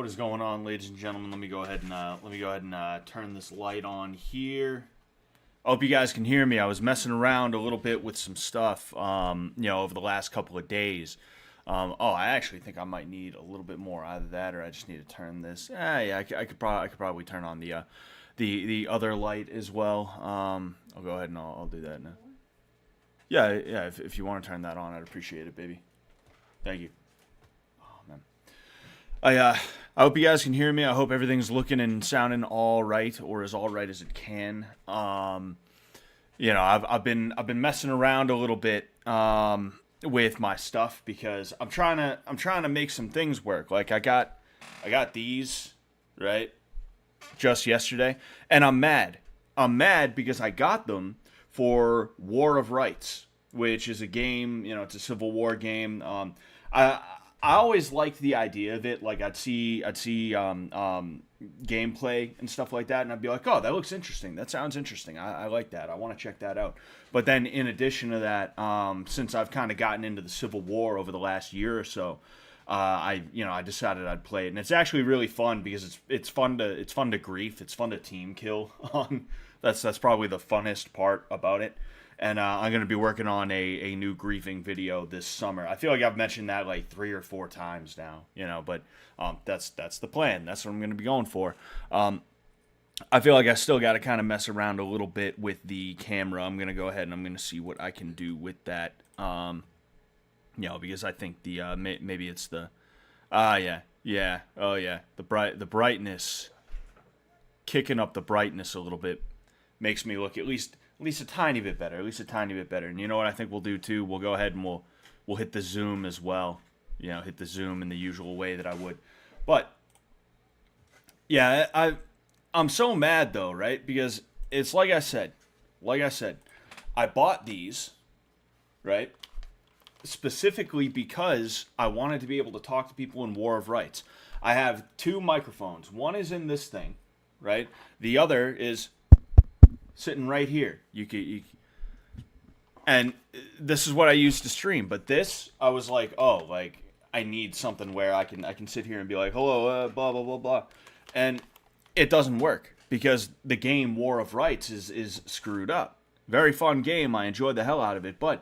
What is going on, ladies and gentlemen? Let me go ahead and turn this light on here. I hope you guys can hear me. I was messing around a little bit with some stuff, over the last couple of days. I actually think I might need a little bit more. Either that, or I just need to turn this. I could probably turn on the other light as well. I'll go ahead and I'll do that now. Yeah. If you want to turn that on, I'd appreciate it, baby. Thank you. I hope you guys can hear me. I hope everything's looking and sounding all right, or as all right as it can. I've been messing around a little bit with my stuff because I'm trying to make some things work. Like I got these right just yesterday, and I'm mad. I'm mad because I got them for War of Rights, which is a game. It's a Civil War game. I always liked the idea of it. Like I'd see gameplay and stuff like that, and I'd be like, "Oh, that looks interesting. That sounds interesting. I like that. I want to check that out." But then, in addition to that, since I've kind of gotten into the Civil War over the last year or so, I decided I'd play it, and it's actually really fun because it's fun to grief. It's fun to team kill. That's probably the funnest part about it. And I'm going to be working on a new griefing video this summer. I feel like I've mentioned that like 3 or 4 times now, but that's the plan. That's what I'm going to be going for. I feel like I still got to kind of mess around a little bit with the camera. I'm going to go ahead and I'm going to see what I can do with that, because I think the maybe it's the the brightness, kicking up the brightness a little bit makes me look at least a tiny bit better. And you know what I think we'll do too? We'll go ahead and we'll hit the zoom as well. Hit the zoom in the usual way that I would. But yeah, I'm so mad though, right? Because it's like I said, I bought these, right? Specifically because I wanted to be able to talk to people in War of Rights. I have 2 microphones. One is in this thing, right? The other is sitting right here. And this is what I used to stream. But this, I was like, I need something where I can sit here and be like, hello, blah blah blah blah, and it doesn't work because the game War of Rights is screwed up. Very fun game. I enjoyed the hell out of it, but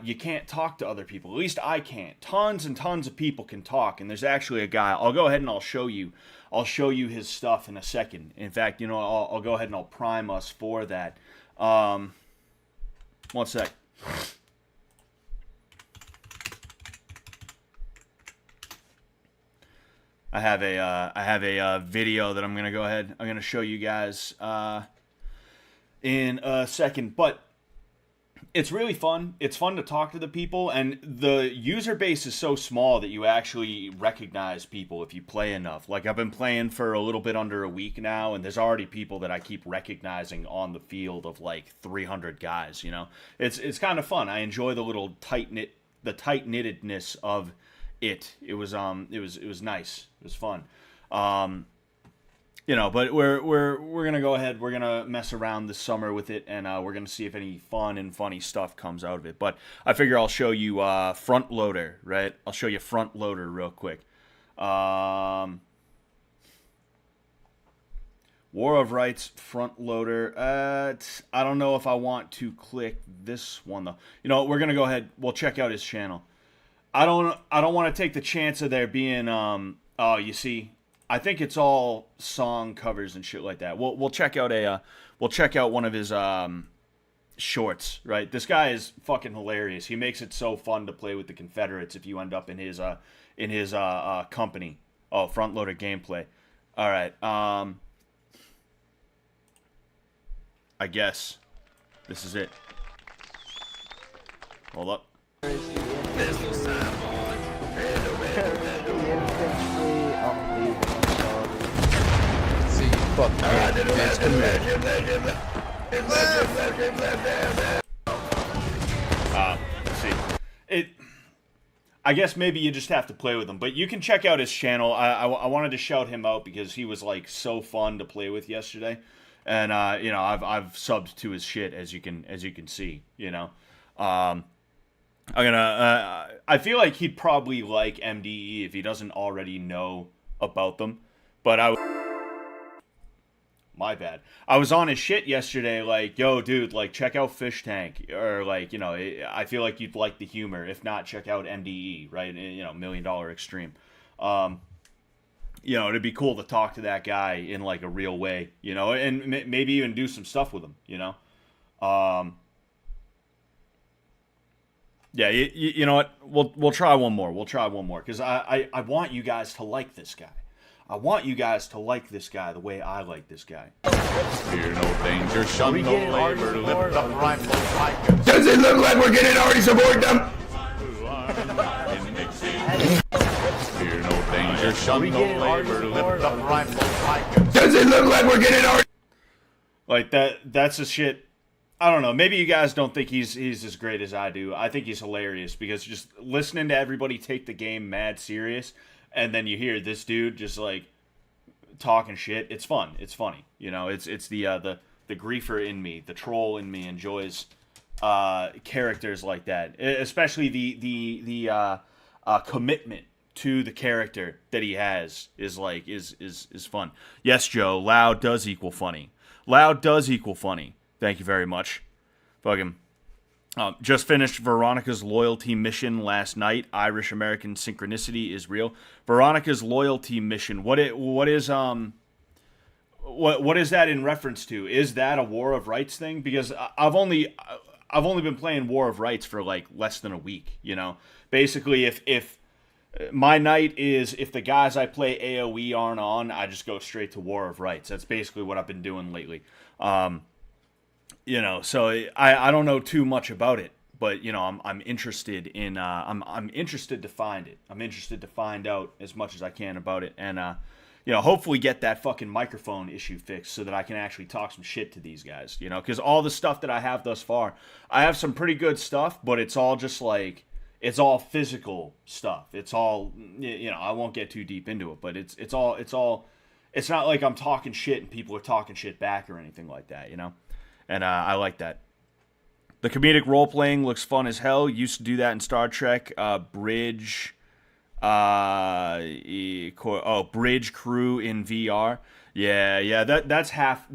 you can't talk to other people. At least I can't. Tons and tons of people can talk, and there's actually a guy. I'll go ahead and I'll show you his stuff in a second. In fact, I'll go ahead and I'll prime us for that. One sec. I have a video that I'm gonna show you guys in a second, but it's really fun. It's fun to talk to the people, and the user base is so small that you actually recognize people if you play enough. Like, I've been playing for a little bit under a week now, and there's already people that I keep recognizing on the field of like 300 guys. It's kind of fun. I enjoy the little tight-knittedness of it. It was nice. It was fun. But we're gonna go ahead. We're gonna mess around this summer with it, and we're gonna see if any fun and funny stuff comes out of it. But I figure I'll show you front loader, right? I'll show you front loader real quick. War of Rights front loader. I don't know if I want to click this one though. We're gonna go ahead. We'll check out his channel. I don't want to take the chance of there being you see. I think it's all song covers and shit like that. We'll check out one of his shorts, right? This guy is fucking hilarious. He makes it so fun to play with the Confederates if you end up in his company. Oh, front loader gameplay. All right. I guess this is it. Hold up. Fuck let's see. I guess maybe you just have to play with him, but you can check out his channel. I wanted to shout him out because he was like so fun to play with yesterday, and I've subbed to his shit as you can see. I feel like he'd probably like MDE if he doesn't already know about them. But my bad. I was on his shit yesterday, like, yo, dude, like, check out Fish Tank, or like, I feel like you'd like the humor. If not, check out MDE, right? $1 Million Extreme. It'd be cool to talk to that guy in like a real way, and maybe even do some stuff with him, Yeah, you know what? We'll try one more. We'll try one more because I want you guys to like this guy. I want you guys to like this guy the way I like this guy. Fear no danger, shun no labor, lift up rifles like Does it look like we're getting already support them? Fear no danger, shun no labor, lift up rifles like Does it look like we're getting already? Like that's a shit. I don't know. Maybe you guys don't think he's as great as I do. I think he's hilarious because just listening to everybody take the game mad serious, and then you hear this dude just like talking shit. It's fun. It's funny. It's the griefer in me, the troll in me enjoys characters like that, especially the commitment to the character that he has is fun. Yes, Joe. Loud does equal funny. Loud does equal funny. Thank you very much. Fuck him. Just finished Veronica's loyalty mission last night. Irish-American synchronicity is real. Veronica's loyalty mission. What is that in reference to? Is that a War of Rights thing? Because I've only been playing War of Rights for like less than a week. Basically, if my night is if the guys I play AOE aren't on, I just go straight to War of Rights. That's basically what I've been doing lately. So I don't know too much about it, but I'm interested in I'm interested to find it. I'm interested to find out as much as I can about it, and hopefully get that fucking microphone issue fixed so that I can actually talk some shit to these guys. Because all the stuff that I have thus far, I have some pretty good stuff, but it's all just like it's all physical stuff. It's all I won't get too deep into it, but it's not like I'm talking shit and people are talking shit back or anything like that. And I like that. The comedic role-playing looks fun as hell. Used to do that in Star Trek. Bridge crew in VR. Yeah. That's half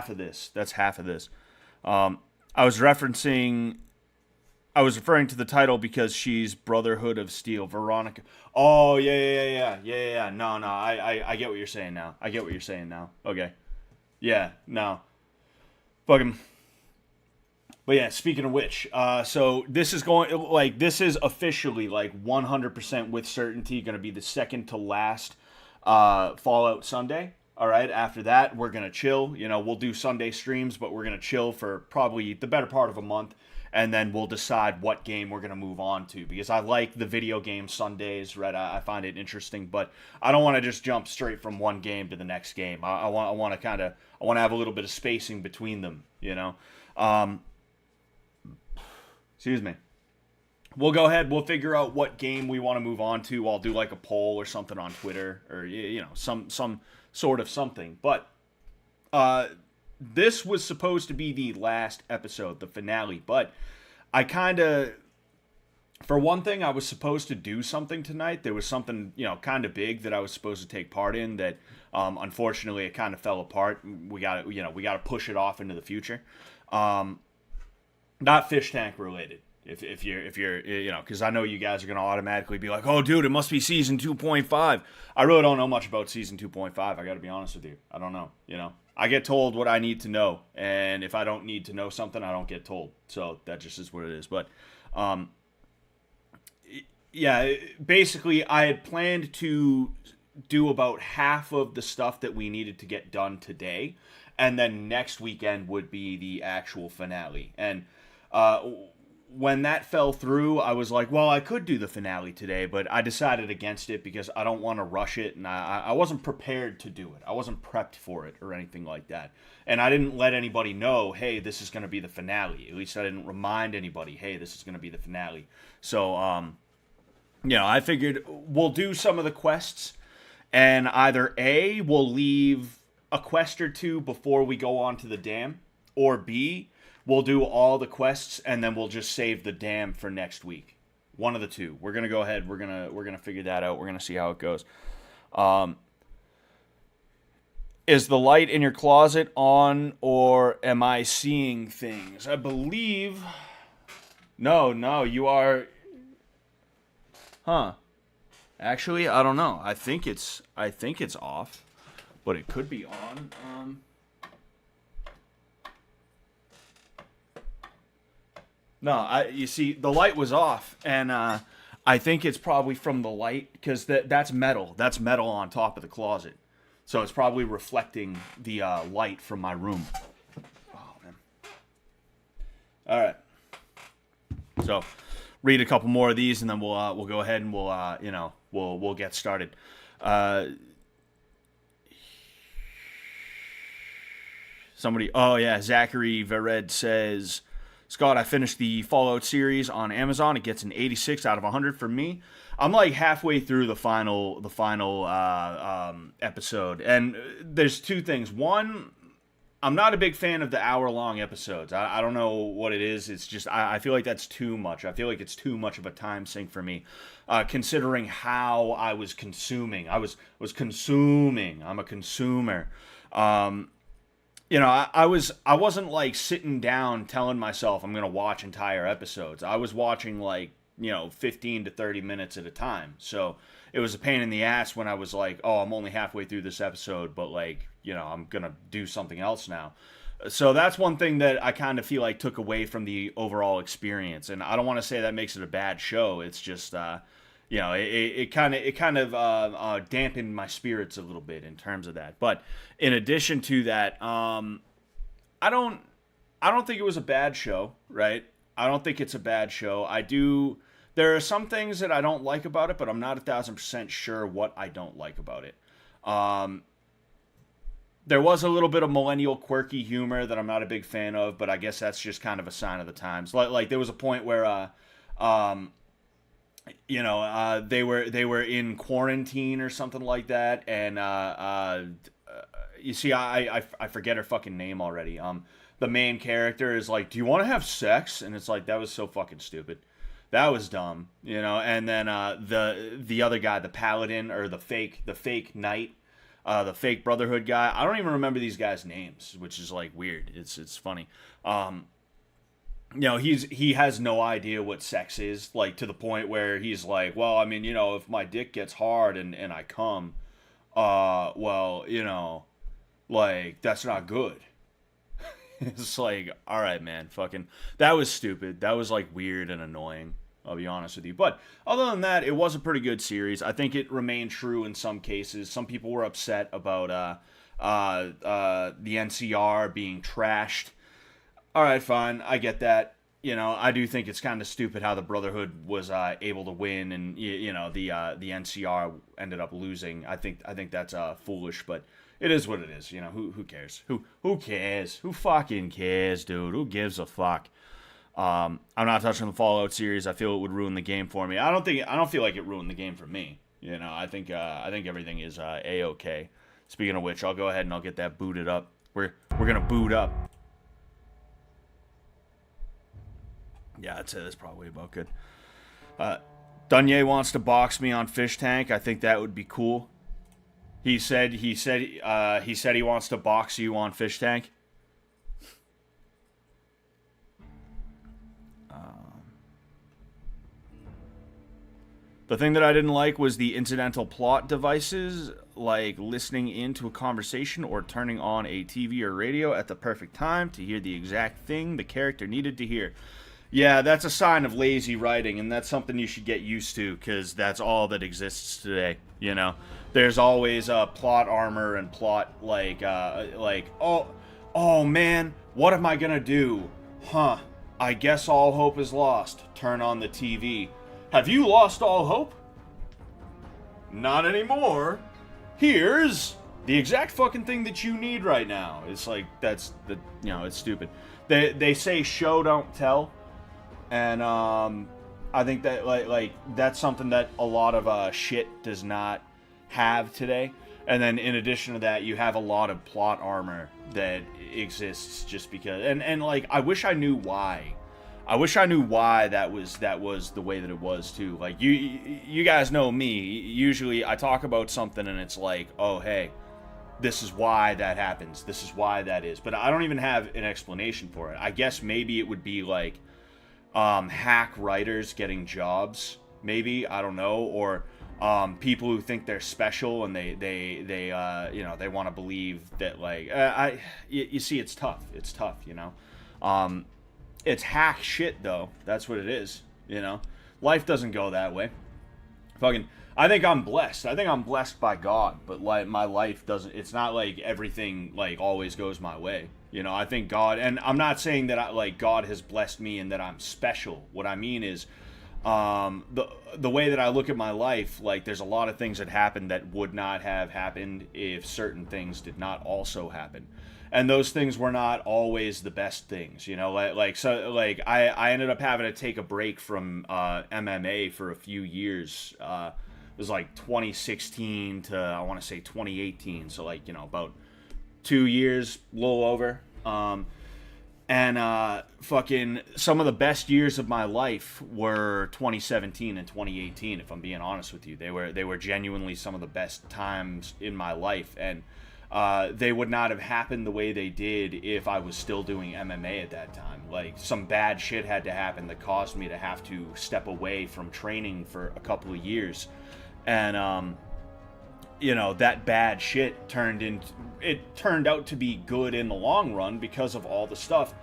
of this. That's half of this. I was referring to the title because she's Brotherhood of Steel. Veronica. Oh, yeah. No. I get what you're saying now. Okay. Yeah, no. Fuck him. But yeah, speaking of which, so this is officially 100% with certainty going to be the second to last Fallout Sunday. All right, after that, we're going to chill. We'll do Sunday streams, but we're going to chill for probably the better part of a month. And then we'll decide what game we're going to move on to. Because I like the video game Sundays, right? I find it interesting. But I don't want to just jump straight from one game to the next game. I want to have a little bit of spacing between them, Excuse me. We'll go ahead. We'll figure out what game we want to move on to. I'll do like a poll or something on Twitter. Or, some sort of something. But this was supposed to be the last episode, the finale, but for one thing, I was supposed to do something tonight. There was something, kind of big that I was supposed to take part in that, unfortunately, it kind of fell apart. We got to push it off into the future. Not Fish Tank related. If you're because I know you guys are going to automatically be like, oh, dude, it must be season 2.5. I really don't know much about season 2.5. I got to be honest with you. I don't know, I get told what I need to know, and if I don't need to know something, I don't get told. So that just is what it is. But, yeah, basically, I had planned to do about half of the stuff that we needed to get done today, and then next weekend would be the actual finale. And when that fell through, I was like, well, I could do the finale today, but I decided against it because I don't want to rush it, and I wasn't prepared to do it. I wasn't prepped for it or anything like that. And I didn't let anybody know, hey, this is going to be the finale. At least I didn't remind anybody, hey, this is going to be the finale. So, I figured we'll do some of the quests, and either A, we'll leave a quest or two before we go on to the dam, or B, we'll do all the quests and then we'll just save the dam for next week. One of the two. We're gonna go ahead. We're gonna figure that out. We're gonna see how it goes. Is the light in your closet on, or am I seeing things? I believe... No, you are... Huh. Actually, I don't know. I think it's off, but it could be on. No, you see, the light was off, and I think it's probably from the light, because that's metal. That's metal on top of the closet. So it's probably reflecting the light from my room. Oh, man. All right. So, read a couple more of these, and then we'll go ahead and we'll get started. Zachary Vered says, Scott, I finished the Fallout series on Amazon. It gets an 86 out of 100 for me. I'm like halfway through the final episode, and there's two things. One, I'm not a big fan of the hour-long episodes. I don't know what it is. It's just I feel like that's too much. I feel like it's too much of a time sink for me, considering how I was consuming. I was consuming. I'm a consumer. I wasn't like sitting down telling myself I'm gonna watch entire episodes. I was watching 15 to 30 minutes at a time. So it was a pain in the ass when I was like, oh, I'm only halfway through this episode, but I'm going to do something else now. So that's one thing that I kind of feel like took away from the overall experience. And I don't want to say that makes it a bad show. It's just, it kind of dampened my spirits a little bit in terms of that. But in addition to that, I don't think it was a bad show, right? I don't think it's a bad show. There are some things that I don't like about it, but I'm not 1,000% sure what I don't like about it. There was a little bit of millennial quirky humor that I'm not a big fan of, but I guess that's just kind of a sign of the times. Like there was a point where, they were in quarantine or something like that, and you see, I forget her fucking name already. The main character is like, do you want to have sex? And it's like, that was so fucking stupid. That was dumb, and then the other guy, the paladin, or the fake knight, the fake Brotherhood guy. I don't even remember these guys' names, which is like weird. It's funny. He has no idea what sex is, like to the point where he's like, well, I mean, if my dick gets hard and I come, that's not good. It's like, all right, man, fucking, that was stupid. That was like weird and annoying, I'll be honest with you. But other than that, it was a pretty good series. I think it remained true in some cases. Some people were upset about the NCR being trashed. All right, fine, I get that. I do think it's kind of stupid how the Brotherhood was able to win, and the NCR ended up losing. I think that's foolish, but it is what it is. Who cares? Who cares? Who fucking cares, dude? Who gives a fuck? I'm not touching the Fallout series. I feel it would ruin the game for me. I don't feel like it ruined the game for me. I think everything is A-okay. Speaking of which, I'll go ahead and I'll get that booted up. We're gonna boot up. Yeah, I'd say that's probably about good. Dunye wants to box me on Fish Tank. I think that would be cool. He said he wants to box you on Fish Tank. The thing that I didn't like was the incidental plot devices, like listening into a conversation or turning on a TV or radio at the perfect time to hear the exact thing the character needed to hear. Yeah, that's a sign of lazy writing, and that's something you should get used to, because that's all that exists today, There's always plot armor and plot, oh man, what am I gonna do? I guess all hope is lost. Turn on the TV. Have you lost all hope? Not anymore. Here's the exact fucking thing that you need right now. It's like, it's stupid. They say show, don't tell. And I think that like that's something that a lot of shit does not have today. And then in addition to that, you have a lot of plot armor that exists just because. And like, I wish I knew why. I wish I knew why that was the way that it was too. Like you guys know me. Usually I talk about something and it's like, oh hey, this is why that happens. This is why that is. But I don't even have an explanation for it. I guess maybe it would be like hack writers getting jobs. Maybe, I don't know, or people who think they're special and they you know, they want to believe that, like, you see, it's tough. It's tough, you know. It's hack shit though. That's what it is, you know. Life doesn't go that way. I think I'm blessed. I think I'm blessed by God, but like my life doesn't. It's not like everything like always goes my way. You know, I think God, and I'm not saying that God has blessed me and that I'm special. What I mean is, the way that I look at my life, like there's a lot of things that happened that would not have happened if certain things did not also happen. And those things were not always the best things, you know, I ended up having to take a break from MMA for a few years. It was like 2016 to, I want to say 2018. So like, you know, about 2 years, a little over. Fucking some of the best years of my life were 2017 and 2018, if I'm being honest with you. They were genuinely some of the best times in my life, and they would not have happened the way they did if I was still doing MMA at that time. Like, some bad shit had to happen that caused me to have to step away from training for a couple of years. And you know, that bad shit turned out to be good in the long run because of all the stuff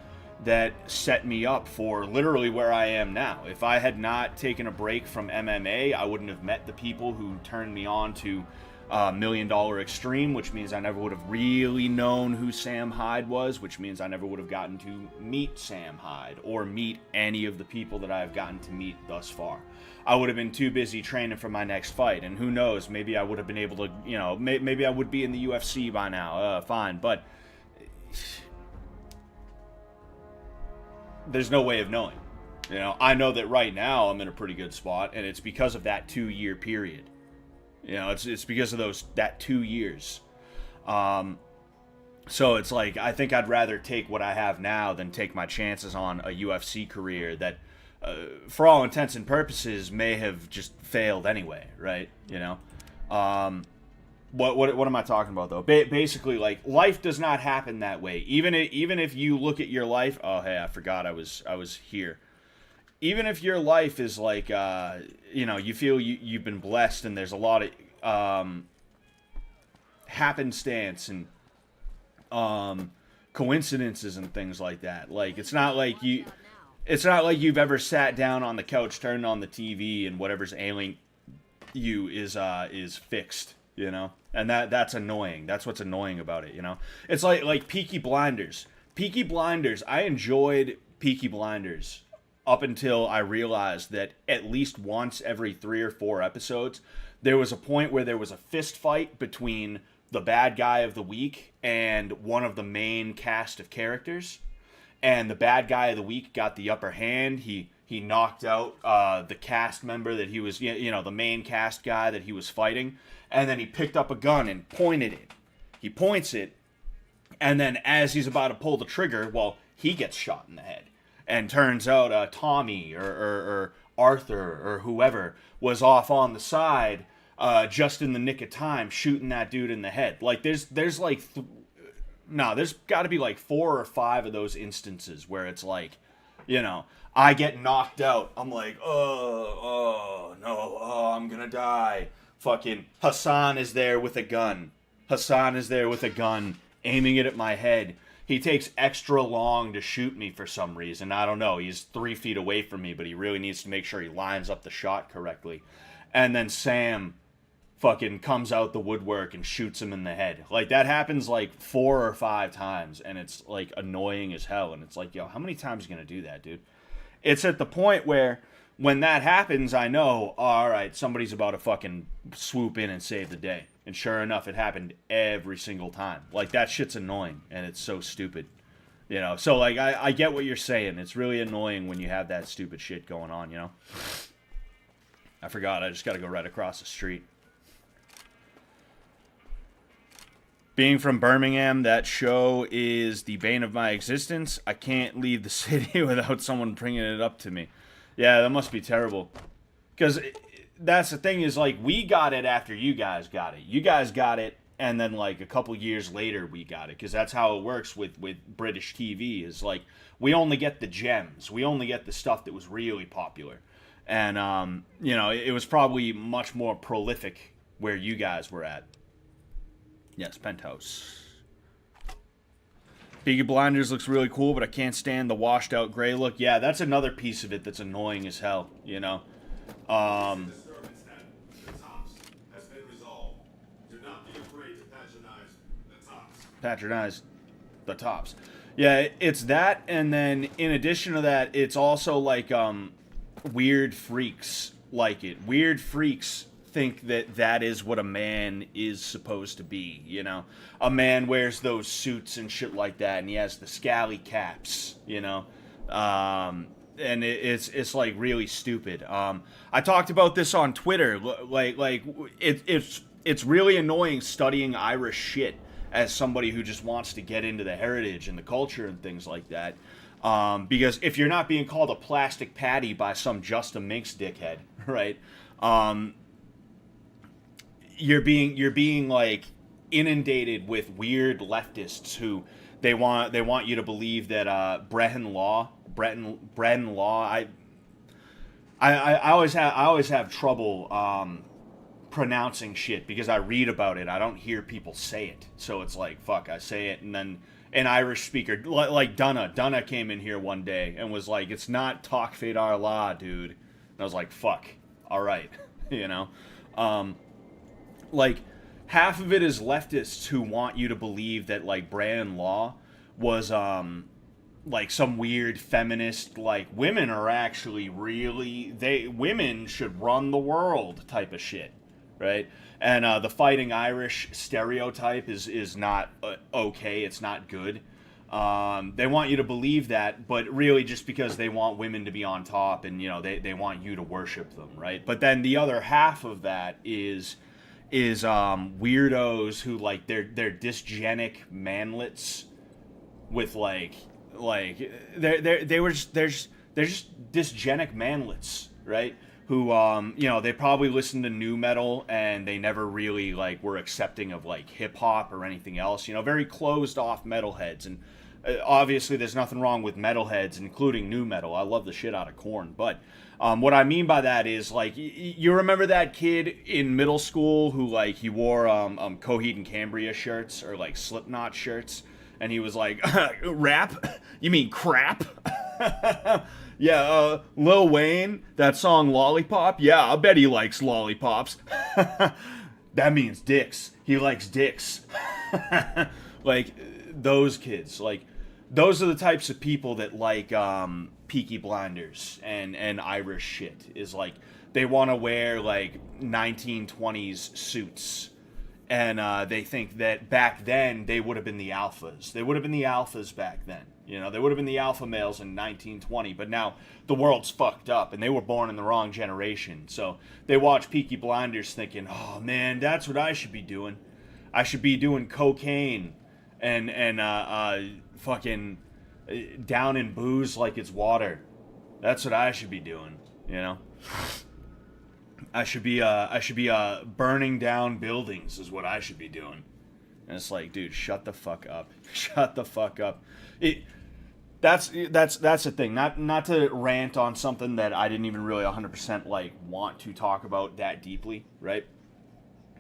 that set me up for literally where I am now. If I had not taken a break from MMA, I wouldn't have met the people who turned me on to $1 Million Extreme, which means I never would have really known who Sam Hyde was, which means I never would have gotten to meet Sam Hyde or meet any of the people that I've gotten to meet thus far. I would have been too busy training for my next fight, and who knows, maybe I would have been able to, you know, maybe I would be in the UFC by now, fine, but there's no way of knowing. You know, I know that right now I'm in a pretty good spot, and it's because of that 2-year period. You know, it's because of that 2 years. So it's like, I think I'd rather take what I have now than take my chances on a UFC career that, for all intents and purposes, may have just failed anyway, right? You know, what am I talking about though? Basically, like, life does not happen that way. Even if you look at your life, oh hey, I forgot I was here. Even if your life is like, you know, you feel you've been blessed and there's a lot of happenstance and coincidences and things like that. Like, it's not like you've ever sat down on the couch, turned on the TV, and whatever's ailing you is fixed, you know? And that's annoying. That's what's annoying about it, you know? It's like Peaky Blinders. Peaky Blinders, I enjoyed Peaky Blinders up until I realized that at least once every 3 or 4 episodes, there was a point where there was a fist fight between the bad guy of the week and one of the main cast of characters. And the bad guy of the week got the upper hand. He knocked out the cast member that he was, you know, the main cast guy that he was fighting. And then he picked up a gun and pointed it. He points it, and then as he's about to pull the trigger, well, he gets shot in the head. And turns out Tommy or Arthur or whoever was off on the side just in the nick of time shooting that dude in the head. Like, there's got to be like 4 or 5 of those instances where it's like, you know, I get knocked out. I'm like, oh no, I'm gonna die. Fucking Hassan is there with a gun. Aiming it at my head. He takes extra long to shoot me for some reason. I don't know. He's 3 feet away from me, but he really needs to make sure he lines up the shot correctly. And then Sam fucking comes out the woodwork and shoots him in the head. Like, that happens like 4 or 5 times, and it's like annoying as hell. And it's like, yo, how many times are you gonna do that, dude? It's at the point where when that happens, I know, all right, somebody's about to fucking swoop in and save the day. And sure enough, it happened every single time. Like, that shit's annoying, and it's so stupid. You know, so, like, I get what you're saying. It's really annoying when you have that stupid shit going on, you know? I forgot, I just gotta go right across the street. Being from Birmingham, that show is the bane of my existence. I can't leave the city without someone bringing it up to me. Yeah, that must be terrible. Because that's the thing is, like, we got it after you guys got it. You guys got it and then like a couple years later we got it, because that's how it works with British TV. Is like we only get the gems, we only get the stuff that was really popular, and you know, it was probably much more prolific where you guys were at. Yes, Penthouse. Peaky Blinders looks really cool, but I can't stand the washed out gray look. Yeah, that's another piece of it that's annoying as hell, you know. Patronize the tops. Yeah, it's that, and then in addition to that, it's also like weird freaks like it. Weird freaks think that that is what a man is supposed to be, you know. A man wears those suits and shit like that, and he has the scally caps, you know. And it's like really stupid. I talked about this on Twitter. It's really annoying studying Irish shit as somebody who just wants to get into the heritage and the culture and things like that. Because if you're not being called a plastic patty by some Just a Minx dickhead, right? You're being like inundated with weird leftists who they want you to believe that Breton law. I always have trouble pronouncing shit because I read about it. I don't hear people say it, so it's like fuck. I say it, and then an Irish speaker like Dunna came in here one day and was like, "It's not Talk Fedar Law, dude." And I was like, "Fuck, all right," you know. Like half of it is leftists who want you to believe that like Brandon Law was like some weird feminist, like women are actually really women should run the world type of shit, right? And the Fighting Irish stereotype is not okay. It's not good. They want you to believe that, but really just because they want women to be on top, and you know they want you to worship them, right? But then the other half of that is weirdos who like they're dysgenic manlets with they're just dysgenic manlets, right? Who you know, they probably listen to nu metal and they never really like were accepting of like hip hop or anything else, you know, very closed off metalheads. And obviously there's nothing wrong with metalheads, including nu metal. I love the shit out of Korn, but what I mean by that is like you remember that kid in middle school who like he wore Coheed and Cambria shirts or like Slipknot shirts, and he was like, rap? You mean crap? Yeah, Lil Wayne, that song Lollipop? Yeah, I bet he likes lollipops. That means dicks. He likes dicks. Like, those kids. Like, those are the types of people that like Peaky Blinders and Irish shit. Is like, they want to wear, like, 1920s suits. And they think that back then they would have been the alphas. They would have been the alphas back then. You know, they would have been the alpha males in 1920. But now the world's fucked up and they were born in the wrong generation. So they watch Peaky Blinders thinking, oh man, that's what I should be doing. I should be doing cocaine and fucking down in booze like it's water. That's what I should be doing, you know? I should be burning down buildings is what I should be doing. And it's like, dude, shut the fuck up. Shut the fuck up. That's the thing. Not to rant on something that I didn't even really 100% like want to talk about that deeply, right?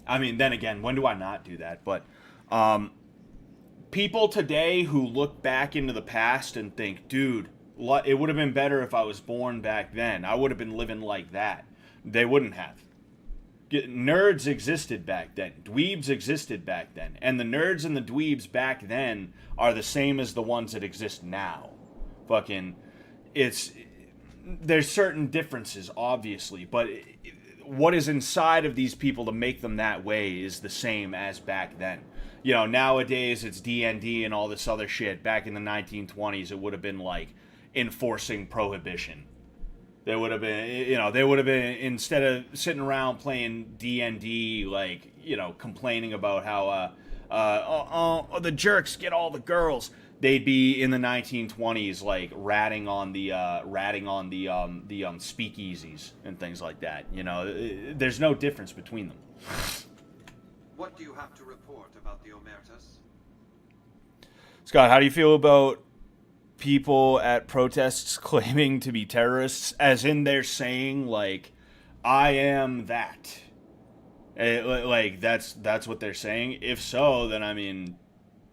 I mean, then again, when do I not do that? But people today who look back into the past and think, dude, it would have been better if I was born back then. I would have been living like that. They wouldn't have. Nerds existed back then. Dweebs existed back then. And the nerds and the dweebs back then are the same as the ones that exist now. Fucking, there's certain differences, obviously, but what is inside of these people to make them that way is the same as back then. You know, nowadays it's D&D and all this other shit. Back in the 1920s, it would have been like enforcing prohibition. They would have been, instead of sitting around playing D&D, like, you know, complaining about how, the jerks get all the girls. They'd be in the 1920s, like, ratting on the speakeasies and things like that. You know, there's no difference between them. What do you have to report about the Omertas? Scott, how do you feel about people at protests claiming to be terrorists, as in they're saying, like, I am that? Like, that's what they're saying? If so, then, I mean,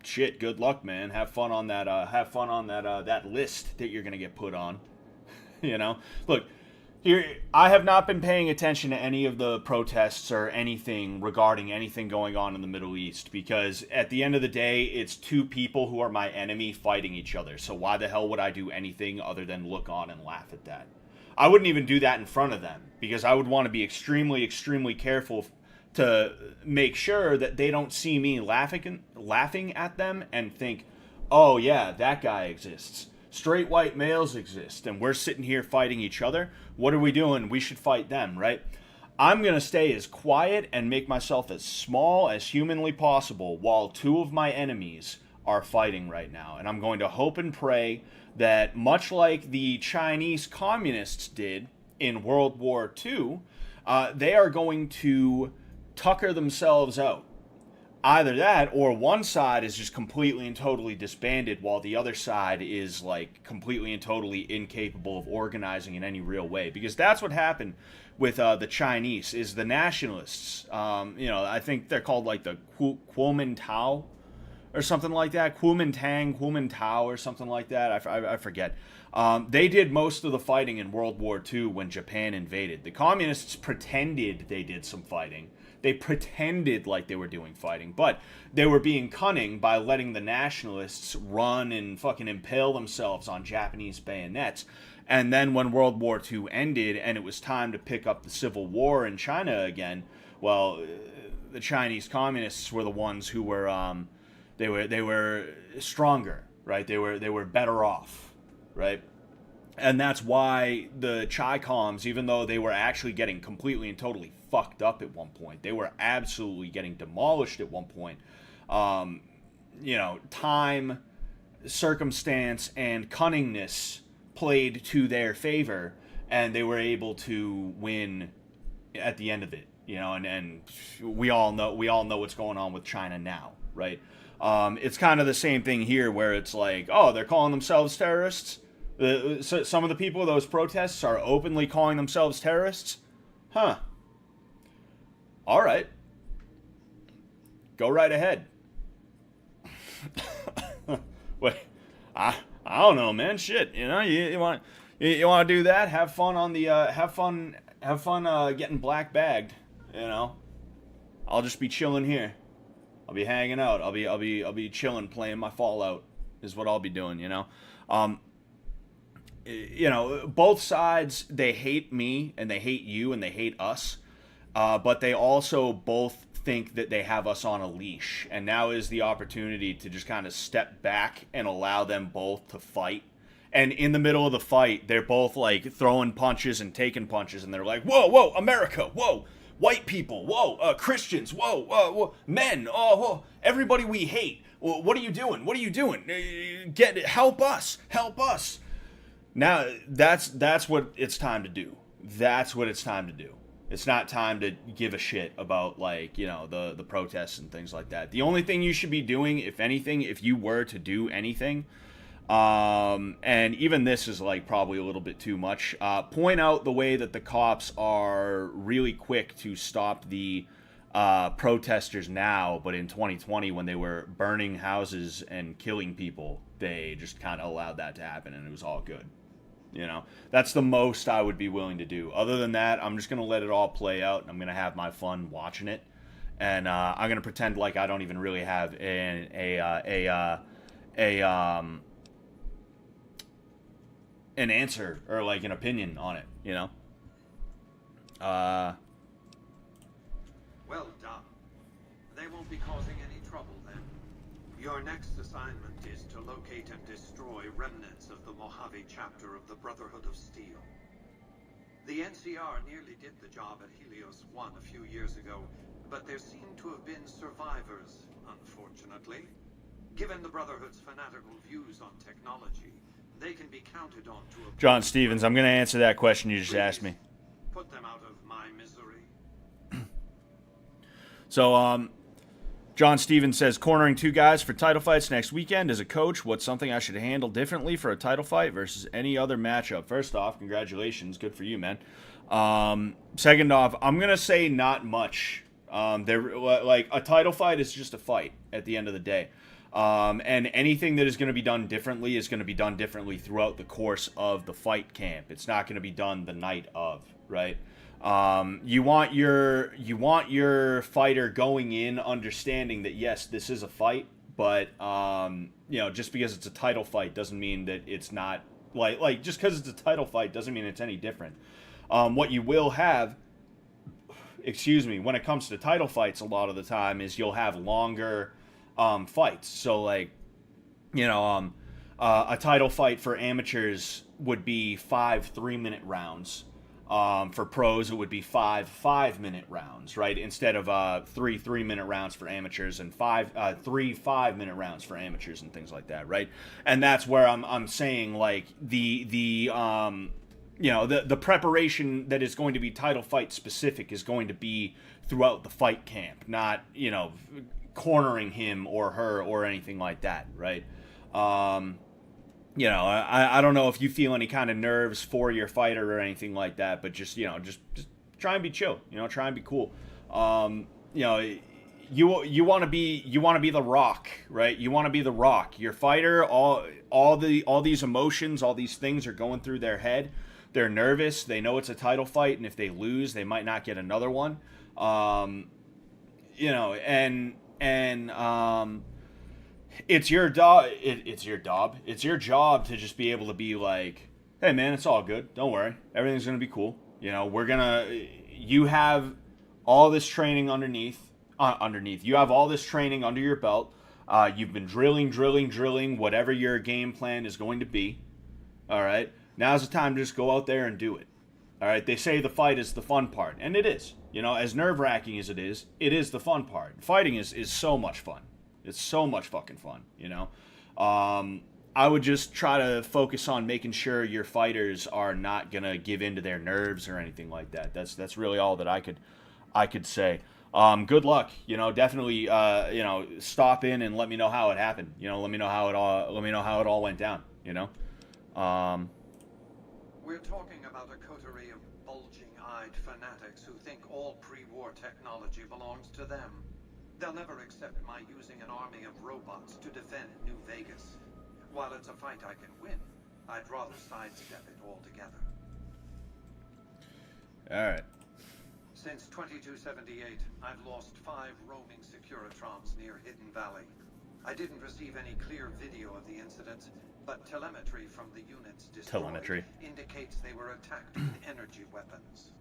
shit, good luck, man. Have fun on that, that list that you're gonna get put on. You know? Look, here, I have not been paying attention to any of the protests or anything regarding anything going on in the Middle East, because at the end of the day, it's two people who are my enemy fighting each other. So why the hell would I do anything other than look on and laugh at that? I wouldn't even do that in front of them, because I would want to be extremely, extremely careful to make sure that they don't see me laughing at them and think, oh yeah, that guy exists. Straight white males exist, and we're sitting here fighting each other. What are we doing? We should fight them, right? I'm going to stay as quiet and make myself as small as humanly possible while two of my enemies are fighting right now. And I'm going to hope and pray that, much like the Chinese communists did in World War II, they are going to tucker themselves out. Either that, or one side is just completely and totally disbanded, while the other side is, like, completely and totally incapable of organizing in any real way. Because that's what happened with the Chinese, is the nationalists, I think they're called, like, the Kuomintang or something like that. Kuomintang or something like that. I forget. They did most of the fighting in World War II when Japan invaded. The communists pretended they did some fighting. They pretended like they were doing fighting, but they were being cunning by letting the nationalists run and fucking impale themselves on Japanese bayonets. And then when World War II ended and it was time to pick up the Civil War in China again, well, the Chinese communists were the ones who were, they were stronger, right? They were better off, right? And that's why the Chi-Coms, even though they were actually getting completely and totally fucked up at one point, they were absolutely getting demolished at one point. Time, circumstance, and cunningness played to their favor, and they were able to win at the end of it. And we all know what's going on with China now, right? It's kind of the same thing here, where it's like, oh, they're calling themselves terrorists. So some of the people of those protests are openly calling themselves terrorists? Huh. All right. Go right ahead. Wait, I don't know, man. Shit, you want to do that? Have fun on the have fun getting black bagged. I'll just be chilling here. I'll be hanging out. I'll be chilling, playing my Fallout. Is what I'll be doing. Both sides, they hate me and they hate you and they hate us, but they also both think that they have us on a leash, and now is the opportunity to just kind of step back and allow them both to fight. And in the middle of the fight, they're both like throwing punches and taking punches, and they're like, whoa, America, whoa, white people, whoa, Christians, whoa, men, whoa, everybody we hate. What are you doing? Help us. Now, that's what it's time to do. That's what it's time to do. It's not time to give a shit about, like, the protests and things like that. The only thing you should be doing, if anything, if you were to do anything, and even this is, like, probably a little bit too much, point out the way that the cops are really quick to stop the protesters now, but in 2020, when they were burning houses and killing people, they just kind of allowed that to happen, and it was all good. That's the most I would be willing to do. Other than that, I'm just going to let it all play out, and I'm going to have my fun watching it. And I'm going to pretend like I don't even really have an answer or, like, an opinion on it, Well done. They won't be causing any trouble then. Your next assignment is to locate and destroy remnants of the Mojave chapter of the Brotherhood of Steel. The NCR nearly did the job at Helios 1 a few years ago, but there seem to have been survivors, unfortunately. Given the Brotherhood's fanatical views on technology, they can be counted on to... John Stevens, I'm going to answer that question you just asked me. Put them out of my misery. So, John Stevens says, cornering 2 guys for title fights next weekend. As a coach, what's something I should handle differently for a title fight versus any other matchup? First off, congratulations. Good for you, man. Second off, I'm going to say not much. Like, a title fight is just a fight at the end of the day. And anything that is going to be done differently is going to be done differently throughout the course of the fight camp. It's not going to be done the night of, right? You want your fighter going in understanding that yes, this is a fight, but just because it's a title fight doesn't mean that it's not like just because it's a title fight doesn't mean it's any different. What you will have, when it comes to title fights, a lot of the time is you'll have longer fights. So like, a title fight for amateurs would be 5 3-minute rounds. For pros, it would be 5 5-minute rounds, right? Instead of 3 3-minute rounds for amateurs and 3 5-minute rounds for amateurs and things like that, right? And that's where I'm saying like the preparation that is going to be title fight specific is going to be throughout the fight camp, not cornering him or her or anything like that, right? I don't know if you feel any kind of nerves for your fighter or anything like that, but just try and be chill, try and be cool. You want to be the Rock, right? You want to be the Rock. Your fighter, all these emotions, all these things are going through their head. They're nervous. They know it's a title fight, and if they lose, they might not get another one. It's your job. It's your job to just be able to be like, hey man, it's all good. Don't worry. Everything's gonna be cool. You have all this training underneath. You have all this training under your belt. You've been drilling, whatever your game plan is going to be. All right. Now's the time to just go out there and do it. All right. They say the fight is the fun part, and it is. As nerve-wracking as it is the fun part. Fighting is so much fun. It's so much fucking fun, I would just try to focus on making sure your fighters are not gonna give in to their nerves or anything like that. That's really all that I could say. Good luck, definitely, stop in and let me know how it happened. Let me know how it all went down. We're talking about a coterie of bulging-eyed fanatics who think all pre-war technology belongs to them. They'll never accept my using an army of robots to defend New Vegas. While it's a fight I can win, I'd rather sidestep it altogether. Alright. Since 2278, I've lost 5 roaming Securitrons near Hidden Valley. I didn't receive any clear video of the incident, but telemetry from the units destroyed indicates they were attacked with energy weapons.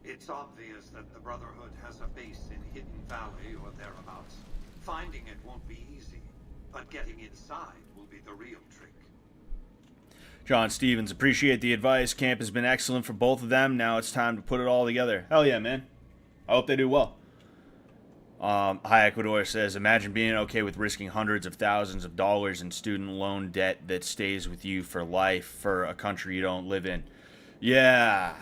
It's obvious that the Brotherhood has a base in Hidden Valley or thereabouts. Finding it won't be easy, but getting inside will be the real trick. John Stevens, appreciate the advice. Camp has been excellent for both of them. Now it's time to put it all together. Hell yeah, man. I hope they do well. Hi Ecuador says, imagine being okay with risking hundreds of thousands of dollars in student loan debt that stays with you for life for a country you don't live in. Yeah.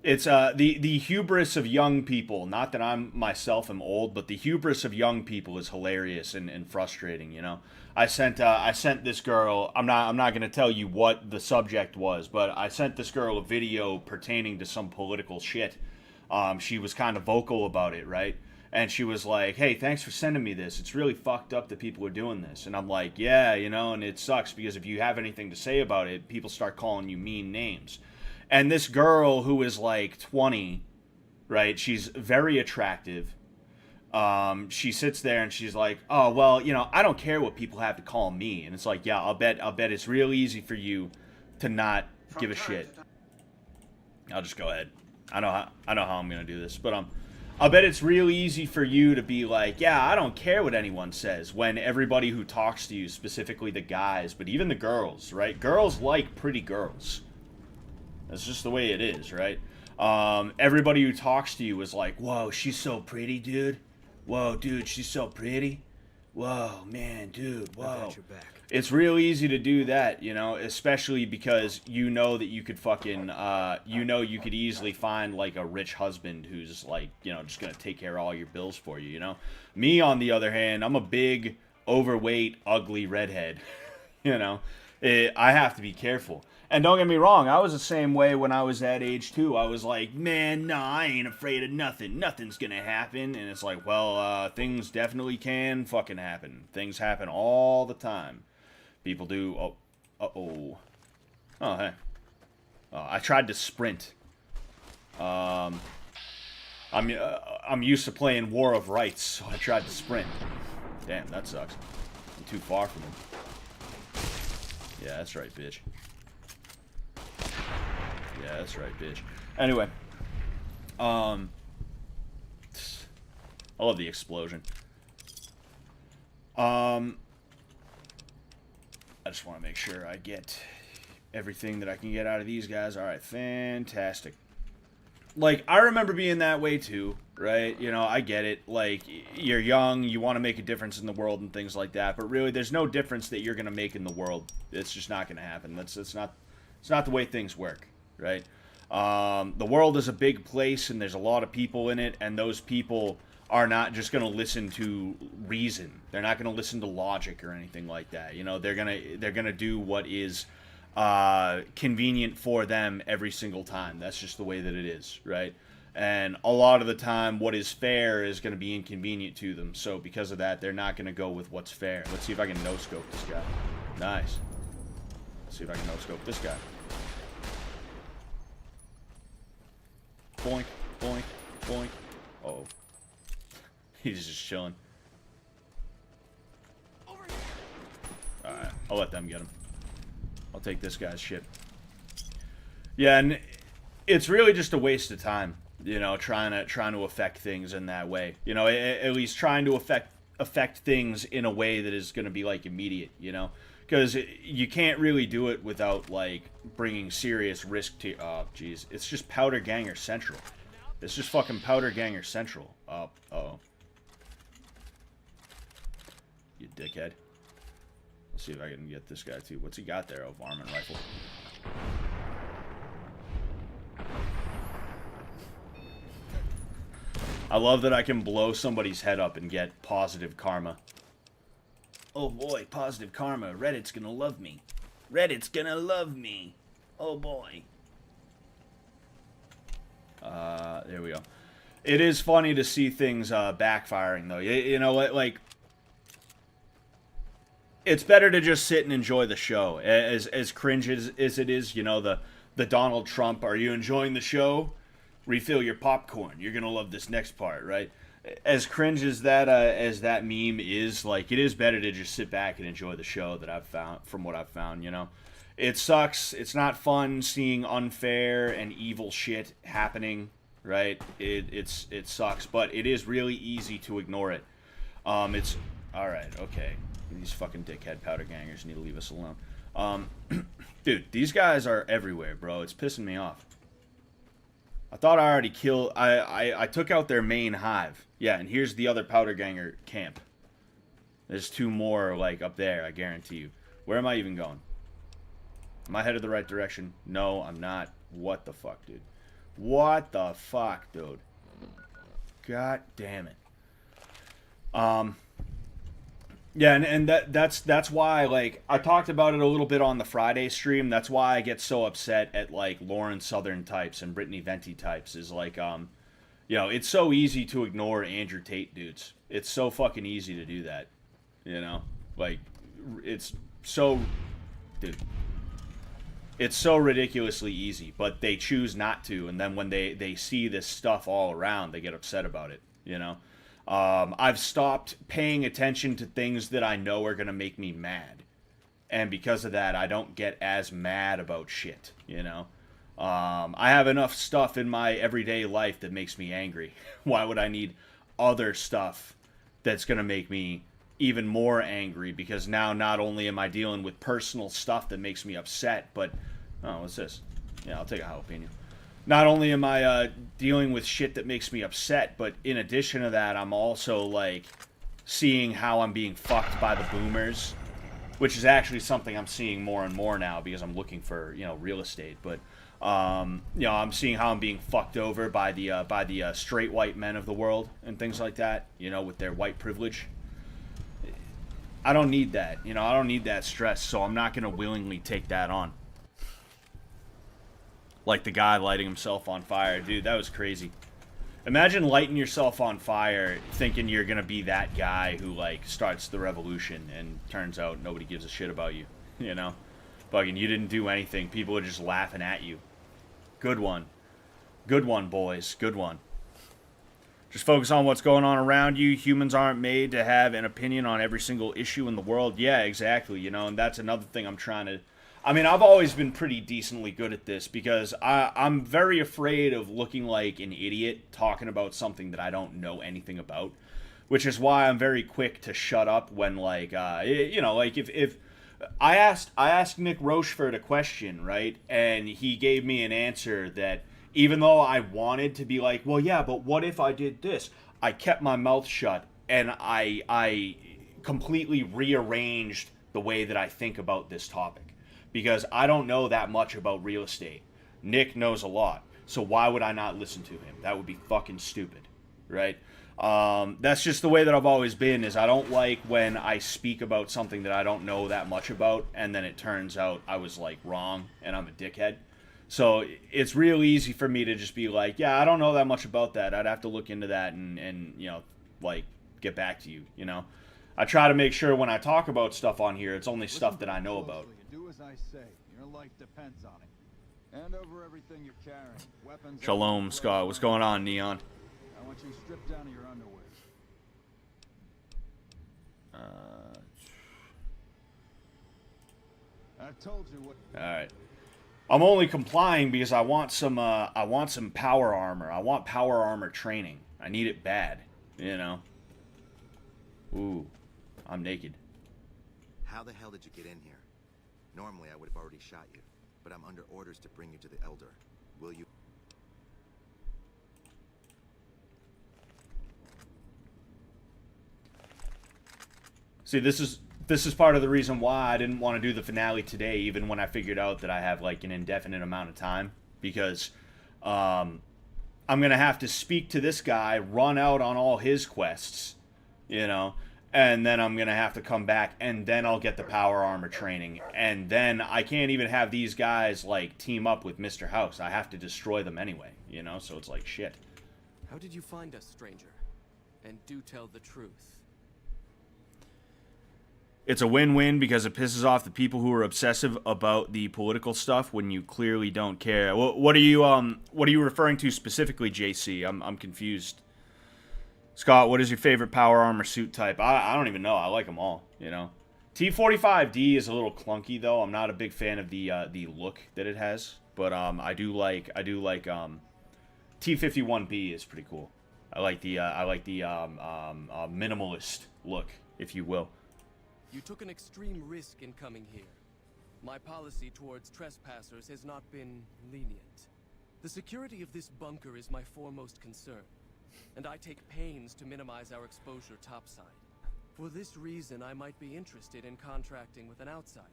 It's the hubris of young people. Not that I'm myself am old, but the hubris of young people is hilarious and frustrating. I sent this girl. I'm not gonna tell you what the subject was, but I sent this girl a video pertaining to some political shit. She was kind of vocal about it, right? And she was like, hey, thanks for sending me this. It's really fucked up that people are doing this. And I'm like, yeah, and it sucks because if you have anything to say about it, people start calling you mean names. And this girl who is like 20, right? She's very attractive. She sits there and she's like, oh, well, I don't care what people have to call me. And it's like, yeah, I'll bet it's real easy for you to not give a shit. I'll just go ahead. I know how I'm going to do this, but I'll bet it's real easy for you to be like, yeah, I don't care what anyone says, when everybody who talks to you, specifically the guys, but even the girls, right? Girls like pretty girls. That's just the way it is, right? Everybody who talks to you is like, whoa, she's so pretty, dude. Whoa, dude, she's so pretty. Whoa, man, dude, I whoa. got your back. It's real easy to do that, you know, especially because you know that you could fucking, you could easily find, like, a rich husband who's, like, you know, just gonna take care of all your bills for you, you know? Me, on the other hand, I'm a big, overweight, ugly redhead, you know? I have to be careful. And don't get me wrong, I was the same way when I was that age, too. I was like, man, nah, I ain't afraid of nothing. Nothing's gonna happen. And it's like, well, things definitely can fucking happen. Things happen all the time. People do. Oh, uh-oh. Oh, hey. I tried to sprint. I'm used to playing War of Rights, so I tried to sprint. Damn, that sucks. I'm too far from him. Yeah, that's right, bitch. Yeah, that's right, bitch. Anyway. I love the explosion. I just want to make sure I get everything that I can get out of these guys. Alright, fantastic. Like, I remember being that way too, right? You know, I get it. Like, you're young, you want to make a difference in the world and things like that, but really, there's no difference that you're going to make in the world. It's just not going to happen. It's not the way things work, right? The world is a big place, and there's a lot of people in it, and those people are not just going to listen to reason. They're not going to listen to logic or anything like that. You know, they're gonna do what is convenient for them every single time. That's just the way that it is, right? And a lot of the time, what is fair is going to be inconvenient to them. So because of that, they're not going to go with what's fair. Let's see if I can no-scope this guy. Nice. Let's see if I can no-scope this guy. Boink, boink, boink. Uh-oh. He's just chilling. Alright, I'll let them get him. I'll take this guy's shit. Yeah, and it's really just a waste of time, you know, trying to affect things in that way. You know, at least trying to affect things in a way that is going to be, like, immediate, you know? Because you can't really do it without, like, bringing serious risk to... Oh, jeez. It's just Powder Ganger Central. It's just fucking Powder Ganger Central. Oh, uh-oh. You dickhead. Let's see if I can get this guy, too. What's he got there? Oh, varmint rifle. I love that I can blow somebody's head up and get positive karma. Oh boy, positive karma. Reddit's gonna love me. Reddit's gonna love me. Oh boy. There we go. It is funny to see things backfiring, though. You know, like... It's better to just sit and enjoy the show. As cringe as it is, you know, the Donald Trump, are you enjoying the show? Refill your popcorn. You're gonna love this next part, right? As cringe as that meme is, like, it is better to just sit back and enjoy the show that I've found, from what I've found, you know? It sucks. It's not fun seeing unfair and evil shit happening, right? It sucks, but it is really easy to ignore it. It's... Alright, okay. These fucking dickhead powder gangers need to leave us alone. Dude, these guys are everywhere, bro. It's pissing me off. I thought I already killed... I took out their main hive. Yeah, and here's the other powder ganger camp. There's two more, like, up there, I guarantee you. Where am I even going? Am I headed the right direction? No, I'm not. What the fuck, dude? What the fuck, dude? God damn it. Yeah, and that's why, like, I talked about it a little bit on the Friday stream. That's why I get so upset at, like, Lauren Southern types and Brittany Venti types. Is like, you know, it's so easy to ignore Andrew Tate dudes. It's so fucking easy to do that. You know? Like, it's so... Dude. It's so ridiculously easy, but they choose not to, and then when they see this stuff all around, they get upset about it, you know? I've stopped paying attention to things that I know are going to make me mad. And because of that, I don't get as mad about shit, you know? I have enough stuff in my everyday life that makes me angry. Why would I need other stuff that's going to make me even more angry? Because now not only am I dealing with personal stuff that makes me upset, but... Oh, what's this? Yeah, I'll take a jalapeno. Not only am I dealing with shit that makes me upset, but in addition to that, I'm also, like, seeing how I'm being fucked by the boomers, which is actually something I'm seeing more and more now because I'm looking for, you know, real estate. But you know, I'm seeing how I'm being fucked over by the straight white men of the world and things like that, you know, with their white privilege. I don't need that, you know, I don't need that stress, so I'm not going to willingly take that on. Like the guy lighting himself on fire. Dude, that was crazy. Imagine lighting yourself on fire thinking you're going to be that guy who, like, starts the revolution, and turns out nobody gives a shit about you, you know? Fucking, you didn't do anything. People are just laughing at you. Good one. Good one, boys. Good one. Just focus on what's going on around you. Humans aren't made to have an opinion on every single issue in the world. Yeah, exactly, you know, and that's another thing I'm trying to... I mean, I've always been pretty decently good at this because I'm very afraid of looking like an idiot talking about something that I don't know anything about, which is why I'm very quick to shut up when, like, you know, like if I asked Nick Rochefort a question, right, and he gave me an answer that, even though I wanted to be like, well, yeah, but what if I did this? I kept my mouth shut, and I completely rearranged the way that I think about this topic. Because I don't know that much about real estate. Nick knows a lot. So why would I not listen to him? That would be fucking stupid, right? That's just the way that I've always been, is I don't like when I speak about something that I don't know that much about, and then it turns out I was, like, wrong, and I'm a dickhead. So it's real easy for me to just be like, yeah, I don't know that much about that. I'd have to look into that and you know, like, get back to you, you know? I try to make sure when I talk about stuff on here, it's only stuff that I know about. Do as I say. Your life depends on it. Hand over everything you're carrying. Weapons. Shalom, Scott. What's going on, Neon? I want you stripped down to your underwear. I've told you what. All right. I'm only complying because I want some power armor. I want power armor training. I need it bad, you know. Ooh, I'm naked. How the hell did you get in here? Normally, I would have already shot you, but I'm under orders to bring you to the Elder. Will you? See, this is part of the reason why I didn't want to do the finale today, even when I figured out that I have, like, an indefinite amount of time, because I'm going to have to speak to this guy, run out on all his quests, you know, and then I'm going to have to come back, and then I'll get the power armor training, and then I can't even have these guys, like, team up with Mr. House. I have to destroy them anyway, you know, so it's like, shit. How did you find us, stranger? And do tell the truth. It's a win-win because it pisses off the people who are obsessive about the political stuff when you clearly don't care. What are you referring to specifically, JC? I'm confused. Scott, what is your favorite power armor suit type? I don't even know. I like them all, you know. T45D is a little clunky though. I'm not a big fan of the look that it has, but I do like T51B is pretty cool. I like the minimalist look, if you will. You took an extreme risk in coming here. My policy towards trespassers has not been lenient. The security of this bunker is my foremost concern, and I take pains to minimize our exposure topside. For this reason, I might be interested in contracting with an outsider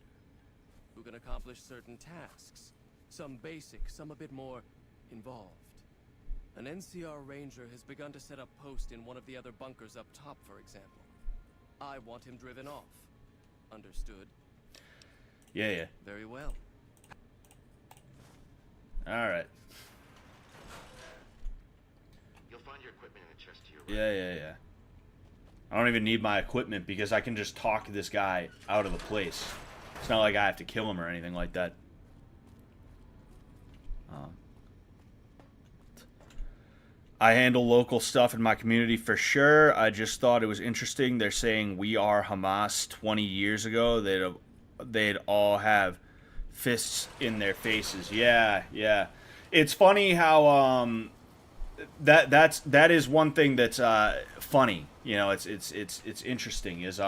who can accomplish certain tasks, some basic, some a bit more involved. An NCR ranger has begun to set up post in one of the other bunkers up top, for example. I want him driven off. Understood? Yeah. Very well. Alright. You'll find your equipment in the chest to your right. Yeah. I don't even need my equipment because I can just talk this guy out of the place. It's not like I have to kill him or anything like that. I handle local stuff in my community for sure. I just thought it was interesting. They're saying we are Hamas 20 years ago. They'd all have fists in their faces. Yeah. It's funny how that is one thing that's funny. You know, it's interesting is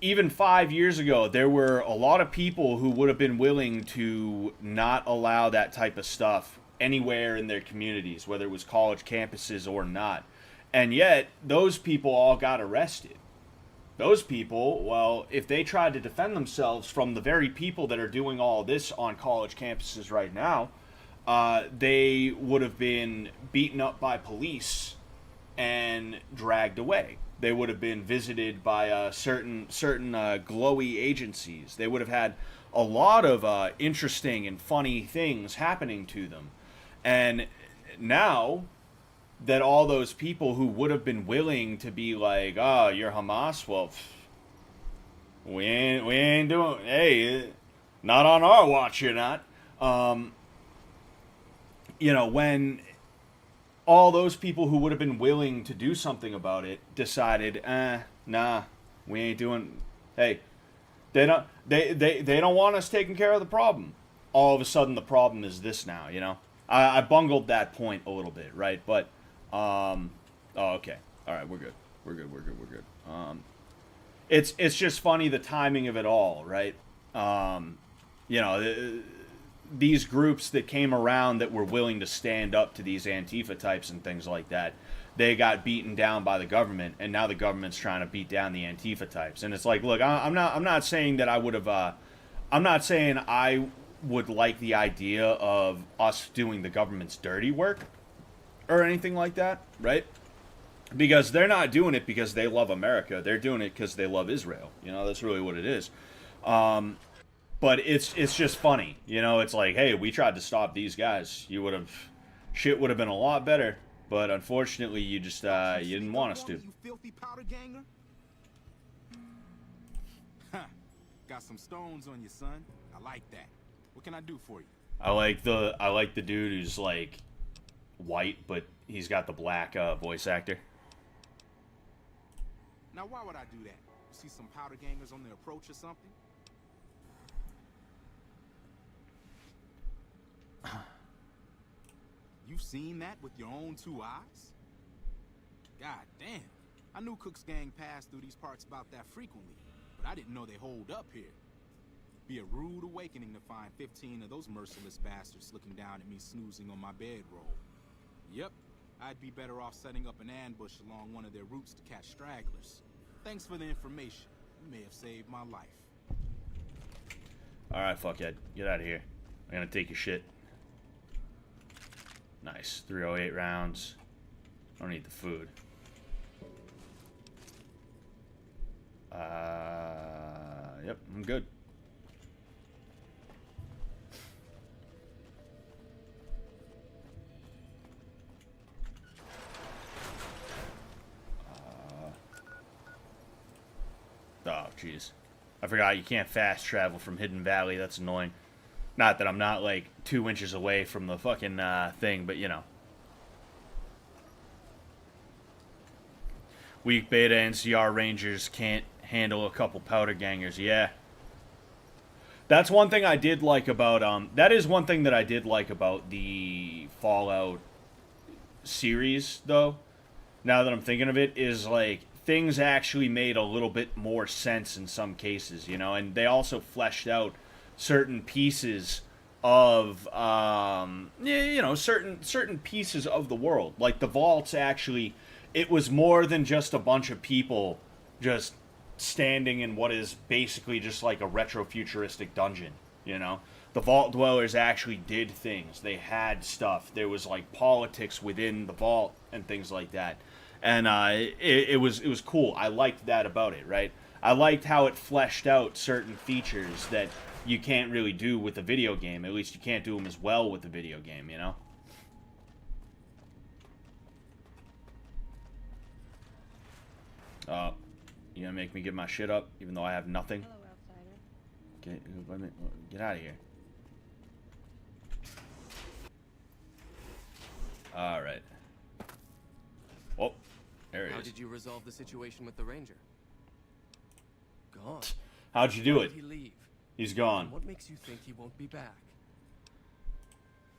even 5 years ago, there were a lot of people who would have been willing to not allow that type of stuff anywhere in their communities, whether it was college campuses or not. And yet, those people all got arrested. Those people, well, if they tried to defend themselves from the very people that are doing all this on college campuses right now, they would have been beaten up by police and dragged away. They would have been visited by certain glowy agencies. They would have had a lot of interesting and funny things happening to them. And now that all those people who would have been willing to be like, oh, you're Hamas, well, we ain't doing, hey, not on our watch, you're not. You know, when all those people who would have been willing to do something about it decided, nah, we ain't doing, hey, they don't want us taking care of the problem. All of a sudden the problem is this now, you know? I bungled that point a little bit, right? But, oh, okay. All right, we're good. We're good. It's just funny the timing of it all, right? You know, these groups that came around that were willing to stand up to these Antifa types and things like that, they got beaten down by the government, and now the government's trying to beat down the Antifa types. And it's like, look, I'm not saying that I would have, I'm not saying I would like the idea of us doing the government's dirty work or anything like that, right? Because they're not doing it because they love America. They're doing it because they love Israel. You know, that's really what it is. But it's just funny. You know, it's like, hey, we tried to stop these guys. Shit would have been a lot better. But unfortunately, you just, you didn't want us to. You filthy powder ganger? Got some stones on you, son. I like that. What can I do for you? I like the dude who's like white, but he's got the black voice actor. Now, why would I do that? See some powder gangers on the approach or something? You've seen that with your own two eyes? God damn. I knew Cook's gang passed through these parts about that frequently, but I didn't know they holed up here. Be a rude awakening to find 15 of those merciless bastards looking down at me snoozing on my bedroll. Yep, I'd be better off setting up an ambush along one of their routes to catch stragglers. Thanks for the information. You may have saved my life. Alright, fuckhead. Get out of here. I'm gonna take your shit. Nice. 308 rounds. I don't need the food. Yep, I'm good. Oh, jeez. I forgot you can't fast travel from Hidden Valley. That's annoying. Not that I'm not, like, 2 inches away from the fucking thing, but, you know. Weak beta NCR Rangers can't handle a couple powder gangers. Yeah. That's one thing I did like about, that is one thing that I did like about the Fallout series, though. Now that I'm thinking of it, is, like, things actually made a little bit more sense in some cases, you know, and they also fleshed out certain pieces of, you know, certain pieces of the world. Like the vaults actually, it was more than just a bunch of people just standing in what is basically just like a retro-futuristic dungeon, you know. The vault dwellers actually did things. They had stuff. There was like politics within the vault and things like that. And it was cool. I liked that about it, right? I liked how it fleshed out certain features that you can't really do with the video game. At least you can't do them as well with the video game, you know? You gonna make me give my shit up, even though I have nothing? Hello, outsider. Get out of here. Alright. Oh, there it is. How did you resolve the situation with the ranger? Gone. How'd you do Why it? did he leave? He's gone. What makes you think he won't be back?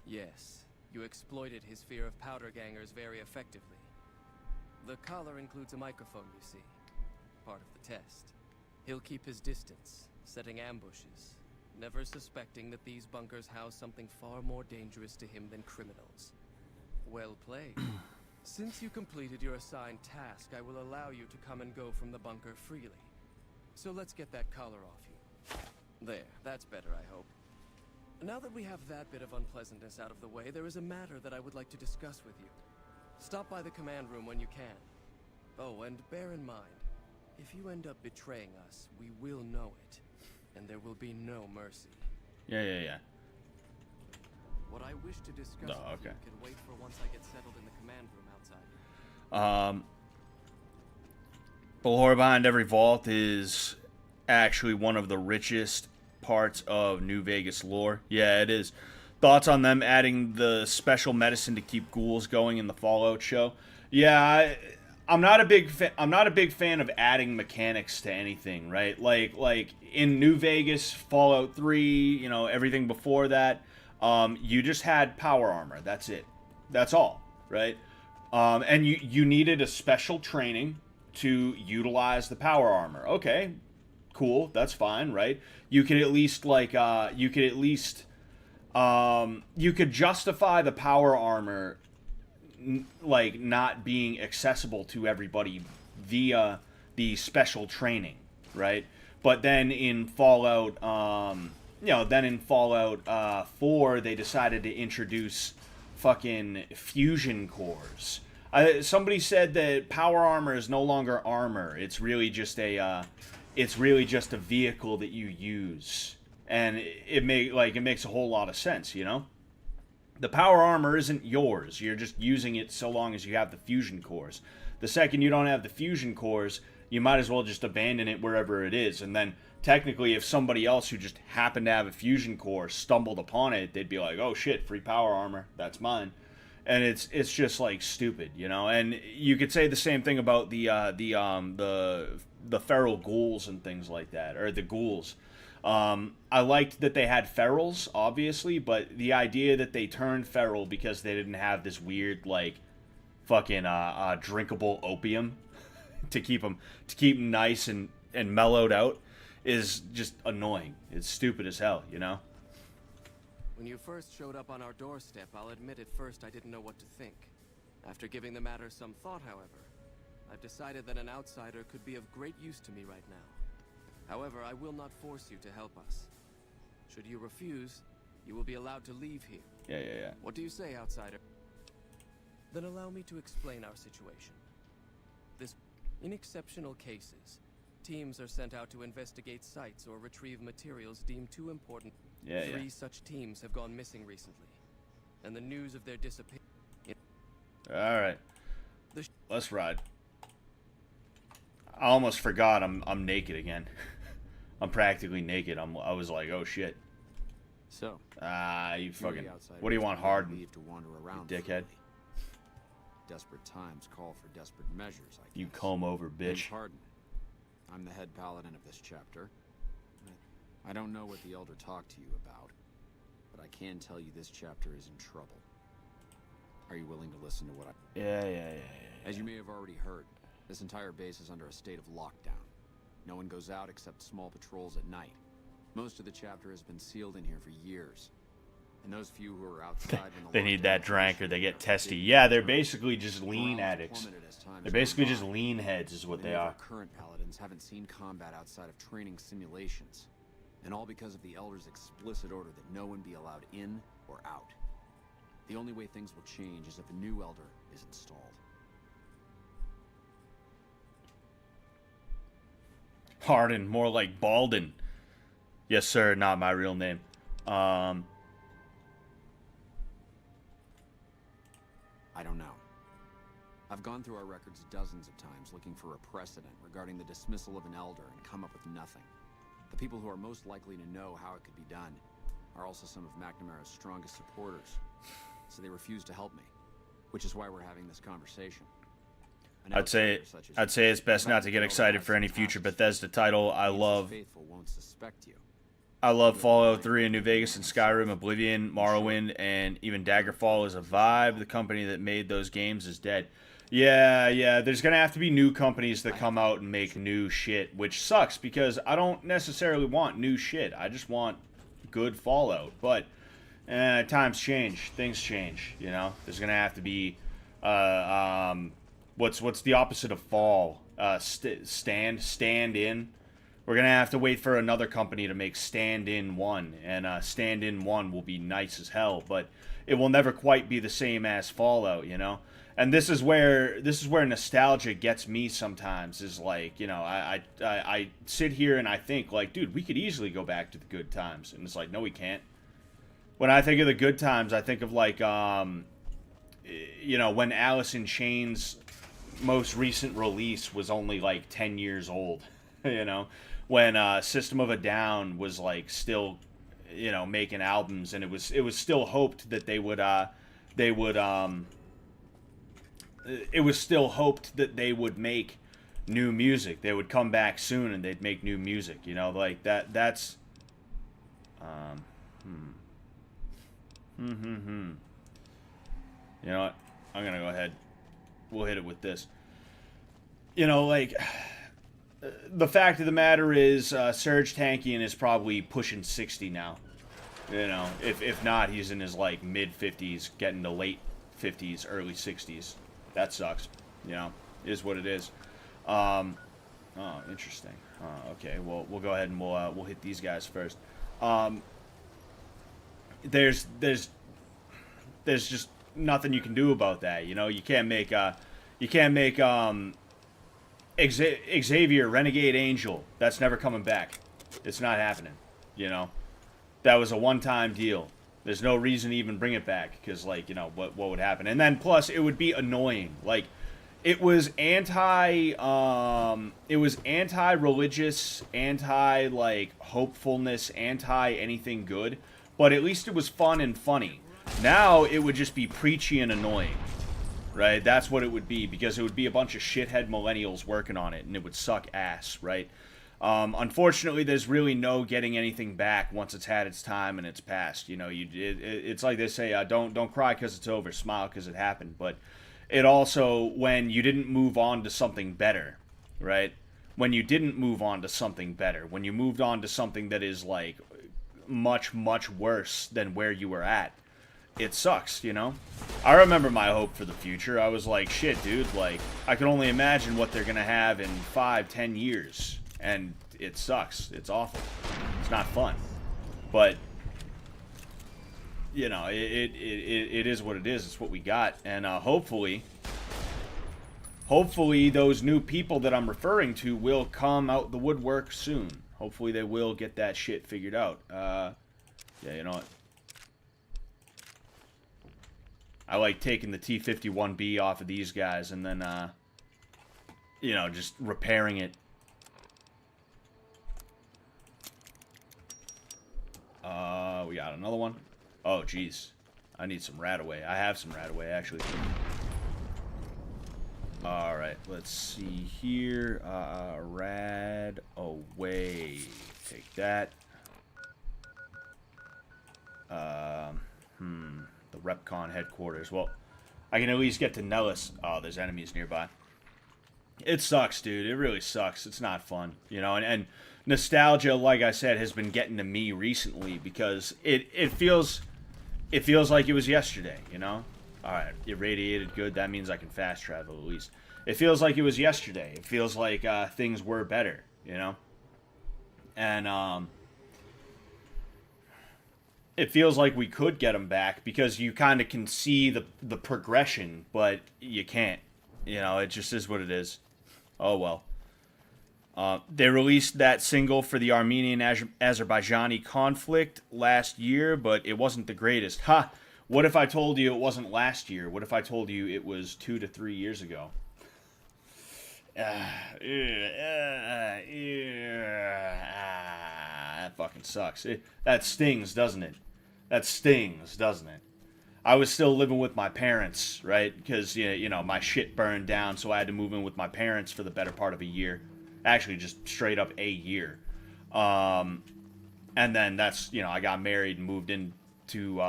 Yes, you exploited his fear of powder gangers very effectively. The collar includes a microphone, you see. Part of the test. He'll keep his distance, setting ambushes, never suspecting that these bunkers house something far more dangerous to him than criminals. Well played. Since you completed your assigned task, I will allow you to come and go from the bunker freely. So let's get that collar off you. There, that's better, I hope. Now that we have that bit of unpleasantness out of the way, there is a matter that I would like to discuss with you. Stop by the command room when you can. Oh, and bear in mind, if you end up betraying us, we will know it. And there will be no mercy. Yeah. What I wish to discuss with you can wait for once I get settled in the command room outside. The lore behind every vault is actually one of the richest parts of New Vegas lore. Yeah, it is. Thoughts on them adding the special medicine to keep ghouls going in the Fallout show? Yeah, I'm not a big fan of adding mechanics to anything, right? Like in New Vegas, Fallout 3, you know, everything before that, you just had power armor. That's it. That's all, right? And you needed a special training to utilize the power armor. Okay, cool. That's fine, right? You could at least you could justify the power armor like not being accessible to everybody via the special training, right? But then in Fallout, 4, they decided to introduce fucking fusion cores. Somebody said that power armor is no longer armor. It's really just a vehicle that you use, and it makes a whole lot of sense, you know. The power armor isn't yours. You're just using it so long as you have the fusion cores. The second you don't have the fusion cores, you might as well just abandon it wherever it is. And then technically, if somebody else who just happened to have a fusion core stumbled upon it, they'd be like, "Oh shit, free power armor. That's mine." And it's just like stupid, you know. And you could say the same thing about the feral ghouls and things like that, or the ghouls. I liked that they had ferals, obviously, but the idea that they turned feral because they didn't have this weird, like, fucking drinkable opium to keep them nice and mellowed out is just annoying. It's stupid as hell, you know. When you first showed up on our doorstep, I'll admit at first I didn't know what to think. After giving the matter some thought, however, I've decided that an outsider could be of great use to me right now. However, I will not force you to help us. Should you refuse, you will be allowed to leave here. Yeah. What do you say, outsider? Then allow me to explain our situation. In exceptional cases, teams are sent out to investigate sites or retrieve materials deemed too important. Three such teams have gone missing recently, and the news of their disappearance. All right, let's ride. I almost forgot I'm naked again. I'm practically naked. I was like, oh shit. So, you fucking. What do you want, Harden? Leave to wander around, you dickhead. freely. Desperate times call for desperate measures, I guess. You comb over, Name's bitch. Harden. I'm the head paladin of this chapter. I don't know what the Elder talked to you about, but I can tell you this chapter is in trouble. Are you willing to listen to what I... Yeah. As you may have already heard, this entire base is under a state of lockdown. No one goes out except small patrols at night. Most of the chapter has been sealed in here for years. And those few who are outside when the They need that drink or they get testy. Yeah, they're basically just lean addicts. They're basically just lean heads is what they are. Current paladins haven't seen combat outside of training simulations. And all because of the Elder's explicit order that no one be allowed in or out. The only way things will change is if a new Elder is installed. Harden, more like Balden. Yes, sir, not my real name. I don't know. I've gone through our records dozens of times looking for a precedent regarding the dismissal of an Elder and come up with nothing. The people who are most likely to know how it could be done are also some of McNamara's strongest supporters, so they refuse to help me, which is why we're having this conversation. I'd say it's best not to get excited for any future Bethesda title. I love Fallout 3 and New Vegas and Skyrim, Oblivion, Morrowind, and even Daggerfall is a vibe. The company that made those games is dead. Yeah, there's going to have to be new companies that come out and make new shit, which sucks because I don't necessarily want new shit. I just want good Fallout. But times change. Things change, you know? There's going to have to be What's the opposite of fall? Stand in. We're gonna have to wait for another company to make Stand In 1, and Stand In 1 will be nice as hell, but it will never quite be the same as Fallout, you know. And this is where nostalgia gets me sometimes. Is like, you know, I sit here and I think like, dude, we could easily go back to the good times, and it's like, no, we can't. When I think of the good times, I think of like, you know, when Alice in Chains' most recent release was only like 10 years old, you know, when System of a Down was like still, you know, making albums, and it was still hoped that it was still hoped that they would make new music. They would come back soon and they'd make new music, you know, like that's you know what? I'm gonna go ahead. We'll hit it with this. You know, like, the fact of the matter is, Serge Tankian is probably pushing 60 now. You know, if not, he's in his, like, mid-50s, getting to late 50s, early 60s. That sucks. You know, it is what it is. Oh, interesting. Okay, well, we'll go ahead and we'll hit these guys first. There's just nothing you can do about that. You know, you can't make Xavier Renegade Angel. That's never coming back. It's not happening. You know, that was a one-time deal. There's no reason to even bring it back, because, like, you know, what would happen? And then plus it would be annoying. Like, it was anti-religious, like hopefulness, anti anything good, but at least it was fun and funny. Now it would just be preachy and annoying. Right? That's what it would be, because it would be a bunch of shithead millennials working on it, and it would suck ass, right? Unfortunately, there's really no getting anything back once it's had its time and it's passed. You know, it's like they say, don't cry because it's over, smile because it happened. But it also, when you didn't move on to something better, right? When you didn't move on to something better, when you moved on to something that is, like, much, much worse than where you were at, it sucks, you know? I remember my hope for the future. I was like, shit, dude, like, I can only imagine what they're gonna have in 5-10 years. And it sucks. It's awful. It's not fun. But, you know, it is what it is. It's what we got. And hopefully those new people that I'm referring to will come out the woodwork soon. Hopefully they will get that shit figured out. Yeah, you know what? I like taking the T-51B off of these guys and then, you know, just repairing it. We got another one. Oh, jeez. I need some Radaway. I have some Radaway, actually. Alright, let's see here. Radaway. Take that. The Repcon headquarters. Well, I can at least get to Nellis. Oh, there's enemies nearby. It sucks, dude. It really sucks. It's not fun, you know. And nostalgia, like I said, has been getting to me recently because it feels like it was yesterday, you know. All right, irradiated, good. That means I can fast travel at least. It feels like it was yesterday. It feels like things were better, you know. And it feels like we could get them back because you kind of can see the progression, but you can't. You know, it just is what it is. Oh, well. They released that single for the Armenian-Azerbaijani conflict last year, but it wasn't the greatest. Ha! What if I told you it wasn't last year? What if I told you it was 2 to 3 years ago? That fucking sucks. That stings, doesn't it? That stings, doesn't it? I was still living with my parents, right? Because, you know, my shit burned down, so I had to move in with my parents for the better part of a year. Actually, just straight up a year. And then that's, you know, I got married and moved into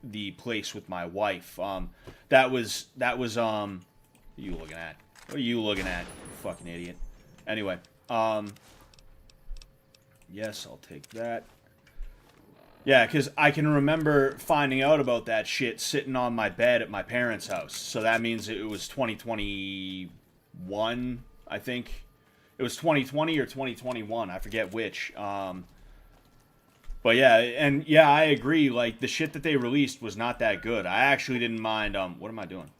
the place with my wife. That was what are you looking at? What are you looking at, you fucking idiot? Anyway, yes, I'll take that. Yeah, because I can remember finding out about that shit sitting on my bed at my parents' house. So that means it was 2021, I think. It was 2020 or 2021. I forget which. But yeah, and yeah, I agree. Like, the shit that they released was not that good. I actually didn't mind... what am I doing?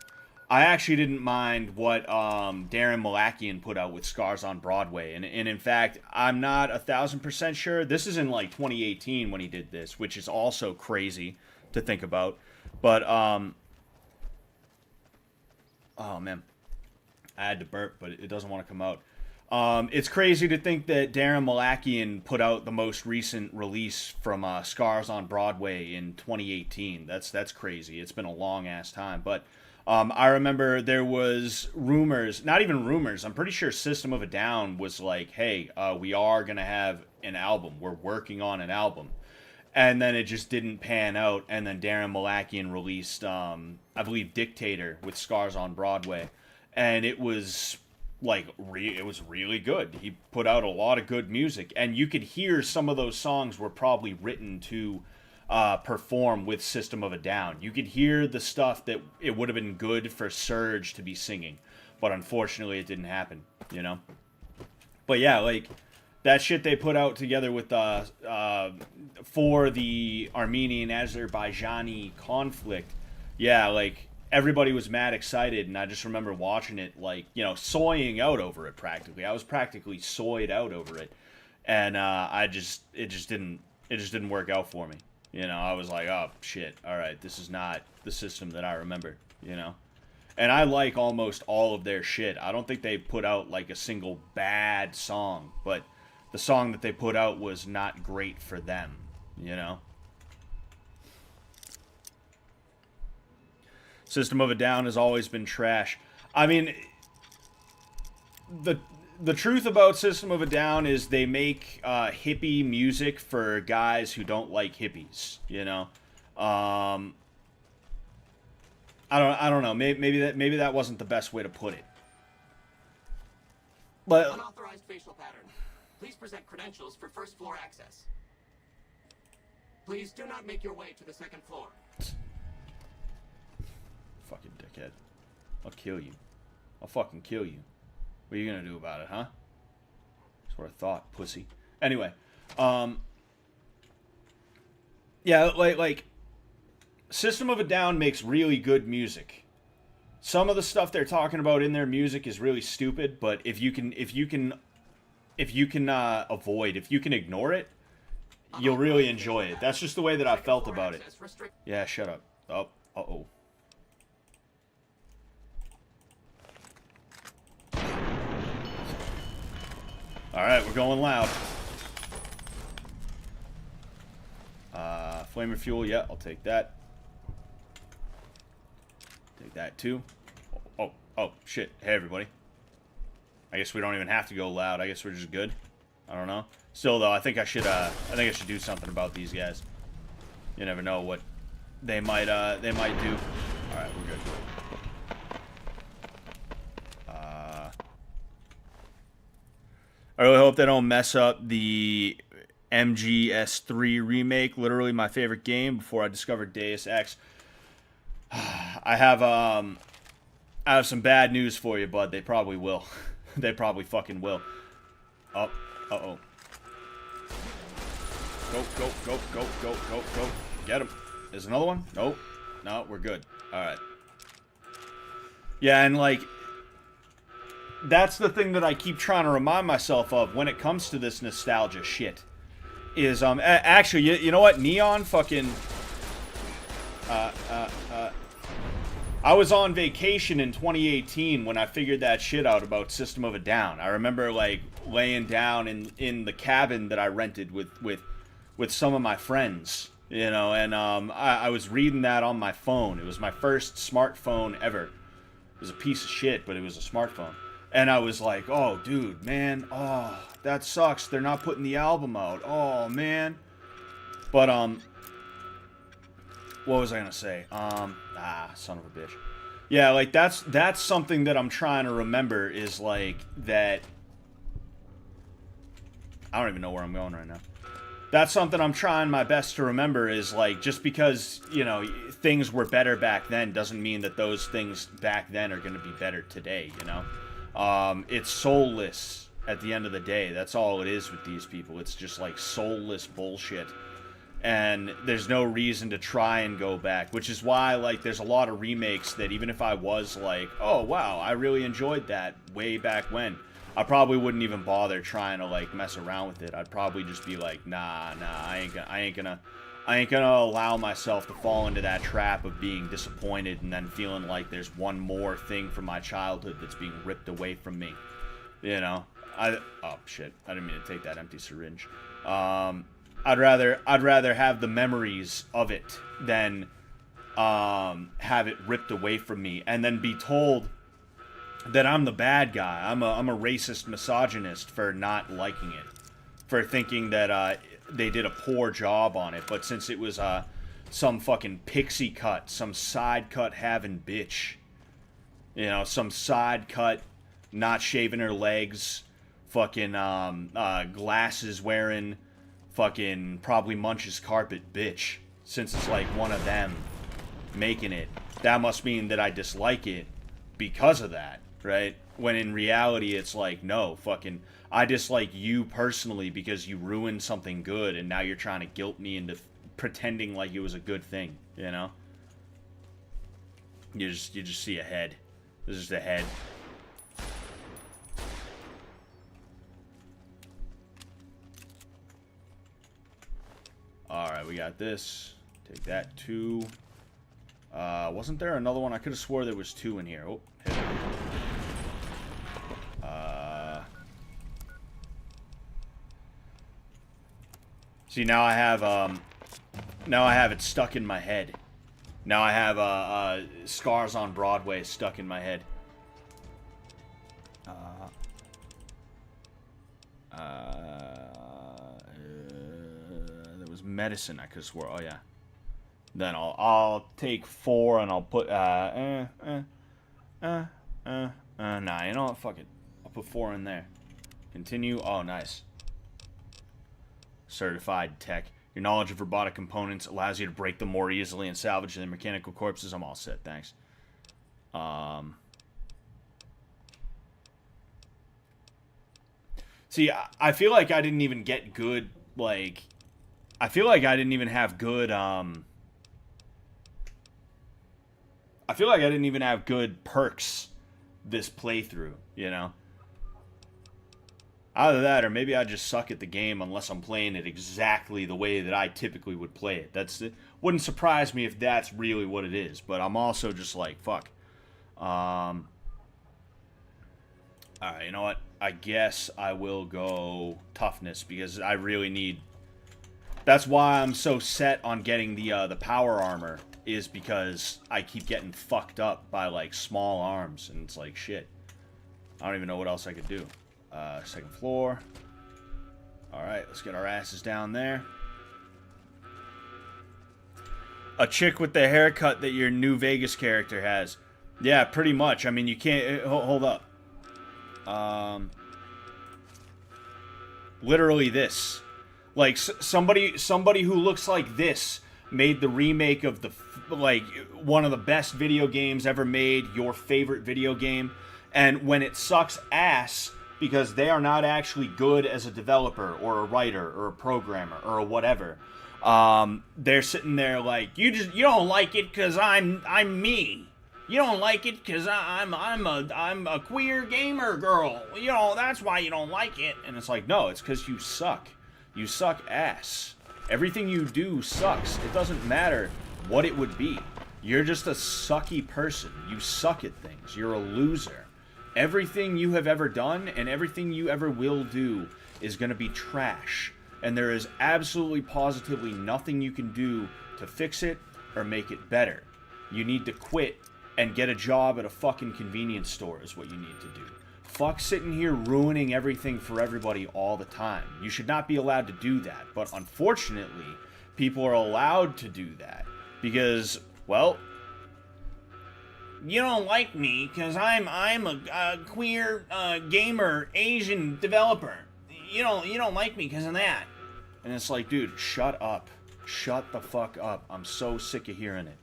I actually didn't mind what Darren Malakian put out with Scars on Broadway. And in fact, I'm not 1,000% sure. This is in like 2018 when he did this, which is also crazy to think about. But, oh man, I had to burp, but it doesn't want to come out. It's crazy to think that Darren Malakian put out the most recent release from Scars on Broadway in 2018. That's crazy. It's been a long-ass time, but... I remember there was rumors, not even rumors, I'm pretty sure System of a Down was like, hey, we are going to have an album. We're working on an album. And then it just didn't pan out. And then Darren Malakian released, I believe, Dictator with Scars on Broadway. And it was, like, it was really good. He put out a lot of good music. And you could hear some of those songs were probably written to... perform with System of a Down. You could hear the stuff that it would have been good for Surge to be singing, but unfortunately it didn't happen, you know? But yeah, like, that shit they put out together with, for the Armenian-Azerbaijani conflict, yeah, like, everybody was mad excited, and I just remember watching it, like, you know, soying out over it practically. I was practically soyed out over it, and it just didn't work out for me. You know, I was like, oh, shit, all right, this is not the System that I remember, you know? And I like almost all of their shit. I don't think they put out, like, a single bad song, but the song that they put out was not great for them, you know? System of a Down has always been trash. I mean, the truth about System of a Down is they make hippie music for guys who don't like hippies, you know. I don't know. Maybe that wasn't the best way to put it. But unauthorized facial pattern. Please present credentials for first floor access. Please do not make your way to the second floor. Fucking dickhead. I'll kill you. I'll fucking kill you. What are you gonna do about it, huh? That's what I thought, pussy. Anyway, yeah, like, System of a Down makes really good music. Some of the stuff they're talking about in their music is really stupid, but if you can ignore it, you'll really enjoy it. That's just the way that I felt about it. Yeah, shut up. Oh, uh-oh. Alright, we're going loud. Flamer fuel, yeah, I'll take that. Take that too. Oh, shit. Hey, everybody. I guess we don't even have to go loud. I guess we're just good. I don't know. Still, though, I think I should do something about these guys. You never know what they might do. Alright, we're good. I really hope they don't mess up the MGS3 remake. Literally my favorite game before I discovered Deus Ex. I have some bad news for you, bud. They probably will. They probably fucking will. Oh, uh-oh. Go. Get him. There's another one? Nope. No, we're good. Alright. Yeah, and like... That's the thing that I keep trying to remind myself of when it comes to this nostalgia shit. Is, actually, you know what? Neon fucking... I was on vacation in 2018 when I figured that shit out about System of a Down. I remember, like, laying down in the cabin that I rented with some of my friends, you know, and I was reading that on my phone. It was my first smartphone ever. It was a piece of shit, but it was a smartphone. And I was like, oh, dude, man, oh, that sucks. They're not putting the album out. Oh, man. But, what was I gonna say? Son of a bitch. Yeah, like, that's something that I'm trying to remember is, like, that... I don't even know where I'm going right now. that's something I'm trying my best to remember is, like, just because, you know, things were better back then doesn't mean that those things back then are going to be better today, you know? It's soulless at the end of the day. That's all it is with these people. It's just, like, soulless bullshit. And there's no reason to try and go back, which is why, like, there's a lot of remakes that even if I was like, oh, wow, I really enjoyed that way back when, I probably wouldn't even bother trying to, like, mess around with it. I'd probably just be like, nah, I ain't gonna allow myself to fall into that trap of being disappointed and then feeling like there's one more thing from my childhood that's being ripped away from me. You know? Oh, shit. I didn't mean to take that empty syringe. I'd rather have the memories of it than have it ripped away from me and then be told that I'm the bad guy. I'm a racist misogynist for not liking it, for thinking that they did a poor job on it. But since it was some fucking pixie cut, some side cut having bitch, you know, some side cut, not shaving her legs, fucking glasses wearing, fucking probably munches carpet bitch, since it's like one of them making it, that must mean that I dislike it because of that. Right? When in reality, it's like, no, fucking, I dislike you personally because you ruined something good, and now you're trying to guilt me into pretending like it was a good thing, you know? You just see a head. This is the head. Alright, we got this. Take that, 2. Wasn't there another one? I could have swore there was 2 in here. Oh, hit it. See, now I have it stuck in my head. Now I have Scars on Broadway stuck in my head. There was medicine I could have swore. Oh yeah. Then I'll take 4 and I'll put nah, you know what? Fuck it. I'll put 4 in there. Continue. Oh, nice. Certified tech. Your knowledge of robotic components allows you to break them more easily and salvage their mechanical corpses. I'm all set, thanks. See, I feel like I didn't even get good, like, I feel like I didn't even have good, I feel like I didn't even have good perks this playthrough, you know? Either that, or maybe I just suck at the game unless I'm playing it exactly the way that I typically would play it. It wouldn't surprise me if that's really what it is, but I'm also just like, fuck. Alright, you know what? I guess I will go toughness, because I really need... That's why I'm so set on getting the power armor, is because I keep getting fucked up by, like, small arms, and it's like, shit. I don't even know what else I could do. Second floor. Alright, let's get our asses down there. A chick with the haircut that your New Vegas character has. Yeah, pretty much. I mean, you can't... Hold up. Literally this. Like, somebody who looks like this made the remake of the... Like, one of the best video games ever made. Your favorite video game. And when it sucks ass... because they are not actually good as a developer or a writer or a programmer or a whatever. They're sitting there like, you don't like it because I'm me. You don't like it because I'm a queer gamer girl. You know, that's why you don't like it. And it's like, no, it's because you suck. You suck ass. Everything you do sucks. It doesn't matter what it would be. You're just a sucky person. You suck at things. You're a loser. Everything you have ever done and everything you ever will do is going to be trash. And there is absolutely positively nothing you can do to fix it or make it better. You need to quit and get a job at a fucking convenience store is what you need to do. Fuck sitting here ruining everything for everybody all the time. You should not be allowed to do that. But unfortunately, people are allowed to do that. Because, well... You don't like me because I'm a queer gamer Asian developer. You don't like me because of that. And it's like, dude, shut up. Shut the fuck up. I'm so sick of hearing it.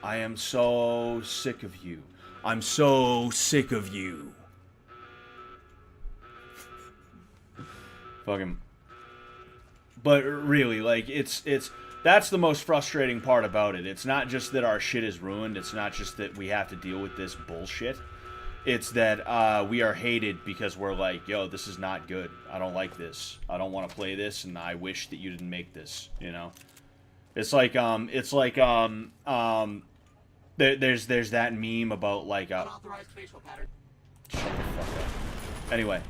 I am so sick of you. I'm so sick of you. Fucking. But really, like, it's that's the most frustrating part about it. It's not just that our shit is ruined. It's not just that we have to deal with this bullshit. It's that we are hated because we're like, yo, this is not good. I don't like this. I don't want to play this, and I wish that you didn't make this, you know? It's like, there's that meme about, like, Unauthorized facial pattern. shut the fuck up. Anyway,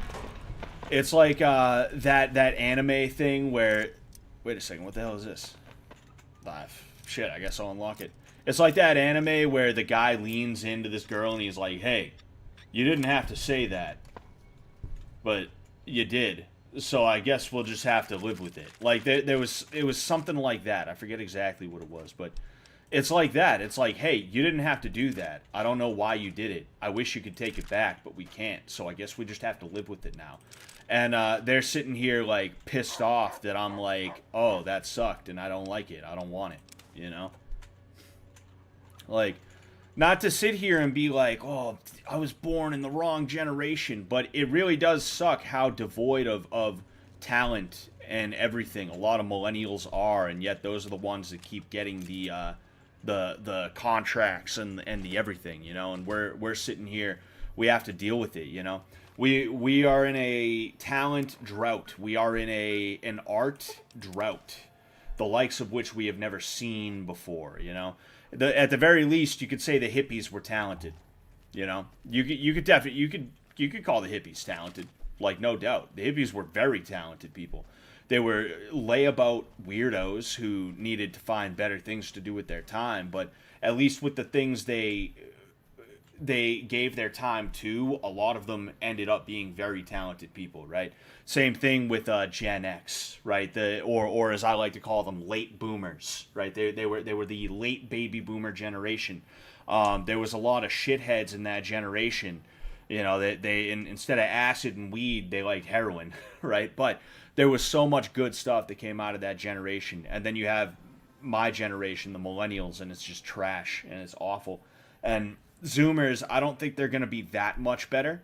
it's like, that anime thing where, wait a second, what the hell is this? Shit, I guess I'll unlock it. It's like that anime where the guy leans into this girl and he's like, hey, you didn't have to say that, but you did. So I guess we'll just have to live with it. Like, it was something like that. I forget exactly what it was, but it's like that. It's like, hey, you didn't have to do that. I don't know why you did it. I wish you could take it back, but we can't. So I guess we just have to live with it now. And they're sitting here, like, pissed off that I'm like, oh, that sucked, and I don't like it. I don't want it, you know? Like, not to sit here and be like, oh, I was born in the wrong generation, but it really does suck how devoid of talent and everything a lot of millennials are, and yet those are the ones that keep getting the contracts and the everything, you know, and we're sitting here, we have to deal with it, you know. We are in a talent drought. We are in an art drought, the likes of which we have never seen before, you know. At the very least, you could say the hippies were talented, you know. You could definitely you could call the hippies talented, like, no doubt. The hippies were very talented people. They were layabout weirdos who needed to find better things to do with their time, but at least with the things they gave their time to, a lot of them ended up being very talented people, right? Same thing with Gen X, right? Or as I like to call them, late boomers, right? They were the late baby boomer generation. There was a lot of shitheads in that generation, you know. They instead of acid and weed, they liked heroin, right? But there was so much good stuff that came out of that generation, and then you have my generation, the millennials, and it's just trash and it's awful. And Zoomers, I don't think they're going to be that much better,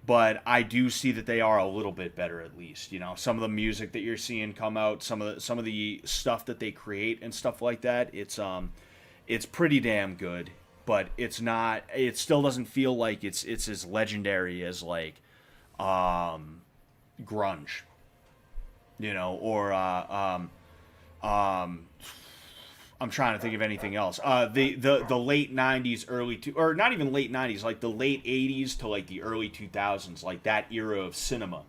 but I do see that they are a little bit better, at least. You know, some of the music that you're seeing come out, some of the stuff that they create and stuff like that, it's pretty damn good, but it's not. It still doesn't feel like it's as legendary as, like, grunge, you know, or I'm trying to think of anything else. The late 90s, or not even late 90s, like the late 80s to like the early 2000s, like that era of cinema,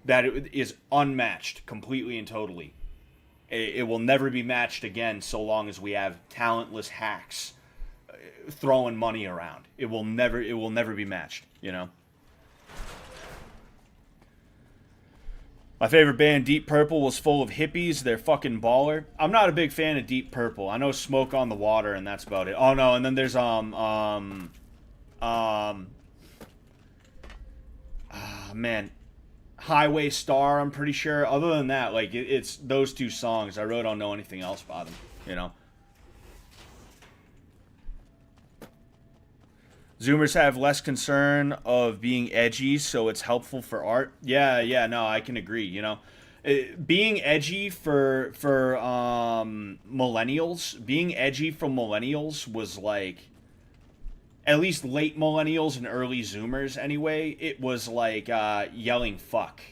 that is unmatched completely and totally. It will never be matched again so long as we have talentless hacks throwing money around. It will never be matched, you know. My favorite band, Deep Purple, was full of hippies. They're fucking baller. I'm not a big fan of Deep Purple. I know Smoke on the Water, and that's about it. Oh no, and then there's man, Highway Star. I'm pretty sure. Other than that, like, it's those two songs. I really don't know anything else about them. You know. Zoomers have less concern of being edgy, so it's helpful for art. Yeah, no, I can agree, you know. Being edgy for millennials, was like, at least late millennials and early Zoomers anyway, it was like yelling fuck,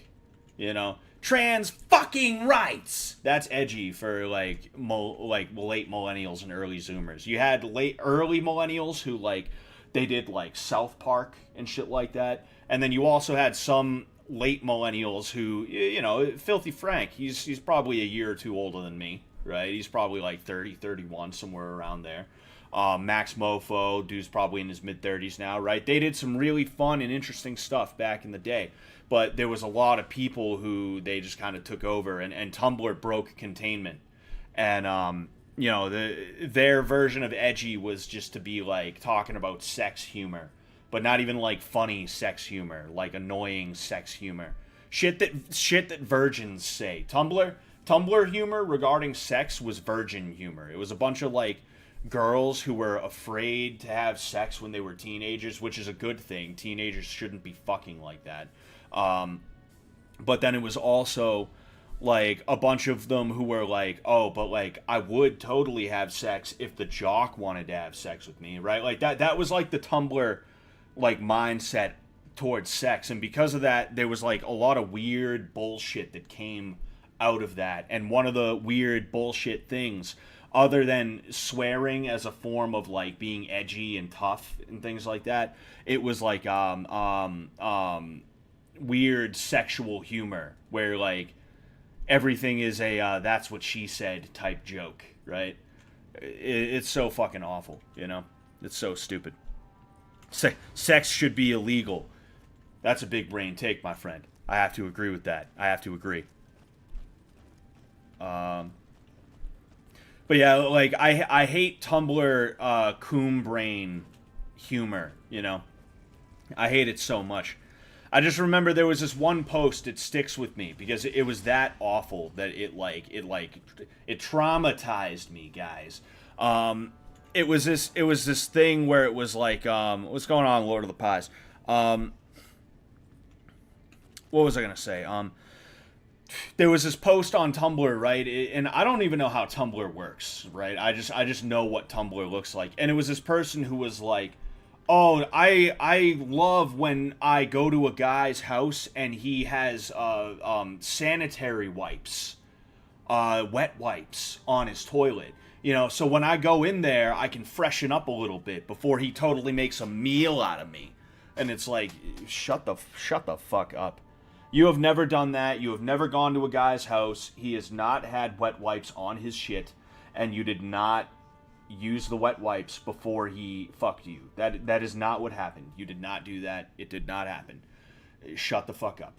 you know. Trans fucking rights! That's edgy for like late millennials and early Zoomers. You had early millennials who, like, they did like South Park and shit like that. And then you also had some late millennials who, you know, Filthy Frank, he's probably a year or two older than me, right? He's probably like 30, 31, somewhere around there. Max Mofo, dude's probably in his mid-30s now, right? They did some really fun and interesting stuff back in the day. But there was a lot of people who they just kind of took over, and Tumblr broke containment. And, you know, their version of edgy was just to be like talking about sex humor, but not even like funny sex humor, like annoying sex humor. Shit that virgins say. Tumblr, Tumblr humor regarding sex was virgin humor. It was a bunch of like girls who were afraid to have sex when they were teenagers, which is a good thing. Teenagers shouldn't be fucking like that. But then it was also like a bunch of them who were like, oh, but like I would totally have sex if the jock wanted to have sex with me, right? Like that was like the Tumblr like mindset towards sex, and because of that there was like a lot of weird bullshit that came out of that. And one of the weird bullshit things, other than swearing as a form of like being edgy and tough and things like that, it was like weird sexual humor where like everything is a that's what she said type joke, right? It's so fucking awful, you know? It's so stupid. Sex should be illegal. That's a big brain take, my friend. I have to agree with that. I have to agree. But yeah, like I hate Tumblr coon brain humor, you know? I hate it so much. I just remember there was this one post, it sticks with me because it was that awful that it traumatized me, guys. It was this thing where it was like, what's going on, Lord of the Pies? What was I gonna say? There was this post on Tumblr, right? And I don't even know how Tumblr works, right? I just know what Tumblr looks like. And it was this person who was like, oh, I love when I go to a guy's house and he has sanitary wipes, wet wipes on his toilet. You know, so when I go in there, I can freshen up a little bit before he totally makes a meal out of me. And it's like, shut the fuck up. You have never done that. You have never gone to a guy's house. He has not had wet wipes on his shit, and you did not use the wet wipes before he fucked you. That is not what happened. You did not do that. It did not happen. Shut the fuck up.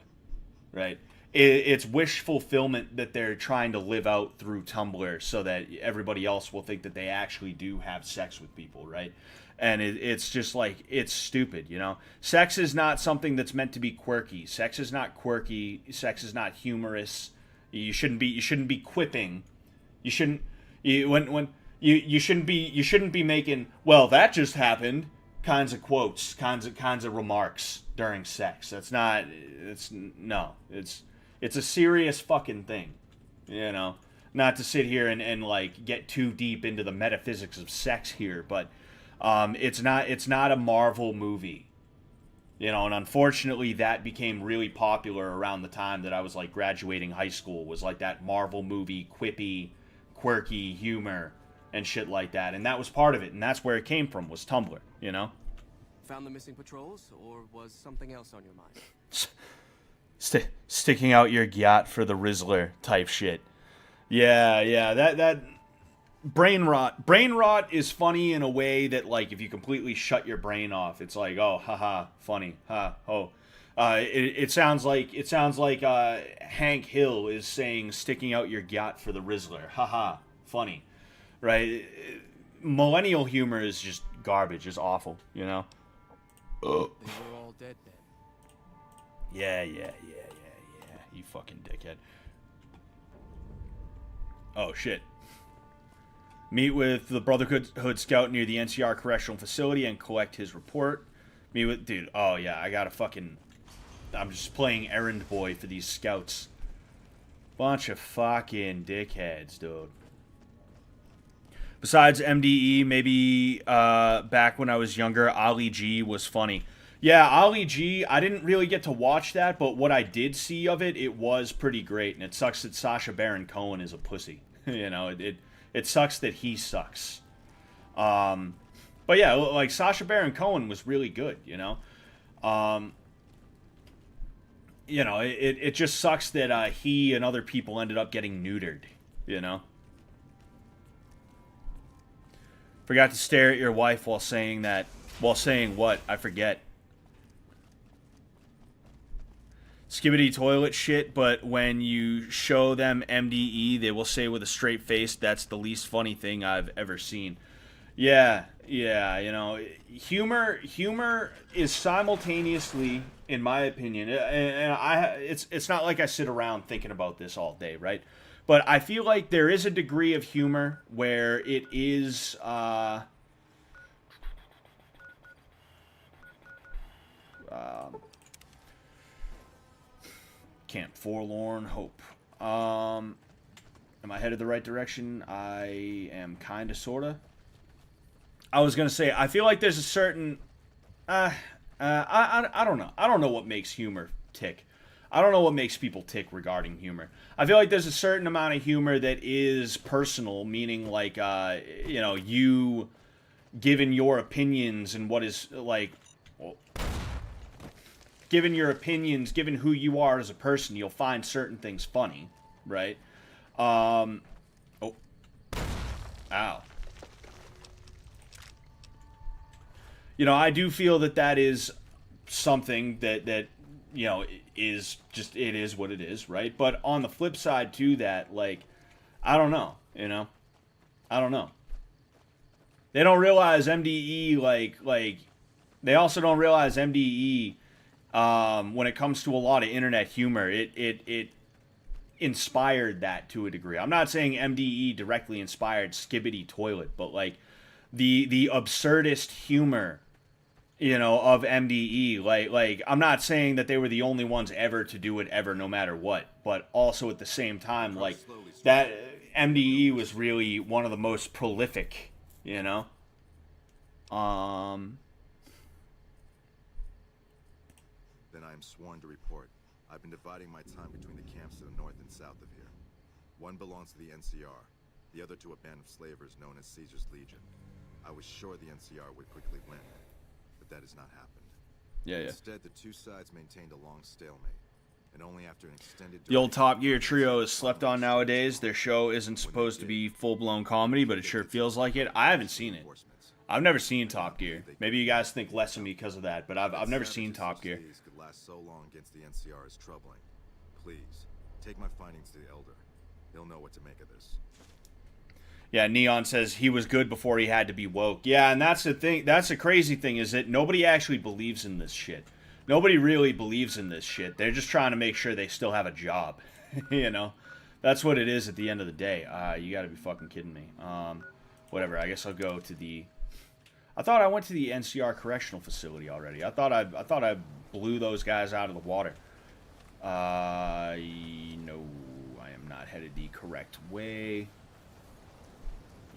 Right? It's wish fulfillment that they're trying to live out through Tumblr so that everybody else will think that they actually do have sex with people, right? And it's just like, it's stupid, you know? Sex is not something that's meant to be quirky. Sex is not quirky. Sex is not humorous. You shouldn't be quipping. You shouldn't be making, well, that just happened kinds of quotes, kinds of remarks during sex. It's a serious fucking thing, you know? Not to sit here and like get too deep into the metaphysics of sex here, but it's not a Marvel movie, you know, and unfortunately that became really popular around the time that I was like graduating high school, was like that Marvel movie, quippy, quirky humor and shit like that, and that was part of it, and that's where it came from, was Tumblr, you know? Found the missing patrols, or was something else on your mind? Sticking out your gyat for the Rizzler type shit. Yeah, that brain rot is funny in a way that, like, if you completely shut your brain off, it's like, oh, haha, funny, ha, ho. It sounds like Hank Hill is saying sticking out your gyat for the Rizzler, haha, funny, right? Millennial humor is just garbage, is awful, you know? They were all dead then. Yeah, you fucking dickhead. Oh, shit. Meet with the Brotherhood Scout near the NCR Correctional Facility and collect his report. Meet with... Dude, oh, yeah, I'm just playing errand boy for these scouts. Bunch of fucking dickheads, dude. Besides MDE, maybe back when I was younger, Ali G was funny. Yeah, Ali G, I didn't really get to watch that, but what I did see of it, it was pretty great. And it sucks that Sacha Baron Cohen is a pussy. You know, it sucks that he sucks. But yeah, like Sacha Baron Cohen was really good, you know. You know, it just sucks that he and other people ended up getting neutered, you know. Forgot to stare at your wife while saying that. While saying what? I forget. Skibbity toilet shit, but when you show them MDE, they will say with a straight face, that's the least funny thing I've ever seen. Yeah, you know, humor is simultaneously in my opinion, it's not like I sit around thinking about this all day, right? But I feel like there is a degree of humor where it is can't forlorn hope. Am I headed the right direction? I am kind of, sort of. I was gonna say, I feel like there's a certain I don't know. I don't know what makes humor tick. I don't know what makes people tick regarding humor. I feel like there's a certain amount of humor that is personal, meaning like, you know, you given your opinions and what is like, well, given your opinions, given who you are as a person, you'll find certain things funny, right? Oh, ow. You know, I do feel that that is something that you know, is just, it is what it is, right? But on the flip side to that, like, I don't know, you know? I don't know. They don't realize MDE, like, they also don't realize MDE, when it comes to a lot of internet humor, it inspired that to a degree. I'm not saying MDE directly inspired Skibbity Toilet, but, like, the absurdist humor, you know, of MDE, like I'm not saying that they were the only ones ever to do it ever, no matter what, but also at the same time, like, that MDE was really one of the most prolific, you know. Then I am sworn to report. I've been dividing my time between the camps to the north and south of here. One belongs to the NCR, the other to a band of slavers known as Caesar's Legion. I was sure the NCR would quickly win, but that has not happened. Yeah. Instead, the two sides maintained a long stalemate, and only after an extended... The old Top Gear trio is slept on nowadays. Their show isn't supposed to be full-blown comedy, but it sure feels like it. I haven't seen it. I've never seen Top Gear. Maybe you guys think less of me because of that, but I've never seen Top Gear. Could last so long against the NCR is troubling. Please, take my findings to the Elder. He'll know what to make of this. Yeah, Neon says he was good before he had to be woke. Yeah, and that's the thing. That's the crazy thing, is that nobody actually believes in this shit. Nobody really believes in this shit. They're just trying to make sure they still have a job. You know? That's what it is at the end of the day. You gotta be fucking kidding me. Whatever, I guess I'll go to the... I thought I went to the NCR correctional facility already. I thought I blew those guys out of the water. No, I am not headed the correct way.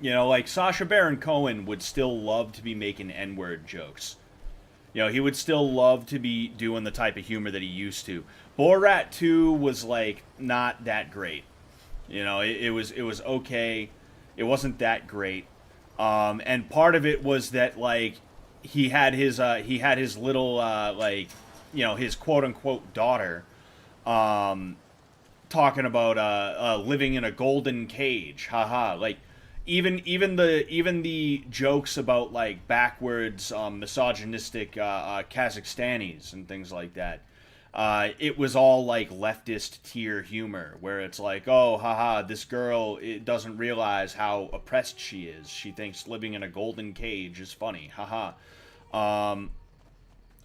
You know, like, Sacha Baron Cohen would still love to be making N-word jokes. You know, he would still love to be doing the type of humor that he used to. Borat 2 was, like, not that great. You know, it was okay. It wasn't that great. And part of it was that, like, he had his little, like, you know, his quote-unquote daughter, talking about, living in a golden cage, haha, like, even the jokes about, like, backwards, misogynistic, Kazakhstanis and things like that, it was all, like, leftist tier humor, where it's like, oh, haha, this girl, it doesn't realize how oppressed she is. She thinks living in a golden cage is funny, haha.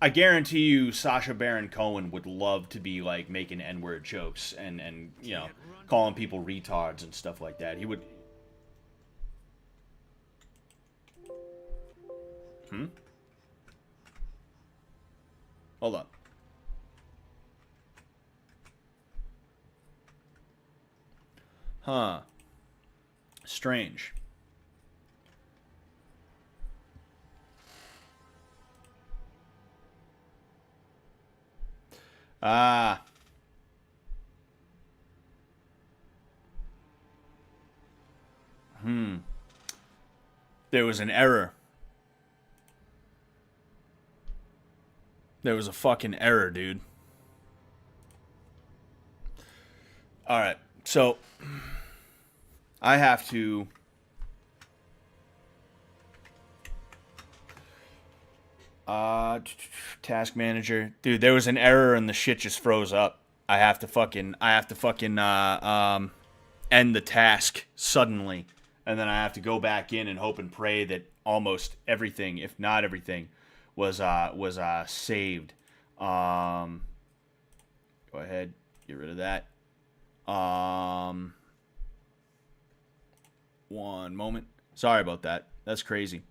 I guarantee you Sacha Baron Cohen would love to be, like, making N-word jokes and you know, calling people retards and stuff like that. He would... Hold up. Huh. Strange. Ah. There was an error. There was a fucking error, dude. Alright, so... I have to... Task manager. Dude, there was an error and the shit just froze up. I have to fucking end the task suddenly. And then I have to go back in and hope and pray that almost everything, if not everything, was saved. Go ahead, get rid of that. One moment. Sorry about that. That's crazy.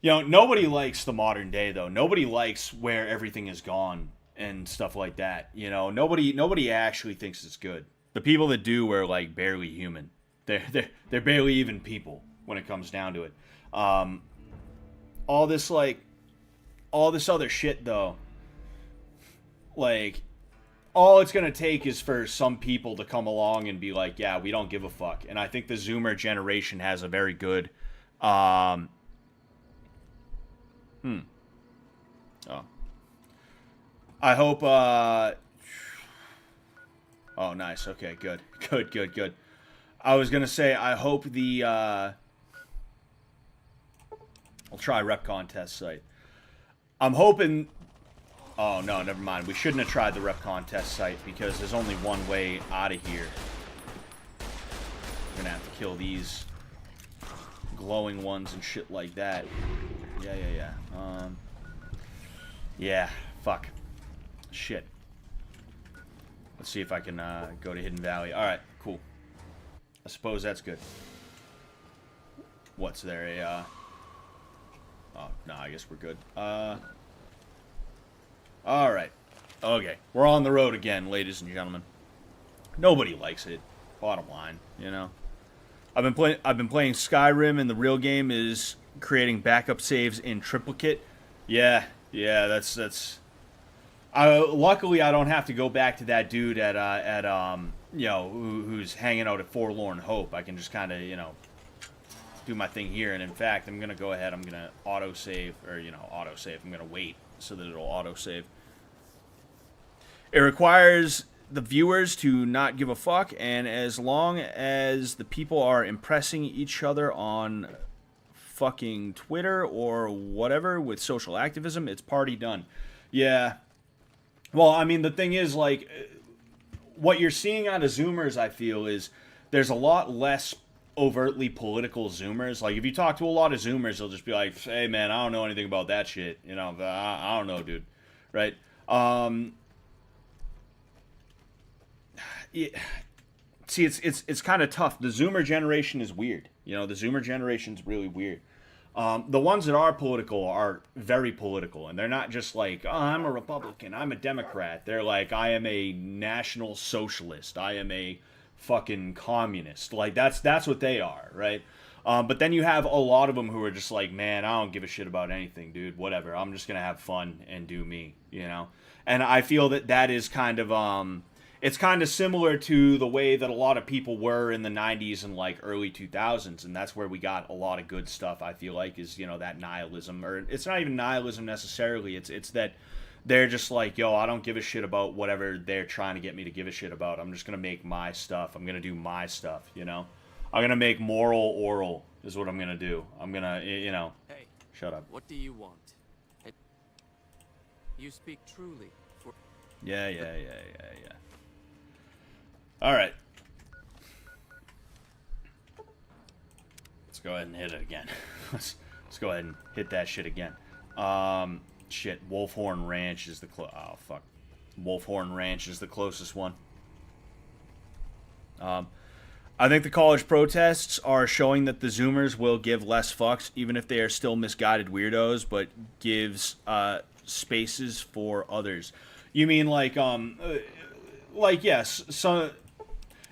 You know, nobody likes the modern day, though. Nobody likes where everything is gone and stuff like that. You know, nobody actually thinks it's good. The people that do are like barely human. They're barely even people when it comes down to it. All this other shit, though. Like, all it's gonna take is for some people to come along and be like, yeah, we don't give a fuck. And I think the Zoomer generation has a very good Oh. I hope oh, nice. Okay, good. Good. I was gonna say, I hope the I'll try rep contest site. I'm hoping. Oh, no, never mind. We shouldn't have tried the rep contest site because there's only one way out of here. We're gonna have to kill these glowing ones and shit like that. Yeah. Yeah, fuck. Shit. Let's see if I can go to Hidden Valley. Alright, cool. I suppose that's good. What's there? Oh, no, I guess we're good. Alright. Okay. We're on the road again, ladies and gentlemen. Nobody likes it. Bottom line, you know. I've been playing Skyrim, and the real game is creating backup saves in triplicate. Yeah, that's luckily I don't have to go back to that dude at you know, who's hanging out at Forlorn Hope. I can just kind of, you know, do my thing here, and in fact, I'm going to go ahead, I'm going to autosave, or, you know, autosave. I'm going to wait so that it'll autosave. It requires the viewers to not give a fuck, and as long as the people are impressing each other on fucking Twitter or whatever with social activism, it's party done. Yeah. Well, I mean, the thing is, like, what you're seeing out of Zoomers, I feel, is there's a lot less overtly political Zoomers. Like, if you talk to a lot of Zoomers, they'll just be like, hey, man, I don't know anything about that shit. You know, I don't know, dude. Right? Yeah. See, it's kind of tough. The Zoomer generation is weird. You know, the Zoomer generation's really weird. The ones that are political are very political, and they're not just like, oh, I'm a Republican, I'm a Democrat. They're like, I am a National Socialist, I am a fucking communist. Like, that's what they are, right? But then you have a lot of them who are just like, man, I don't give a shit about anything, dude. Whatever. I'm just gonna have fun and do me, you know? And I feel that is kind of, it's kind of similar to the way that a lot of people were in the 90s and like early 2000s, and that's where we got a lot of good stuff, I feel like, is, you know, that nihilism. Or it's not even nihilism necessarily, it's that they're just like, yo, I don't give a shit about whatever they're trying to get me to give a shit about. I'm just gonna make my stuff. I'm gonna do my stuff, you know? I'm gonna make moral oral is what I'm gonna do. I'm gonna, you know... Hey, shut up. What do you want? You speak truly. Yeah. Alright. Let's go ahead and hit it again. Let's go ahead and hit that shit again. Shit, Wolfhorn Ranch is the oh, fuck. Wolfhorn Ranch is the closest one. I think the college protests are showing that the Zoomers will give less fucks, even if they are still misguided weirdos, but gives spaces for others. You mean like yes, so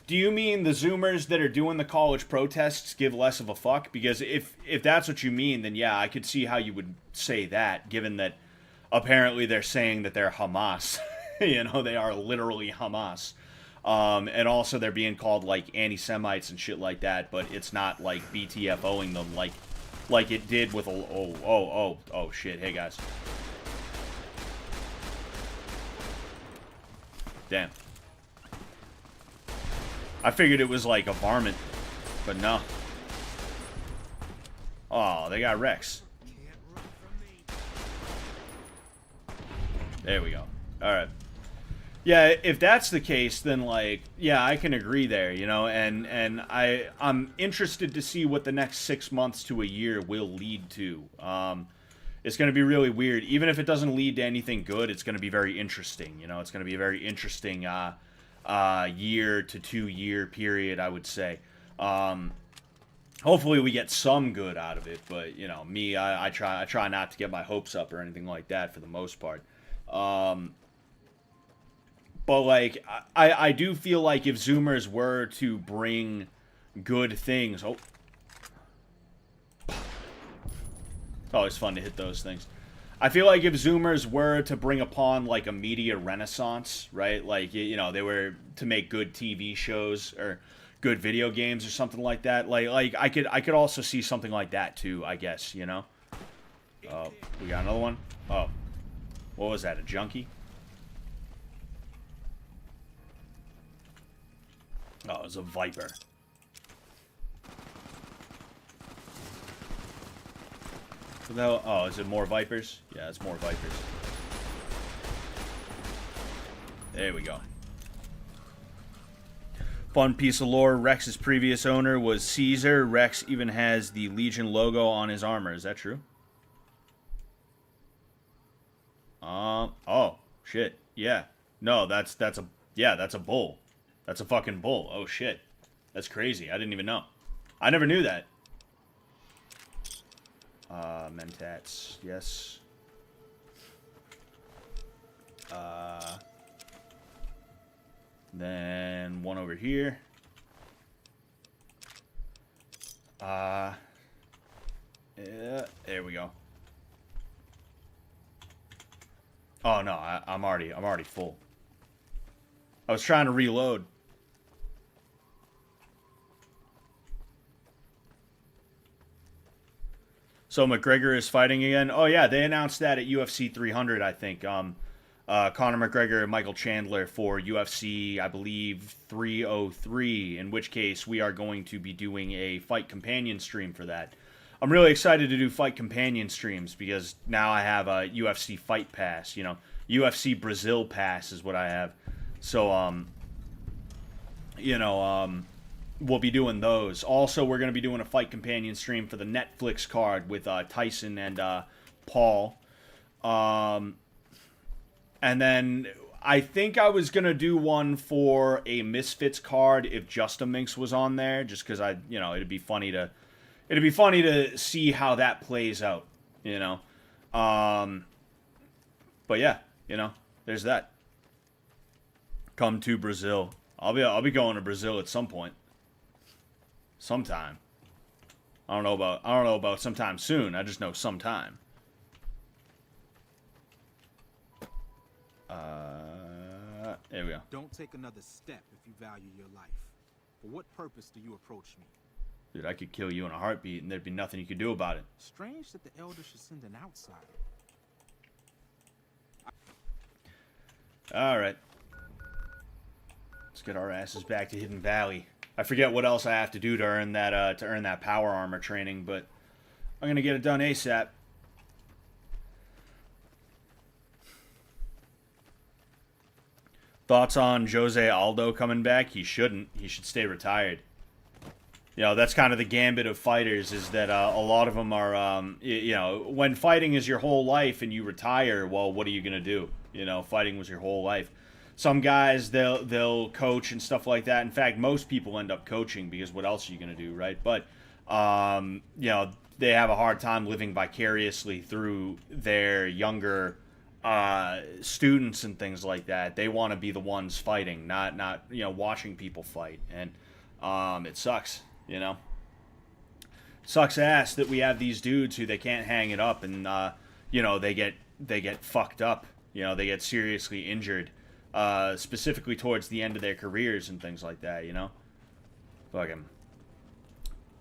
do you mean the Zoomers that are doing the college protests give less of a fuck? Because if that's what you mean, then yeah, I could see how you would say that, given that apparently they're saying that they're Hamas. You know, they are literally Hamas. And also they're being called like anti-Semites and shit like that, but it's not like BTFOing them like it did with oh shit, hey guys. Damn. I figured it was like a varmint, but no. Oh, they got Rex. There we go. Alright. Yeah, if that's the case, then like, yeah, I can agree there, you know, and I'm interested to see what the next 6 months to a year will lead to. It's going to be really weird. Even if it doesn't lead to anything good, it's going to be very interesting. You know, it's going to be a very interesting year to 2 year period, I would say. Hopefully we get some good out of it, but you know, me, I try not to get my hopes up or anything like that for the most part. But like, I do feel like if Zoomers were to bring good things, it's always fun to hit those things. I feel like if Zoomers were to bring upon like a media renaissance, right? Like, you know, they were to make good TV shows or good video games or something like that. Like I could also see something like that too, I guess, you know? Oh, we got another one? Oh. What was that, a junkie? Oh, it was a viper. Oh, is it more vipers? Yeah, it's more vipers. There we go. Fun piece of lore. Rex's previous owner was Caesar. Rex even has the Legion logo on his armor. Is that true? Oh, shit. Yeah. No, that's a bull. That's a fucking bull. Oh, shit. That's crazy. I didn't even know. I never knew that. Mentats. Yes. Then one over here. Yeah, there we go. Oh no, I'm already full. I was trying to reload. So McGregor is fighting again. Oh yeah, they announced that at UFC 300, I think. Conor McGregor and Michael Chandler for UFC, I believe, 303, in which case we are going to be doing a fight companion stream for that. I'm really excited to do fight companion streams because now I have a UFC Fight Pass, you know. UFC Brazil Pass is what I have. So, we'll be doing those. Also, we're going to be doing a fight companion stream for the Netflix card with Tyson and Paul. And then I think I was going to do one for a Misfits card if Justaminx was on there, just because it'd be funny to see how that plays out, you know. But yeah, you know, there's that. Come to Brazil. I'll be going to Brazil at some point. Sometime. I don't know about sometime soon. I just know sometime. There we go. Don't take another step if you value your life. For what purpose do you approach me? Dude, I could kill you in a heartbeat and there'd be nothing you could do about it. Strange that the Elder should send an outsider. Alright. Let's get our asses back to Hidden Valley. I forget what else I have to do to earn that power armor training, but I'm gonna get it done ASAP. Thoughts on Jose Aldo coming back? He shouldn't. He should stay retired. You know, that's kind of the gambit of fighters, is that a lot of them are, when fighting is your whole life and you retire, well, what are you going to do? You know, fighting was your whole life. Some guys, they'll coach and stuff like that. In fact, most people end up coaching because what else are you going to do, right? But, they have a hard time living vicariously through their younger students and things like that. They want to be the ones fighting, not watching people fight. And it sucks, you know. Sucks ass that we have these dudes who they can't hang it up and they get fucked up. You know, they get seriously injured, specifically towards the end of their careers and things like that, you know. Fucking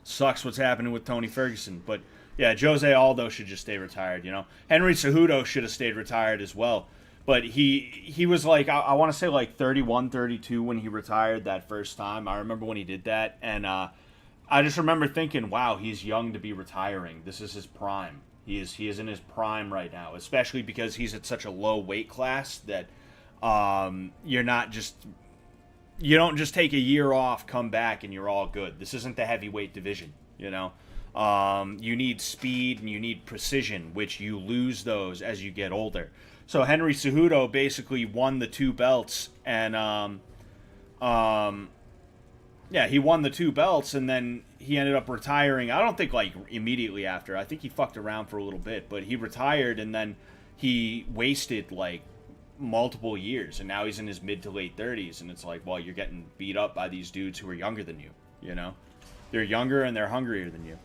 sucks what's happening with Tony Ferguson, but yeah, Jose Aldo should just stay retired, you know. Henry Cejudo should have stayed retired as well. But he was like, I want to say like 31, 32 when he retired that first time. I remember when he did that. And I just remember thinking, wow, he's young to be retiring. This is his prime. He is in his prime right now, especially because he's at such a low weight class that you don't just take a year off, come back, and you're all good. This isn't the heavyweight division, you know. You need speed and you need precision, which you lose those as you get older. So Henry Cejudo basically won the 2 belts, and yeah, he won the 2 belts, and then he ended up retiring. I don't think like immediately after. I think he fucked around for a little bit, but he retired, and then he wasted like multiple years, and now he's in his mid to late 30s, and it's like, well, you're getting beat up by these dudes who are younger than you. You know, they're younger and they're hungrier than you.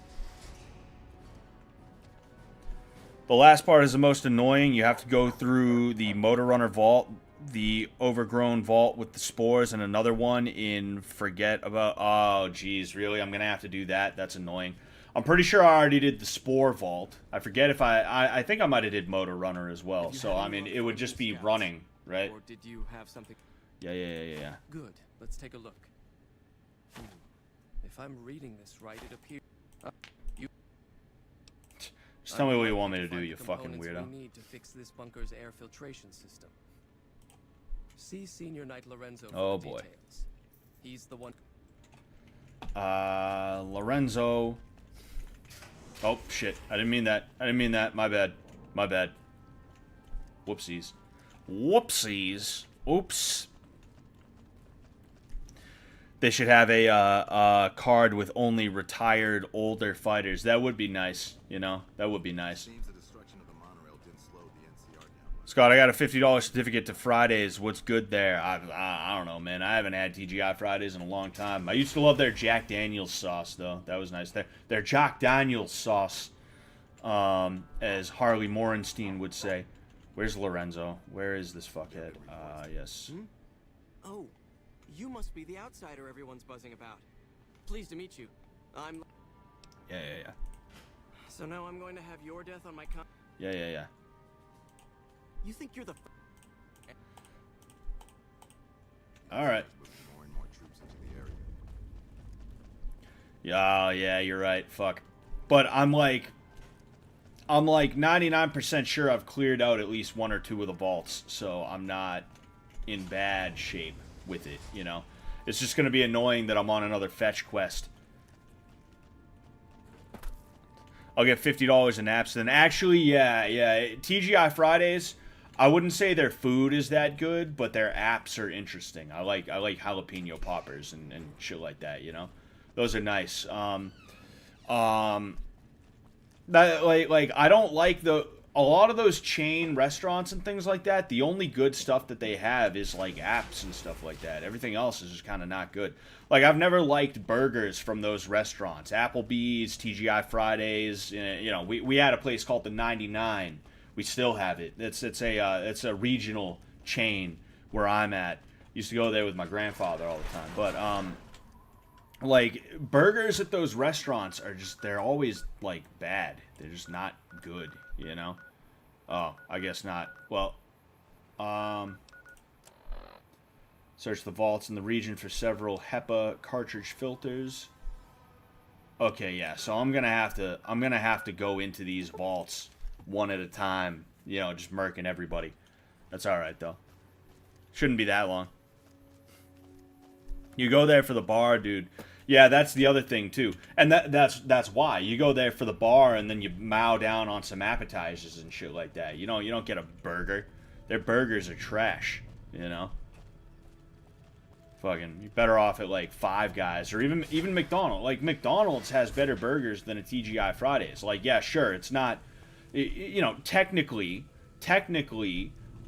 The last part is the most annoying. You have to go through the Motor Runner vault, the overgrown vault with the spores, and another one in forget about. Oh, geez, really? I'm gonna have to do that. That's annoying. I'm pretty sure I already did the spore vault. I forget if I think I might have did Motor Runner as well. So I mean, it would just be running, right? Or did you have something? Yeah. Good. Let's take a look. If I'm reading this right, it appears. Just tell me what you want me to do, you fucking weirdo. We need to fix this bunker's air filtration system. See Senior Knight Lorenzo for the details. He's the one. Lorenzo. Oh shit! I didn't mean that. I didn't mean that. My bad. My bad. Whoopsies. Whoopsies. Oops. They should have a card with only retired older fighters. That would be nice, you know? That would be nice. Scott, I got a $50 certificate to Fridays. What's good there? I don't know, man. I haven't had TGI Fridays in a long time. I used to love their Jack Daniels sauce, though. That was nice. Their Jack Daniels sauce, as Harley Morenstein would say. Where's Lorenzo? Where is this fuckhead? Yes. Oh. You must be the outsider everyone's buzzing about. Pleased to meet you. I'm... Yeah. So now I'm going to have your death on my Yeah. You think you're the... Alright. Yeah, you're right. Fuck. But I'm like 99% sure I've cleared out at least 1 or 2 of the vaults, so I'm not in bad shape with it, you know. It's just gonna be annoying that I'm on another fetch quest. I'll get $50 in apps then. Actually, yeah. TGI Fridays, I wouldn't say their food is that good, but their apps are interesting. I like jalapeno poppers and shit like that, you know. Those are nice. That I don't like a lot of those chain restaurants and things like that. The only good stuff that they have is like apps and stuff like that. Everything else is just kind of not good. Like, I've never liked burgers from those restaurants. Applebee's, TGI Fridays. You know, we had a place called the 99. We still have it. It's a regional chain where I'm at. Used to go there with my grandfather all the time. But like, burgers at those restaurants are just, they're always like bad. They're just not good, you know? Oh, I guess not. Well, search the vaults in the region for several HEPA cartridge filters. Okay, yeah. So I'm gonna have to go into these vaults one at a time. You know, just murking everybody. That's all right though. Shouldn't be that long. You go there for the bar, dude. Yeah, that's the other thing too, and that's why you go there for the bar, and then you mow down on some appetizers and shit like that. You don't get a burger. Their burgers are trash. You know. Fucking, you're better off at like Five Guys or even McDonald's. Like, McDonald's has better burgers than a TGI Fridays. Like, yeah, sure, it's not, you know, technically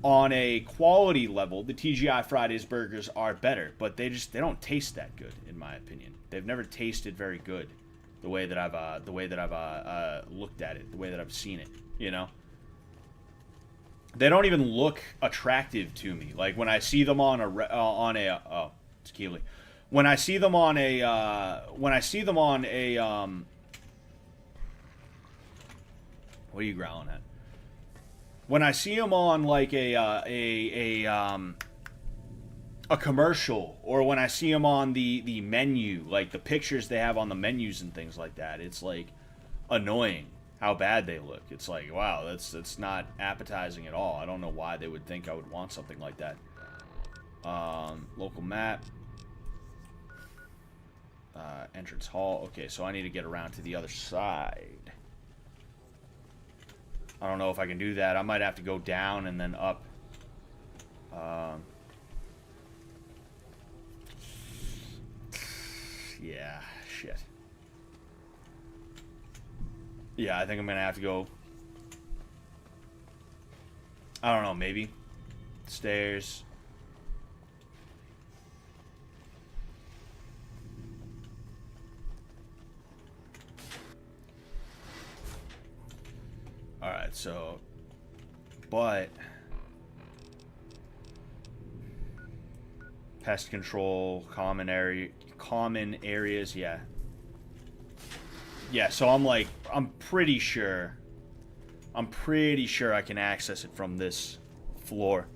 on a quality level, the TGI Fridays burgers are better, but they don't taste that good, in my opinion. They've never tasted very good, the way that I've looked at it, the way that I've seen it. You know, they don't even look attractive to me. Like, when I see them on a it's Keely. When I see them on a what are you growling at? When I see them on like a commercial, or when I see them on the menu, like the pictures they have on the menus and things like that, it's like annoying how bad they look. It's like, wow, that's not appetizing at all. I don't know why they would think I would want something like that. Local map. entrance hall. Okay, so I need to get around to the other side. I don't know if I can do that. I might have to go down and then up. Yeah, shit. Yeah, I think I'm gonna have to go. I don't know, maybe. Stairs. Alright, so. But. Pest control, common areas, yeah. Yeah, so I'm pretty sure I can access it from this floor.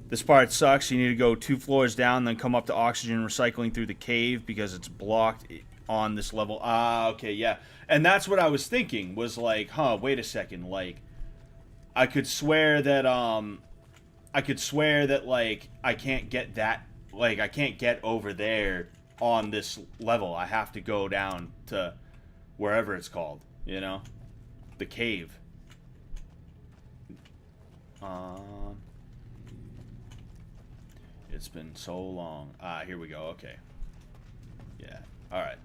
This part sucks. You need to go 2 floors down, then come up to oxygen recycling through the cave because it's blocked on this level. Ah, okay, yeah. And that's what I was thinking, was like, huh, wait a second, like, I could swear that, like, I can't get that, like, I can't get over there on this level. I have to go down to wherever it's called, you know? The cave. It's been so long. Ah, here we go. Okay. Yeah. All right.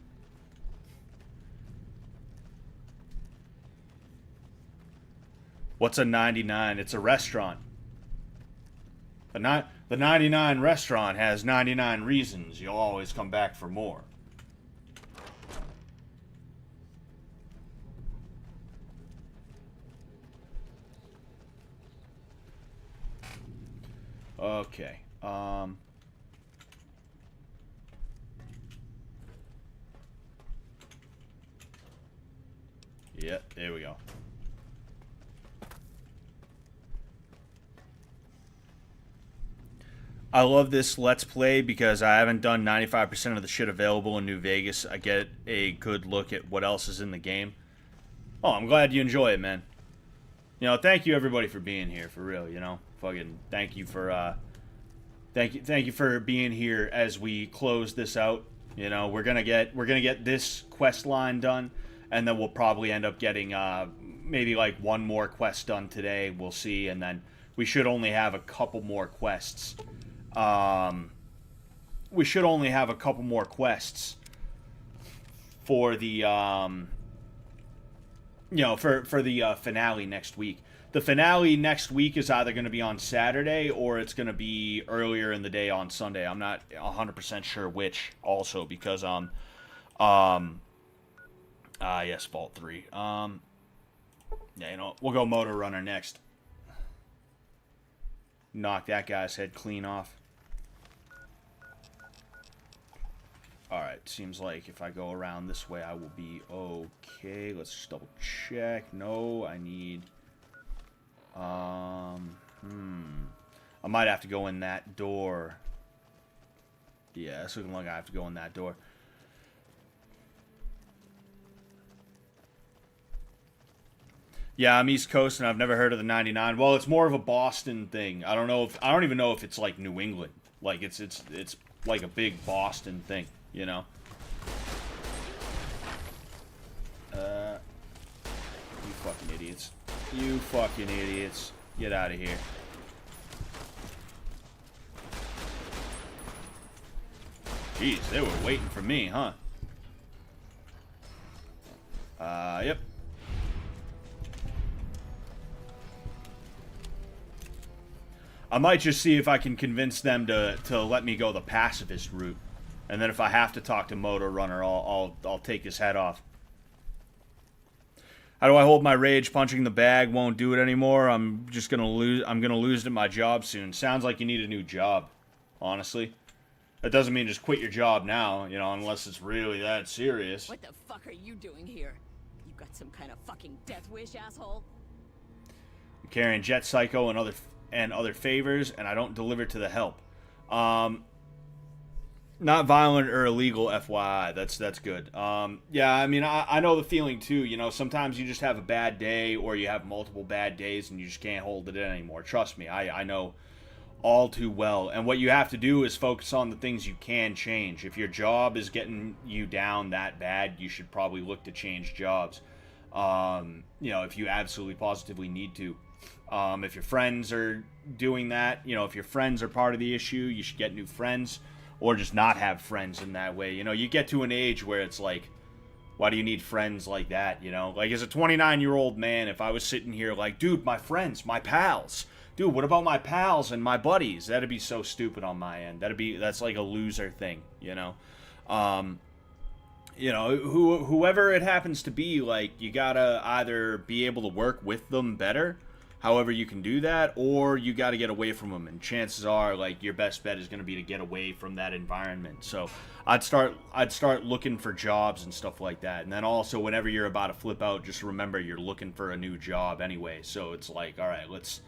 What's a 99? It's a restaurant. The 99 restaurant has 99 reasons you'll always come back for more. Okay. Yeah, there we go. I love this Let's Play because I haven't done 95% of the shit available in New Vegas. I get a good look at what else is in the game. Oh, I'm glad you enjoy it, man. You know, thank you everybody for being here, for real, you know. Fucking thank you for thank you for being here as we close this out. You know, we're gonna get this quest line done, and then we'll probably end up getting maybe like one more quest done today. We'll see, and then we should only have a couple more quests. We should only have a couple more quests for the you know, for the finale next week. The finale next week is either going to be on Saturday or it's going to be earlier in the day on Sunday. I'm not 100% sure which, also, because yes, Vault 3. Yeah, you know, we'll go Motor Runner next. Knock that guy's head clean off. Alright, seems like if I go around this way, I will be okay. Let's just double check. No, I need... I might have to go in that door. Yeah, it's looking like I have to go in that door. Yeah, I'm East Coast and I've never heard of the 99. Well, it's more of a Boston thing. I don't even know if it's like New England. Like it's like a big Boston thing, you know. You fucking idiots. You fucking idiots. Get out of here. Jeez, they were waiting for me, huh? Yep. I might just see if I can convince them to let me go the pacifist route. And then if I have to talk to Motor Runner, I'll take his head off. How do I hold my rage? Punching the bag won't do it anymore. I'm gonna lose it at my job soon. Sounds like you need a new job, honestly. That doesn't mean just quit your job now, you know, unless it's really that serious. What the fuck are you doing here? You got some kind of fucking death wish, asshole? I'm carrying Jet Psycho and other favors, and I don't deliver to the help. Not violent or illegal, FYI. That's good. Yeah, I mean, I know the feeling too. You know, sometimes you just have a bad day, or you have multiple bad days, and you just can't hold it in anymore. Trust me, I know all too well. And what you have to do is focus on the things you can change. If your job is getting you down that bad, you should probably look to change jobs. You know, if you absolutely positively need to. If your friends are doing that, you know, if your friends are part of the issue, you should get new friends, or just not have friends in that way. You know, you get to an age where it's like, why do you need friends like that, you know? Like, as a 29-year-old man, if I was sitting here like, dude, my friends, my pals, dude, what about my pals and my buddies? That'd be so stupid on my end. That's like a loser thing, you know? You know, whoever it happens to be, like, you gotta either be able to work with them better, however you can do that, or you gotta get away from them. And chances are, like, your best bet is gonna be to get away from that environment. So I'd start looking for jobs and stuff like that. And then also, whenever you're about to flip out, just remember you're looking for a new job anyway. So it's like, all right, let's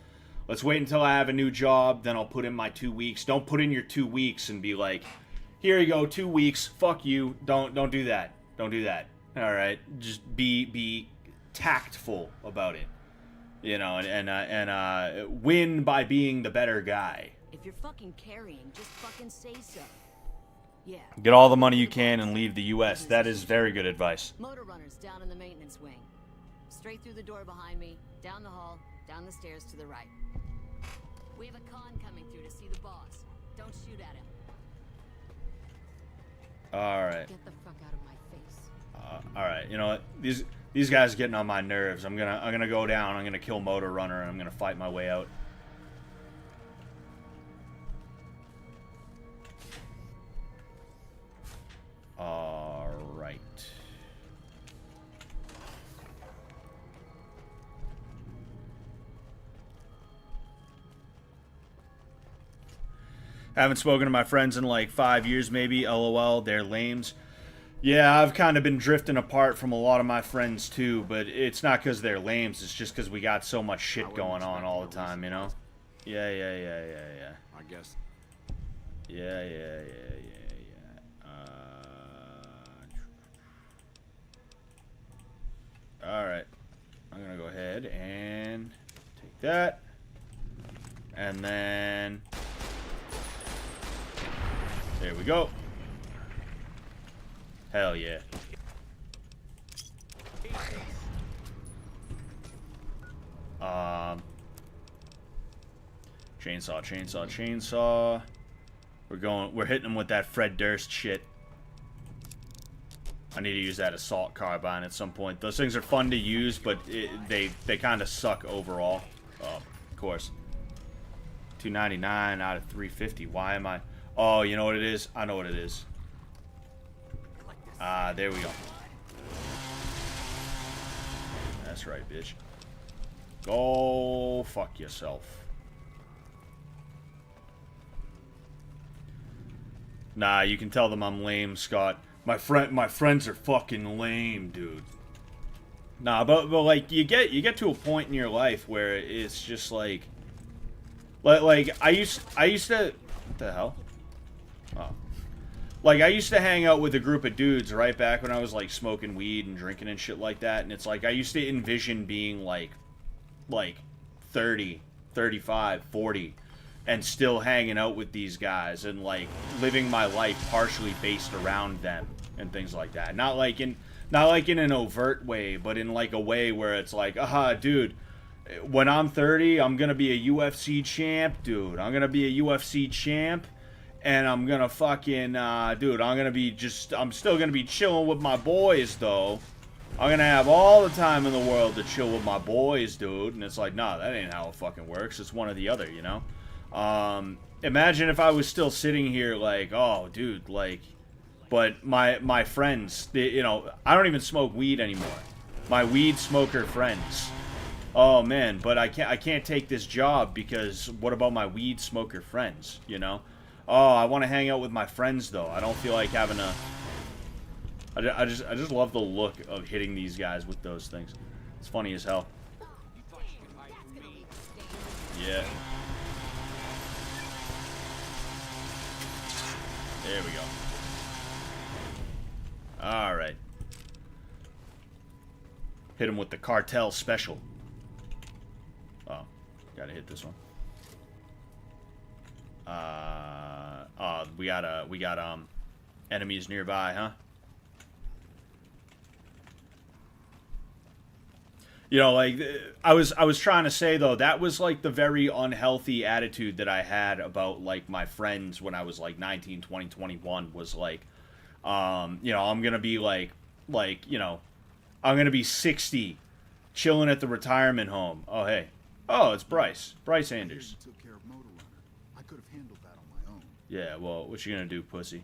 wait until I have a new job, then I'll put in my 2 weeks. Don't put in your 2 weeks and be like, here you go, 2 weeks, fuck you. Don't do that. Don't do that. All right, just be tactful about it, you know, and win by being the better guy. If you're fucking carrying, just fucking say so. Yeah. Get all the money you can and leave the U.S. That is very good advice. Motor runners down in the maintenance wing. Straight through the door behind me, down the hall, down the stairs to the right. We have a con coming through to see the boss. Don't shoot at him. All right. Get the fuck out of my face. All right. You know what? These guys are getting on my nerves. I'm gonna go down. I'm gonna kill Motor Runner, and I'm gonna fight my way out. All right. Haven't spoken to my friends in like 5 years, maybe. LOL, they're lames. Yeah, I've kind of been drifting apart from a lot of my friends too, but it's not because they're lames. It's just because we got so much shit going on all the time, you know? Yeah. I guess. Yeah. Alright. I'm going to go ahead and take that. And then... there we go. Hell yeah. Chainsaw. We're hitting them with that Fred Durst shit. I need to use that assault carbine at some point. Those things are fun to use, but they kind of suck overall. Of course. 299 out of 350. Why am I... oh, you know what it is? I know what it is. There we go. That's right, bitch. Go fuck yourself. Nah, you can tell them I'm lame, Scott. My friends are fucking lame, dude. Nah, but like you get to a point in your life where it's just like I used to... what the hell? Oh. Like, I used to hang out with a group of dudes right back when I was, like, smoking weed and drinking and shit like that. And it's like, I used to envision being, like 30, 35, 40. And still hanging out with these guys. And, like, living my life partially based around them. And things like that. Not like in an overt way. But in, like, a way where it's like, aha, dude. When I'm 30, I'm gonna be a UFC champ, dude. I'm gonna be a UFC champ. And I'm gonna fucking, dude, I'm still gonna be chilling with my boys, though. I'm gonna have all the time in the world to chill with my boys, dude. And it's like, nah, that ain't how it fucking works. It's one or the other, you know? Imagine if I was still sitting here like, oh, dude, like, but my friends, you know, I don't even smoke weed anymore. My weed smoker friends. Oh, man, but I can't take this job because what about my weed smoker friends, you know? Oh, I want to hang out with my friends, though. I don't feel like having a... I just love the look of hitting these guys with those things. It's funny as hell. Yeah. There we go. Alright. Hit him with the cartel special. Oh, gotta hit this one. We got enemies nearby, huh? You know, like, I was trying to say, though, that was, like, the very unhealthy attitude that I had about, like, my friends when I was, like, 19, 20, 21, was, like, you know, I'm gonna be, like, you know, I'm gonna be 60, chilling at the retirement home. Oh, hey. Oh, it's Bryce. Bryce Anders. Took care of Motor Runner. I could have handled that on my own. Yeah, well, what you gonna do, pussy?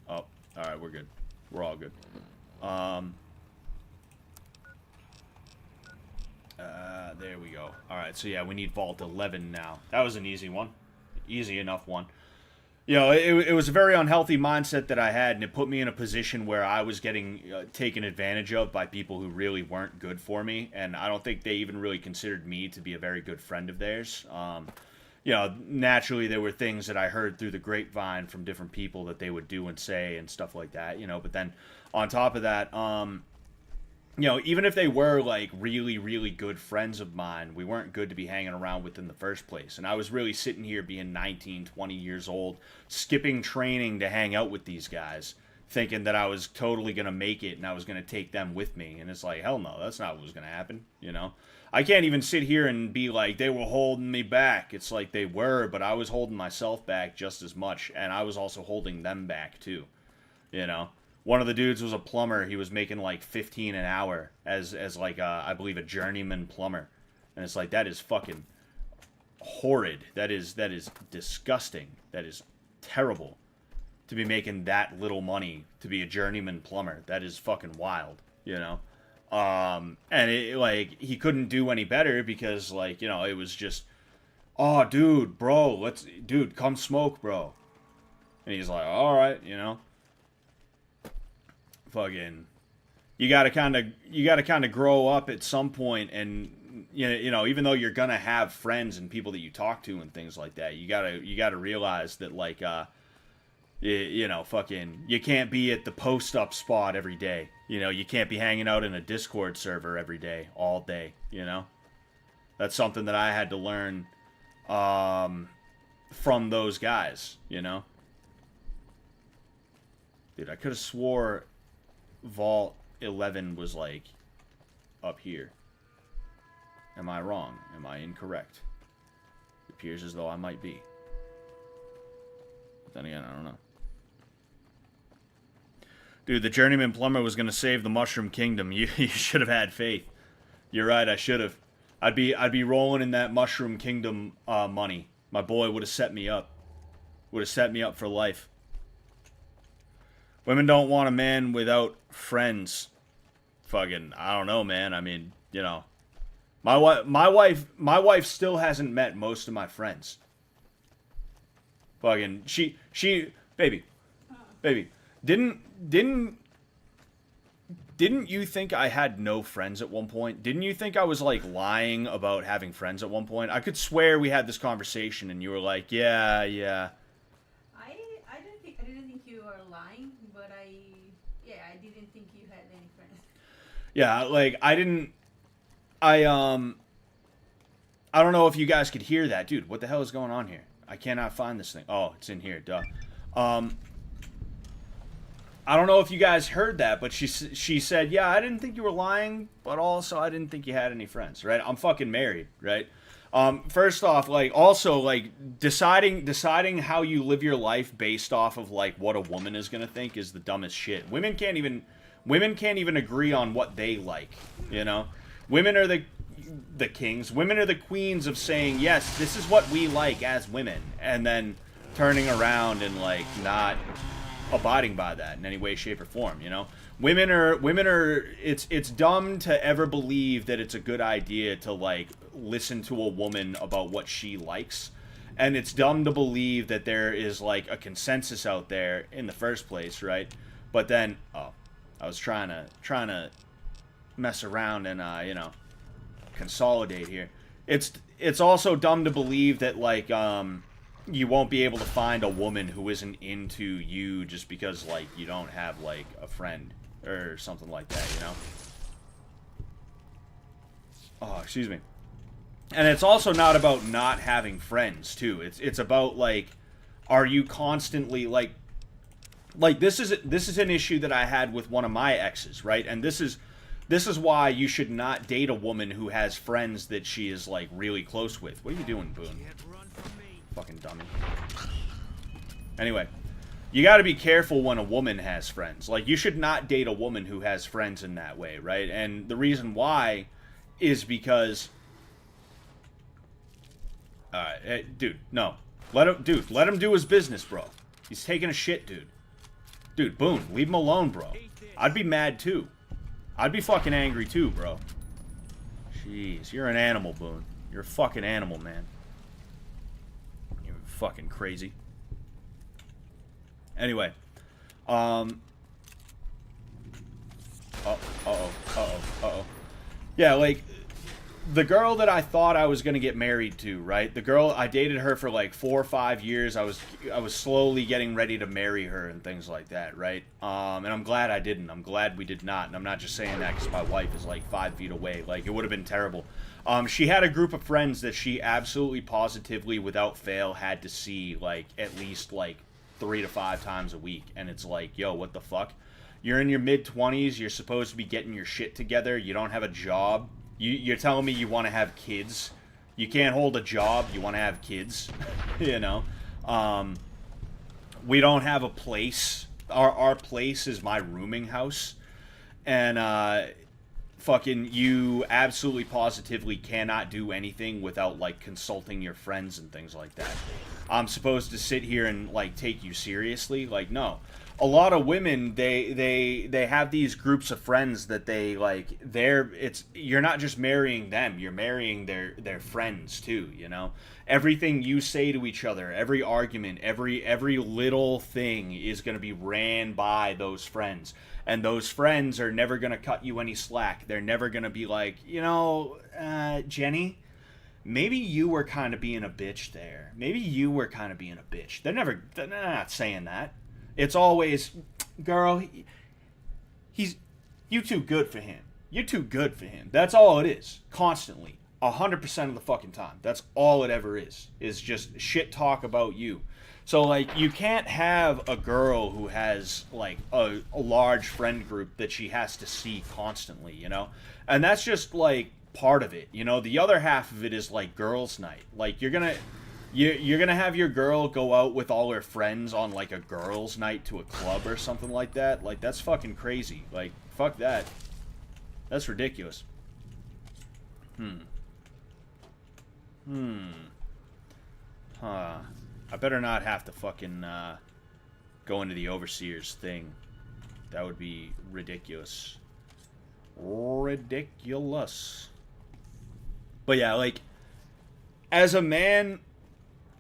Oh, alright, we're good. We're all good. There we go. Alright, so yeah, we need Vault 11 now. That was an easy one. Easy enough one. You know, it was a very unhealthy mindset that I had, and it put me in a position where I was getting taken advantage of by people who really weren't good for me, and I don't think they even really considered me to be a very good friend of theirs. You know, naturally there were things that I heard through the grapevine from different people that they would do and say and stuff like that, you know, but then on top of that, you know, even if they were, like, really, really good friends of mine, we weren't good to be hanging around with in the first place. And I was really sitting here being 19, 20 years old, skipping training to hang out with these guys, thinking that I was totally going to make it and I was going to take them with me. And it's like, hell no, that's not what was going to happen, you know? I can't even sit here and be like, they were holding me back. It's like they were, but I was holding myself back just as much, and I was also holding them back, too, you know? One of the dudes was a plumber. He was making like 15 an hour as like I believe a journeyman plumber, and it's like, that is fucking horrid. That is disgusting. That is terrible to be making that little money to be a journeyman plumber. That is fucking wild, you know. And it, like, he couldn't do any better because, like, you know, it was just, oh, dude, bro, dude, come smoke, bro. And he's like, all right, you know. Fucking, you gotta kind of grow up at some point, and you know, even though you're gonna have friends and people that you talk to and things like that, you gotta realize that, like, you know, fucking, you can't be at the post up spot every day. You know, you can't be hanging out in a Discord server every day, all day. You know, that's something that I had to learn from those guys. You know, dude, I could have swore Vault 11 was, like, up here. Am I wrong? Am I incorrect? It appears as though I might be. But then again, I don't know. Dude, the journeyman plumber was gonna save the Mushroom Kingdom. You should have had faith. You're right, I should have. I'd be rolling in that Mushroom Kingdom money. My boy would have set me up. Would have set me up for life. Women don't want a man without friends. Fucking, I don't know, man. I mean, you know, my wife still hasn't met most of my friends. Fucking, baby, didn't you think I had no friends at one point? Didn't you think I was, like, lying about having friends at one point? I could swear we had this conversation and you were like, yeah. I didn't think you were lying, but I didn't think you had any friends. Yeah, like, I don't know if you guys could hear that. Dude, what the hell is going on here? I cannot find this thing. Oh, it's in here, duh. I don't know if you guys heard that, but she said, yeah, I didn't think you were lying, but also I didn't think you had any friends, right? I'm fucking married, right? First off, like, also, like, deciding how you live your life based off of, like, what a woman is gonna think is the dumbest shit. Women can't even agree on what they like, you know? Women are the kings. Women are the queens of saying, yes, this is what we like as women, and then turning around and, like, not abiding by that in any way, shape, or form, you know? Women are it's dumb to ever believe that it's a good idea to, like, listen to a woman about what she likes, and it's dumb to believe that there is, like, a consensus out there in the first place, right? But then, I was trying to mess around and you know, consolidate here. It's also dumb to believe that, like, you won't be able to find a woman who isn't into you just because, like, you don't have, like, a friend or something like that, you know? Oh, excuse me. And it's also not about not having friends too. It's about like, are you constantly like this is an issue that I had with one of my exes, right? And this is why you should not date a woman who has friends that she is like really close with. What are you doing, Boone? Fucking dummy. Anyway, you got to be careful when a woman has friends. Like, you should not date a woman who has friends in that way, right? And the reason why is because, hey, dude, no, let him do his business, bro. He's taking a shit, dude. Dude, Boone, leave him alone, bro. I'd be mad too. I'd be fucking angry too, bro. Jeez, you're an animal, Boone. You're a fucking animal, man. You're fucking crazy. Anyway, yeah, like, the girl that I thought I was gonna get married to, right? The girl, I dated her for like 4 or 5 years. I was slowly getting ready to marry her and things like that, right? And I'm glad I didn't. I'm glad we did not. And I'm not just saying that because my wife is like 5 feet away. Like, it would have been terrible. She had a group of friends that she absolutely positively, without fail, had to see like at least like 3 to 5 times a week. And it's like, yo, what the fuck? You're in your mid-20s. You're supposed to be getting your shit together. You don't have a job. You're telling me you want to have kids. You can't hold a job. You want to have kids. You know? We don't have a place. Our place is my rooming house. And fucking you absolutely positively cannot do anything without like consulting your friends and things like that. I'm supposed to sit here and like take you seriously? Like, no. A lot of women, they have these groups of friends that they like. You're not just marrying them, you're marrying their friends too, you know? Everything you say to each other, every argument, every little thing is going to be ran by those friends. And those friends are never going to cut you any slack. They're never going to be like, you know, Jenny, maybe you were kind of being a bitch there. Maybe you were kind of being a bitch. They're not saying that. It's always, girl, you too good for him. You're too good for him. That's all it is. Constantly. 100% of the fucking time. That's all it ever is just shit talk about you. So, like, you can't have a girl who has, like, a large friend group that she has to see constantly, you know? And that's just, like, part of it, you know? The other half of it is, like, girls' night. Like, you're gonna have your girl go out with all her friends on, like, a girls' night to a club or something like that. Like, that's fucking crazy. Like, fuck that. That's ridiculous. Huh. I better not have to fucking, go into the overseer's thing. That would be ridiculous. Ridiculous. But yeah, like, as a man,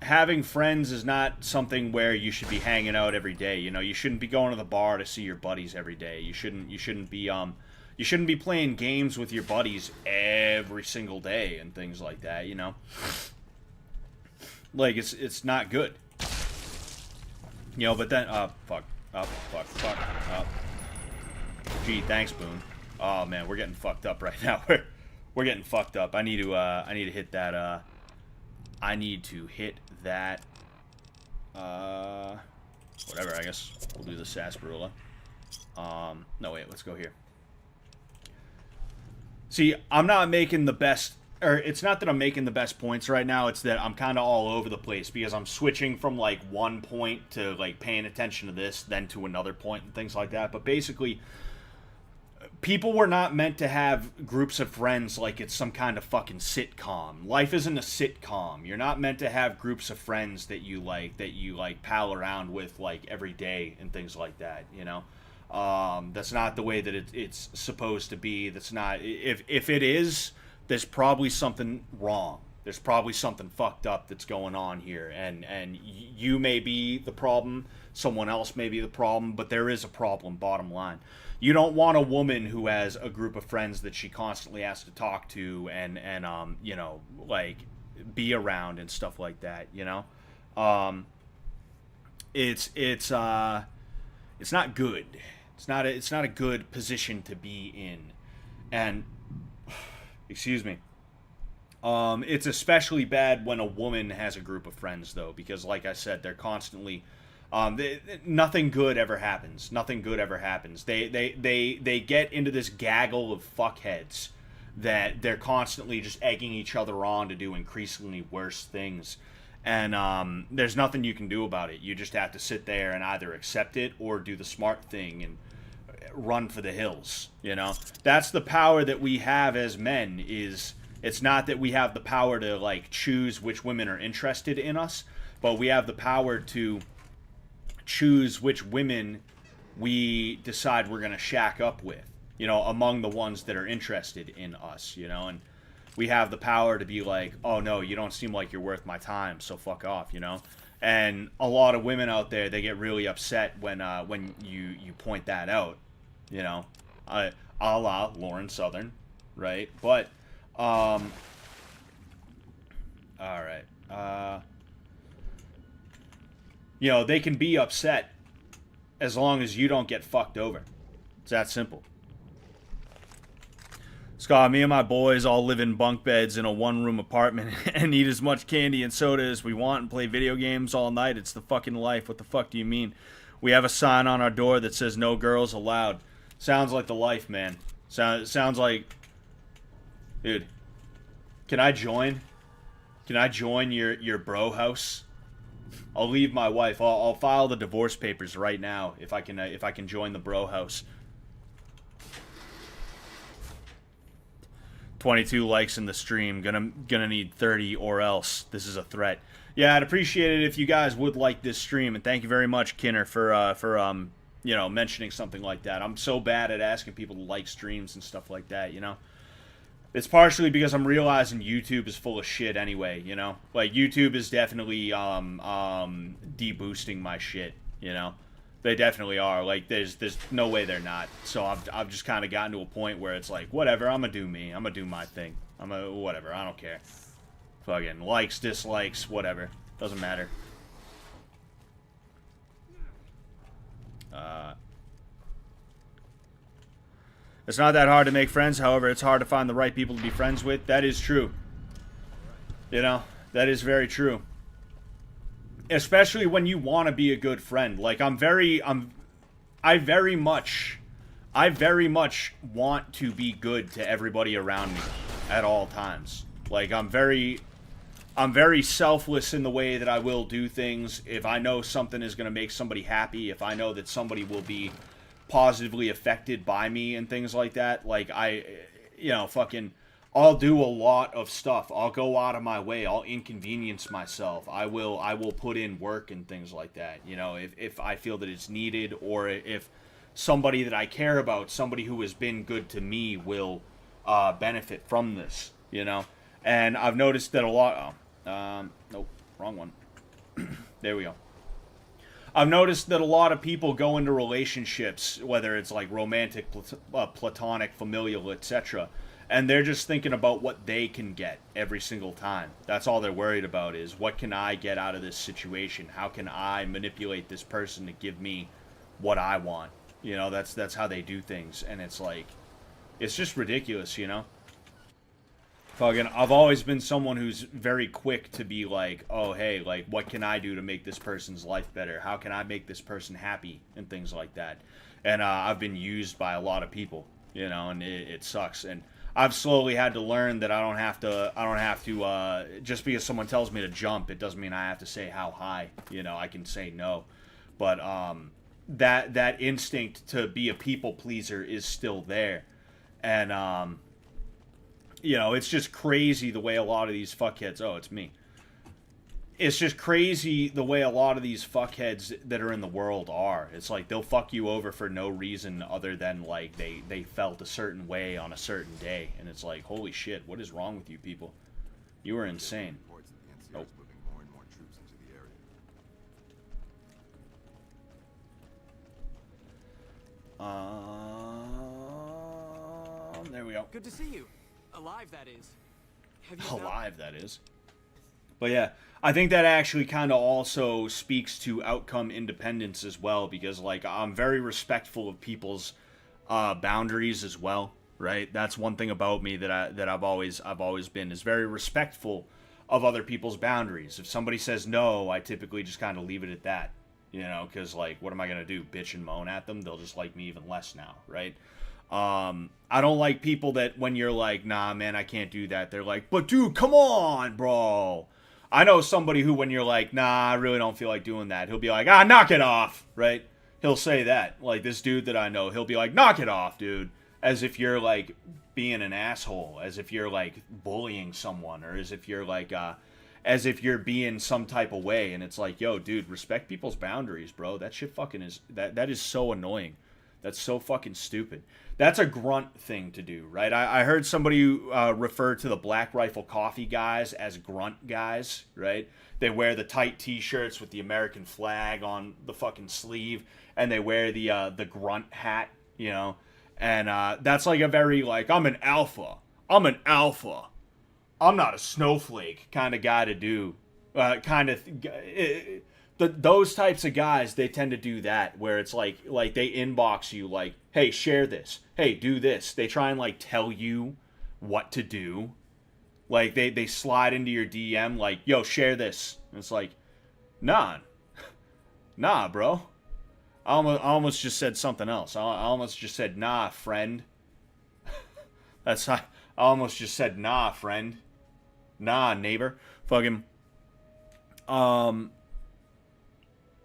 having friends is not something where you should be hanging out every day. You know, you shouldn't be going to the bar to see your buddies every day. You shouldn't be playing games with your buddies every single day and things like that, you know? Like, it's not good. You know, but then, fuck. Gee, thanks, Boone. Oh, man, we're getting fucked up right now. We're getting fucked up. I need to hit that, whatever, I guess. We'll do the sarsaparilla. No, wait, let's go here. See, I'm not making the best, or it's not that I'm making the best points right now, it's that I'm kind of all over the place, because I'm switching from, like, one point to, like, paying attention to this, then to another point and things like that. But basically, people were not meant to have groups of friends like it's some kind of fucking sitcom. Life isn't a sitcom. You're not meant to have groups of friends that you pal around with, like, every day and things like that, you know? That's not the way that it's supposed to be. That's not, if it is, there's probably something wrong. There's probably something fucked up that's going on here, and you may be the problem, someone else may be the problem, but there is a problem, bottom line. You don't want a woman who has a group of friends that she constantly has to talk to and you know, like, be around and stuff like that, you know? It's not good. It's not a good position to be in. And excuse me. It's especially bad when a woman has a group of friends, though, because, like I said, they're constantly, nothing good ever happens. Nothing good ever happens. They get into this gaggle of fuckheads that they're constantly just egging each other on to do increasingly worse things. And there's nothing you can do about it. You just have to sit there and either accept it or do the smart thing and run for the hills, you know? That's the power that we have as men. Is it's not that we have the power to, like, choose which women are interested in us, but we have the power to choose which women we decide we're going to shack up with, you know, among the ones that are interested in us, you know? And we have the power to be like, oh no, you don't seem like you're worth my time, so fuck off, you know? And a lot of women out there, they get really upset when you point that out, you know? A la Lauren Southern, right? But, alright, you know, they can be upset as long as you don't get fucked over. It's that simple. Scott, me and my boys all live in bunk beds in a one-room apartment and eat as much candy and soda as we want and play video games all night. It's the fucking life. What the fuck do you mean? We have a sign on our door that says no girls allowed. Sounds like the life, man. Sounds like... Dude, can I join? Can I join your bro house? I'll leave my wife. I'll file the divorce papers right now if I can join the bro house. 22 likes in the stream. Gonna need 30 or else. This is a threat. Yeah, I'd appreciate it if you guys would like this stream, and thank you very much, Kinner, for you know, mentioning something like that. I'm so bad at asking people to like streams and stuff like that, you know. It's partially because I'm realizing YouTube is full of shit anyway, you know. Like, YouTube is definitely deboosting my shit, you know. They definitely are. Like, there's no way they're not. So I've just kind of gotten to a point where it's like, whatever, I'm gonna do me. I'm gonna do my thing. Whatever, I don't care. Fucking likes, dislikes, whatever. Doesn't matter. It's not that hard to make friends, however, it's hard to find the right people to be friends with. That is true. You know, that is very true. Especially when you want to be a good friend. Like, I very much want to be good to everybody around me at all times. Like, I'm very selfless in the way that I will do things. If I know something is going to make somebody happy, if I know that somebody will be positively affected by me and things like that, like, I'll do a lot of stuff. I'll go out of my way. I'll inconvenience myself. I will put in work and things like that, you know, if I feel that it's needed, or if somebody that I care about, somebody who has been good to me, will benefit from this, you know. And I've noticed that a lot... nope, wrong one. There we go. I've noticed that a lot of people go into relationships, whether it's like romantic, platonic, familial, etc., and they're just thinking about what they can get every single time. That's all they're worried about, is what can I get out of this situation? How can I manipulate this person to give me what I want? You know, that's how they do things, and it's like, it's just ridiculous, you know? Fucking, I've always been someone who's very quick to be like, oh, hey, like, what can I do to make this person's life better? How can I make this person happy? And things like that. And I've been used by a lot of people, you know, and it sucks. And I've slowly had to learn that I don't have to, just because someone tells me to jump, it doesn't mean I have to say how high, you know, I can say no. But that instinct to be a people pleaser is still there. And, you know, it's just crazy the way a lot of these fuckheads... Oh, it's me. It's just crazy the way a lot of these fuckheads that are in the world are. It's like, they'll fuck you over for no reason other than, like, they felt a certain way on a certain day. And it's like, holy shit, what is wrong with you people? You are insane. Nope. There we go. Good to see you. Alive, that is. Alive, that is. But yeah, I think that actually kind of also speaks to outcome independence as well, because, like, I'm very respectful of people's boundaries as well, right? That's one thing about me that I've always been, is very respectful of other people's boundaries. If somebody says no, I typically just kind of leave it at that, you know, because, like, what am I gonna do? Bitch and moan at them? They'll just like me even less now, right? I don't like people that when you're like, nah, man, I can't do that, they're like, but dude, come on, bro. I know somebody who, when you're like, nah, I really don't feel like doing that, he'll be like, ah, knock it off, right? He'll say that. Like, this dude that I know, he'll be like, knock it off, dude. As if you're, like, being an asshole. As if you're, like, bullying someone. Or as if you're, like, as if you're being some type of way. And it's like, yo, dude, respect people's boundaries, bro. That shit fucking is... That is so annoying. That's so fucking stupid. That's a grunt thing to do, right? I heard somebody refer to the Black Rifle Coffee guys as grunt guys, right? They wear the tight t-shirts with the American flag on the fucking sleeve, and they wear the grunt hat, you know? And that's like a very, like, I'm an alpha. I'm not a snowflake kind of guy to do. Those types of guys, they tend to do that, where it's like they inbox you like, hey, share this. Hey, do this. They try and, like, tell you what to do. Like, they slide into your DM like, yo, share this. And it's like, nah, bro. I almost just said something else. I almost just said, nah, friend. I almost just said, nah, friend. Nah, neighbor. Fucking.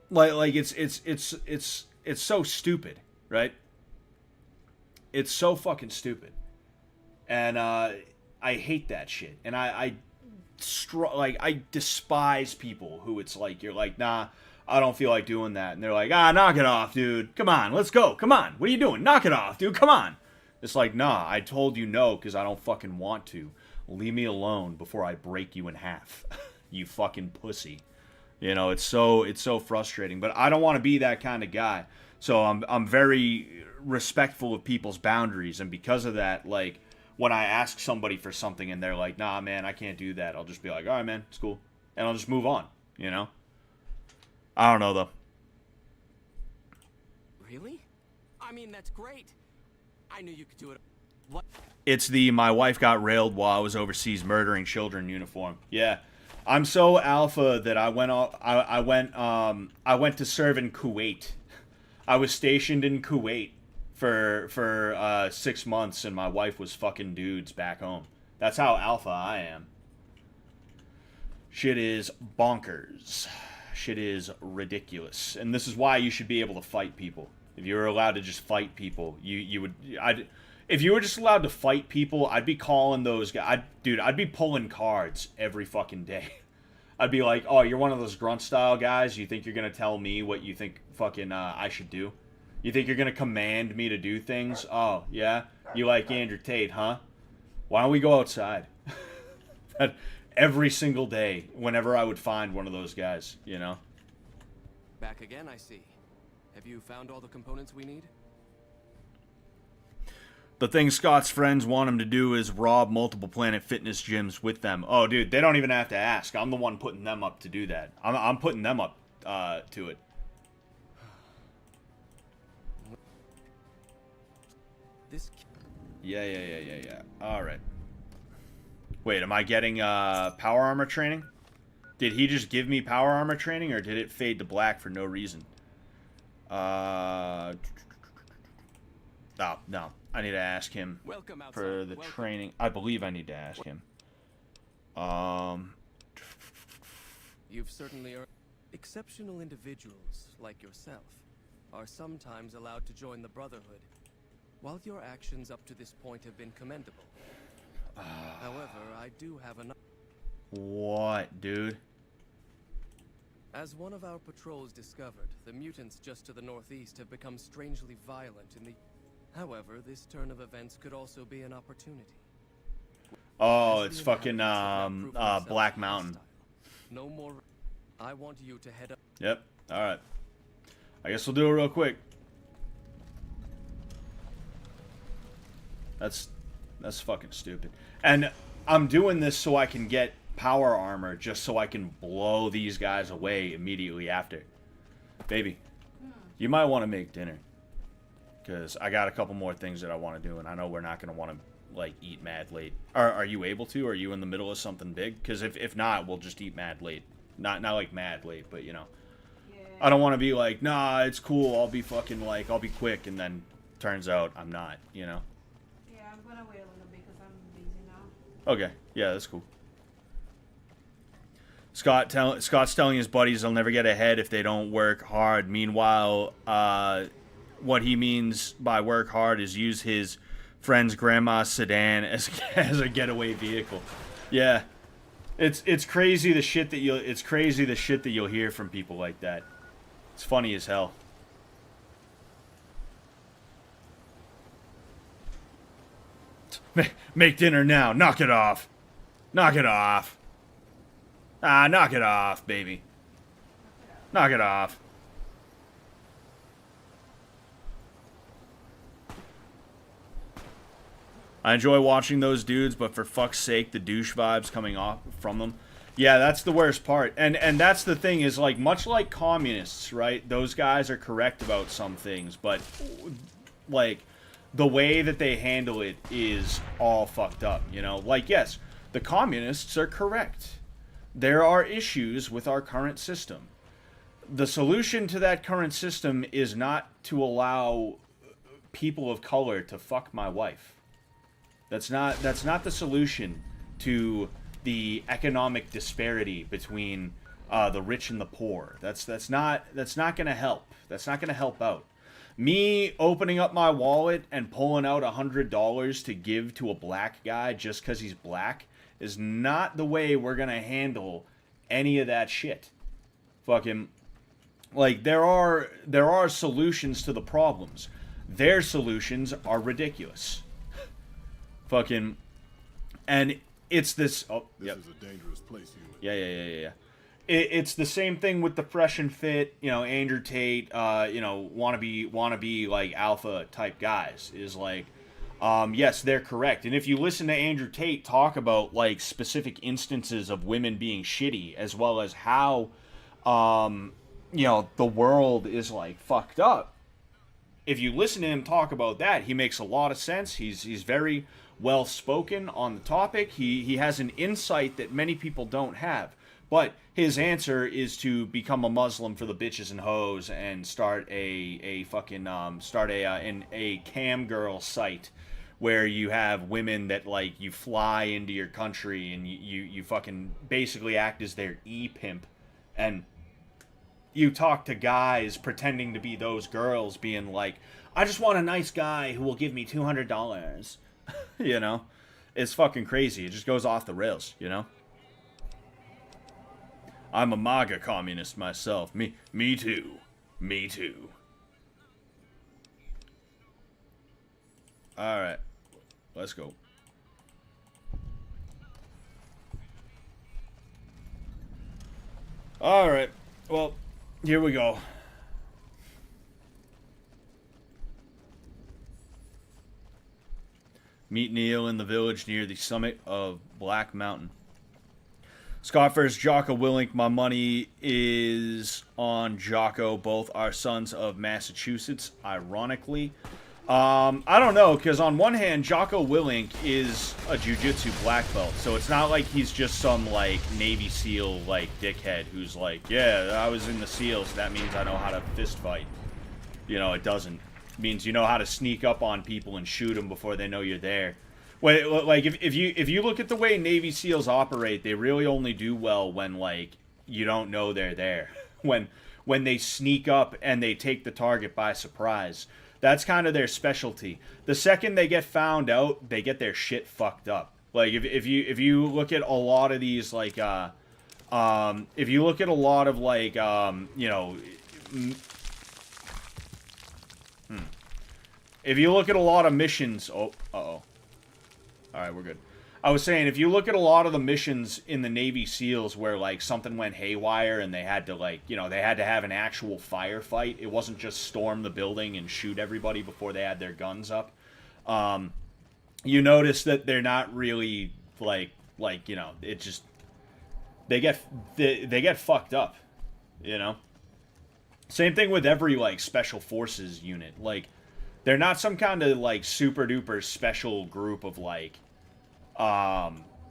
Like it's so stupid, right? It's so fucking stupid. And I hate that shit. And I despise people who it's like, you're like, nah, I don't feel like doing that. And they're like, ah, knock it off, dude. Come on, let's go. Come on. What are you doing? Knock it off, dude. Come on. It's like, nah, I told you no because I don't fucking want to. Leave me alone before I break you in half. You fucking pussy. You know, it's so frustrating. But I don't want to be that kind of guy. So I'm very respectful of people's boundaries. And because of that, like, when I ask somebody for something and they're like, nah, man, I can't do that, I'll just be like, all right, man, it's cool. And I'll just move on, you know? I don't know, though. Really? I mean, that's great. I knew you could do it. What? It's the my wife got railed while I was overseas murdering children uniform. Yeah. I'm so alpha that I went to serve in Kuwait. I was stationed in Kuwait for 6 months, and my wife was fucking dudes back home. That's how alpha I am. Shit is bonkers. Shit is ridiculous. And this is why you should be able to fight people. If you were allowed to just fight people, if you were just allowed to fight people, I'd be calling those guys. I'd be pulling cards every fucking day. I'd be like, oh, you're one of those grunt style guys? You think you're going to tell me what you think fucking I should do? You think you're going to command me to do things? Oh, yeah? You like Andrew Tate, huh? Why don't we go outside? Every single day, whenever I would find one of those guys, you know? Back again, I see. Have you found all the components we need? The thing Scott's friends want him to do is rob multiple Planet Fitness gyms with them. Oh, dude, they don't even have to ask. I'm the one putting them up to do that. I'm putting them up to it. This. Yeah. All right. Wait, am I getting power armor training? Did he just give me power armor training, or did it fade to black for no reason? Oh, no. I need to ask him for the training. I believe I need to ask him. You've certainly earned. Exceptional individuals like yourself are sometimes allowed to join the Brotherhood. While your actions up to this point have been commendable. However, I do have another. What, dude? As one of our patrols discovered, the mutants just to the northeast have become strangely violent in the... However, this turn of events could also be an opportunity. Oh, it's fucking Black Mountain. No more. I want you to head up. Yep. All right. I guess we'll do it real quick. That's fucking stupid. And I'm doing this so I can get power armor, just so I can blow these guys away immediately after. Baby, you might want to make dinner. because I got a couple more things that I want to do, and I know we're not going to want to, like, eat mad late. Are you able to? Are you in the middle of something big? Because if not, we'll just eat mad late. Not like mad late, but, you know. Yeah. I don't want to be like, nah, it's cool, I'll be fucking, like, I'll be quick, and then turns out I'm not, you know? Yeah, I'm gonna wait a little bit because I'm busy now. Okay, yeah, that's cool. Scott's telling his buddies they'll never get ahead if they don't work hard. Meanwhile, what he means by work hard is use his friend's grandma's sedan as a getaway vehicle. Yeah, it's crazy the shit that you'll hear from people like that. It's funny as hell. Make dinner now. Knock it off. Knock it off. Ah, knock it off, baby. Knock it off. I enjoy watching those dudes, but for fuck's sake, the douche vibes coming off from them. Yeah, that's the worst part. And that's the thing is, like, much like communists, right? Those guys are correct about some things, but, like, the way that they handle it is all fucked up, you know? Like, yes, the communists are correct. There are issues with our current system. The solution to that current system is not to allow people of color to fuck my wife. That's not the solution to the economic disparity between the rich and the poor. That's not gonna help. That's not gonna help out. Me opening up my wallet and pulling out $100 to give to a black guy just because he's black is not the way we're gonna handle any of that shit. Fucking, like, there are solutions to the problems. Their solutions are ridiculous. Fucking, and it's this. Oh, this yep. is a dangerous place, you. Yeah. It's the same thing with the fresh and fit, you know, Andrew Tate, you know, wanna be like alpha type guys is like, yes, they're correct. And if you listen to Andrew Tate talk about like specific instances of women being shitty, as well as how, you know, the world is like fucked up. If you listen to him talk about that, he makes a lot of sense. He's very well spoken on the topic. He has an insight that many people don't have. But his answer is to become a Muslim for the bitches and hoes and start a cam girl site where you have women that like you fly into your country and you fucking basically act as their e-pimp, and you talk to guys pretending to be those girls being like, I just want a nice guy who will give me $200. You know? It's fucking crazy. It just goes off the rails, you know? I'm a MAGA communist myself. Me too. Me too. Alright. Let's go. Alright. Well, here we go. Meet Neil in the village near the summit of Black Mountain. Scott vs. Jocko Willink. My money is on Jocko. Both are sons of Massachusetts, ironically. I don't know, because on one hand, Jocko Willink is a jiu-jitsu black belt, so it's not like he's just some, like, Navy SEAL, like, dickhead who's like, yeah, I was in the SEALs, that means I know how to fist fight. You know, it doesn't. It means you know how to sneak up on people and shoot them before they know you're there. Wait, like, if you look at the way Navy SEALs operate, they really only do well when, like, you don't know they're there. When they sneak up and they take the target by surprise. That's kind of their specialty. The second they get found out, they get their shit fucked up. Like, if you look at a lot of these, like, if you look at a lot of, like, you know, if you look at a lot of missions, uh-oh. Alright, we're good. I was saying, if you look at a lot of the missions in the Navy SEALs where, like, something went haywire and they had to, like, you know, they had to have an actual firefight. It wasn't just storm the building and shoot everybody before they had their guns up. You notice that they're not really, like, you know, it just, they get fucked up, you know? Same thing with every, like, special forces unit. Like, they're not some kind of like super duper special group of like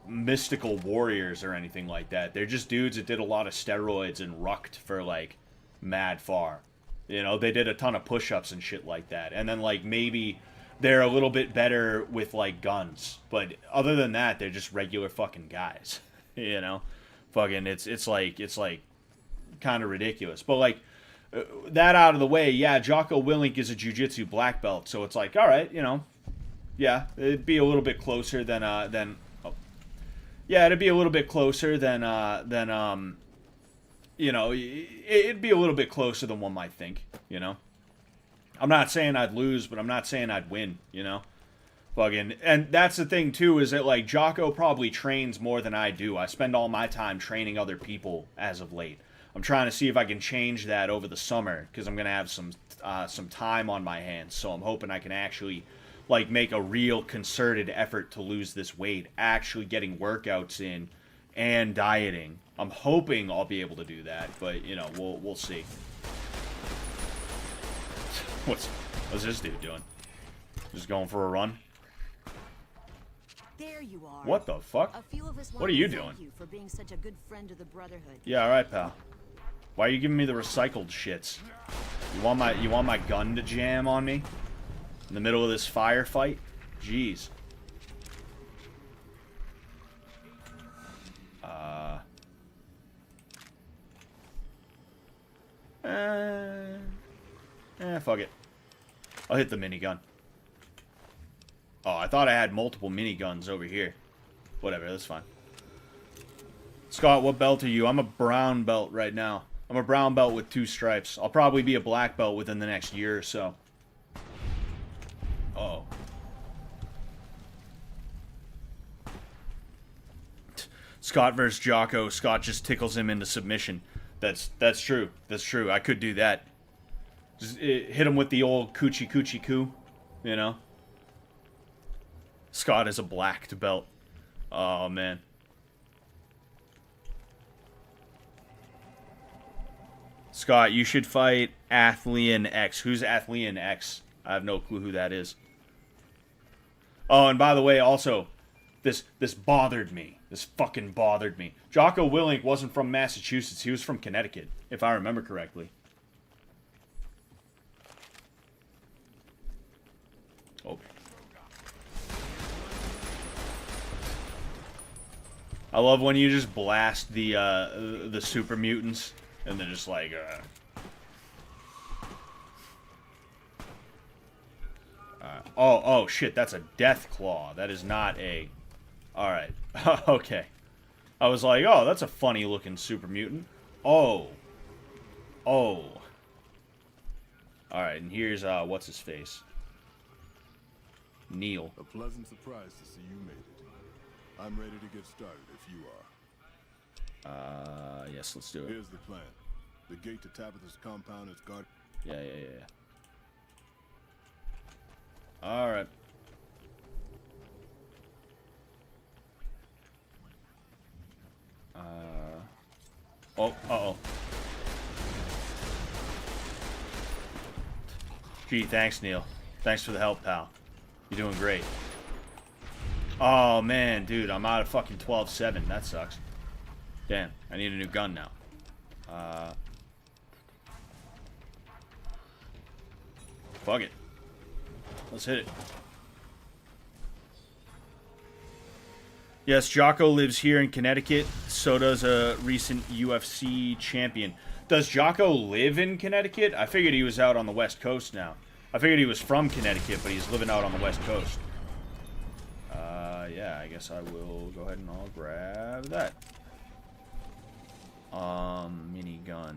mystical warriors or anything like that. They're just dudes that did a lot of steroids and rucked for like mad far. You know, they did a ton of push-ups and shit like that. And then like maybe they're a little bit better with like guns, but other than that, they're just regular fucking guys. You know, fucking it's like kind of ridiculous. But like that out of the way, yeah, Jocko Willink is a jiu-jitsu black belt, so it's like, all right, you know, yeah, it'd be a little bit closer than yeah, it'd be a little bit closer than you know, it'd be a little bit closer than one might think, you know. I'm not saying I'd lose, but I'm not saying I'd win, you know. Fucking, and that's the thing too, is that like Jocko probably trains more than I do. I spend all my time training other people as of late. I'm trying to see if I can change that over the summer, because I'm gonna have some time on my hands. So I'm hoping I can actually like make a real concerted effort to lose this weight, actually getting workouts in and dieting. I'm hoping I'll be able to do that, but you know, we'll see. What's this dude doing? Just going for a run? There you are. What the fuck? A few of us What are you want to doing? thank you for being such a good friend of the Brotherhood. Yeah, all right, pal. Why are you giving me the recycled shits? You want my gun to jam on me in the middle of this firefight? Jeez. Fuck it. I'll hit the minigun. Oh, I thought I had multiple miniguns over here. Whatever, that's fine. Scott, what belt are you? I'm a brown belt right now. I'm a brown belt with 2 stripes. I'll probably be a black belt within the next year or so. Uh-oh. Scott versus Jocko. Scott just tickles him into submission. That's true. That's true. I could do that. Just hit him with the old coochie coochie coo, you know? Scott is a blacked belt. Oh, man. Scott, you should fight Athlean X. Who's Athlean X? I have no clue who that is. Oh, and by the way, also, this bothered me. This fucking bothered me. Jocko Willink wasn't from Massachusetts. He was from Connecticut, if I remember correctly. Oh. I love when you just blast the super mutants, and they're just like, oh shit, that's a death claw. That is not a... Alright. Okay. I was like, oh, that's a funny looking super mutant. Oh. Alright, and here's, what's his face? Neil. A pleasant surprise to see you made it. I'm ready to get started if you are. Yes, let's do it. Here's the plan. The gate to Tabitha's compound is guarded. Yeah. Alright. Uh-oh. Gee, thanks, Neil. Thanks for the help, pal. You're doing great. Oh, man, dude, I'm out of fucking 12-7. That sucks. Damn, I need a new gun now. Fuck it. Let's hit it. Yes, Jocko lives here in Connecticut. So does a recent UFC champion. Does Jocko live in Connecticut? I figured he was out on the West Coast now. I figured he was from Connecticut, but he's living out on the West Coast. Yeah, I guess I will go ahead and I'll grab that. Minigun.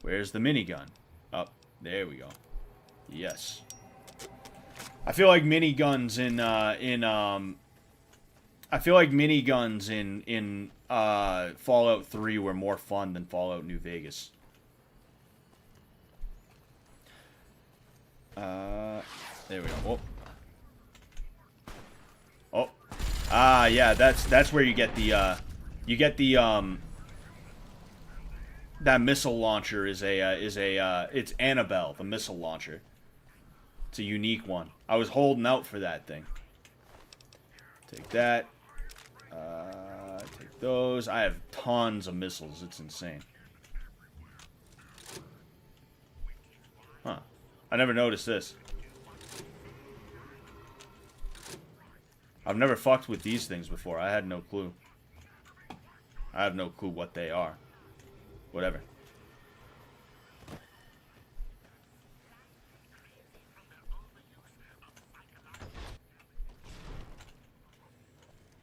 Where's the minigun? Oh, there we go. Yes. I feel like miniguns in Fallout 3 were more fun than Fallout New Vegas. There we go. Oh. Yeah, that's where you get the that missile launcher is it's Annabelle, the missile launcher. It's a unique one. I was holding out for that thing. Take that. Take those. I have tons of missiles. It's insane. Huh. I never noticed this. I've never fucked with these things before. I had no clue. I have no clue what they are. Whatever.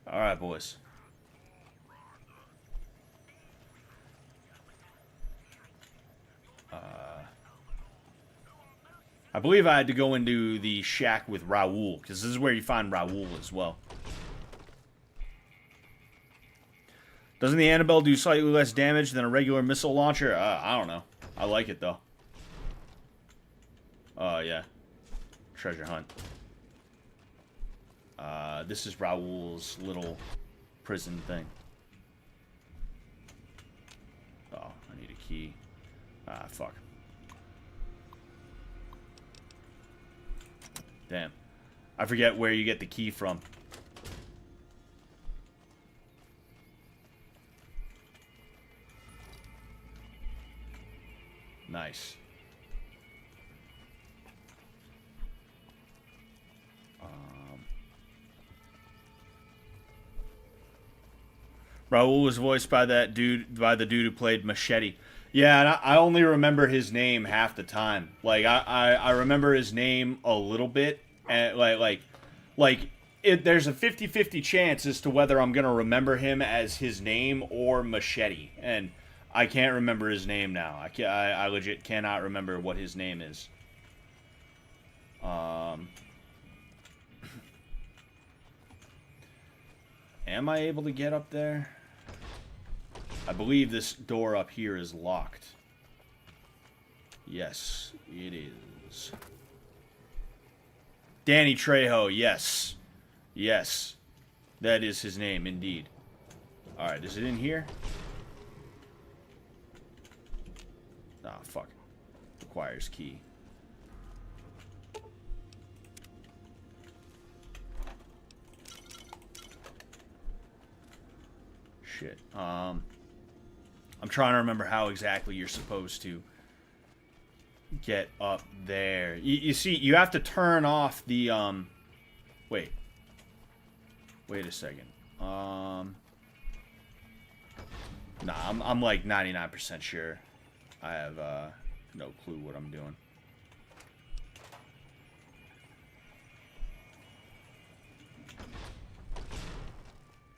Alright, boys. I believe I had to go into the shack with Raoul, because this is where you find Raoul as well. Doesn't the Annabelle do slightly less damage than a regular missile launcher? I don't know. I like it, though. Oh, yeah. Treasure hunt. This is Raoul's little prison thing. Oh, I need a key. Ah, fuck. Damn. I forget where you get the key from. Nice. Raoul was voiced by that dude, by the dude who played Machete. Yeah, and I only remember his name half the time. Like I remember his name a little bit, and there's a 50-50 chance as to whether I'm gonna remember him as his name or Machete, and I can't remember his name now. I legit cannot remember what his name is. Am I able to get up there? I believe this door up here is locked. Yes, it is. Danny Trejo, yes. Yes. That is his name, indeed. Alright, is it in here? Ah, fuck. Requires key. Shit. I'm trying to remember how exactly you're supposed to get up there. You see, you have to turn off the, wait. Wait a second. Nah, I'm like 99% sure. I have, no clue what I'm doing.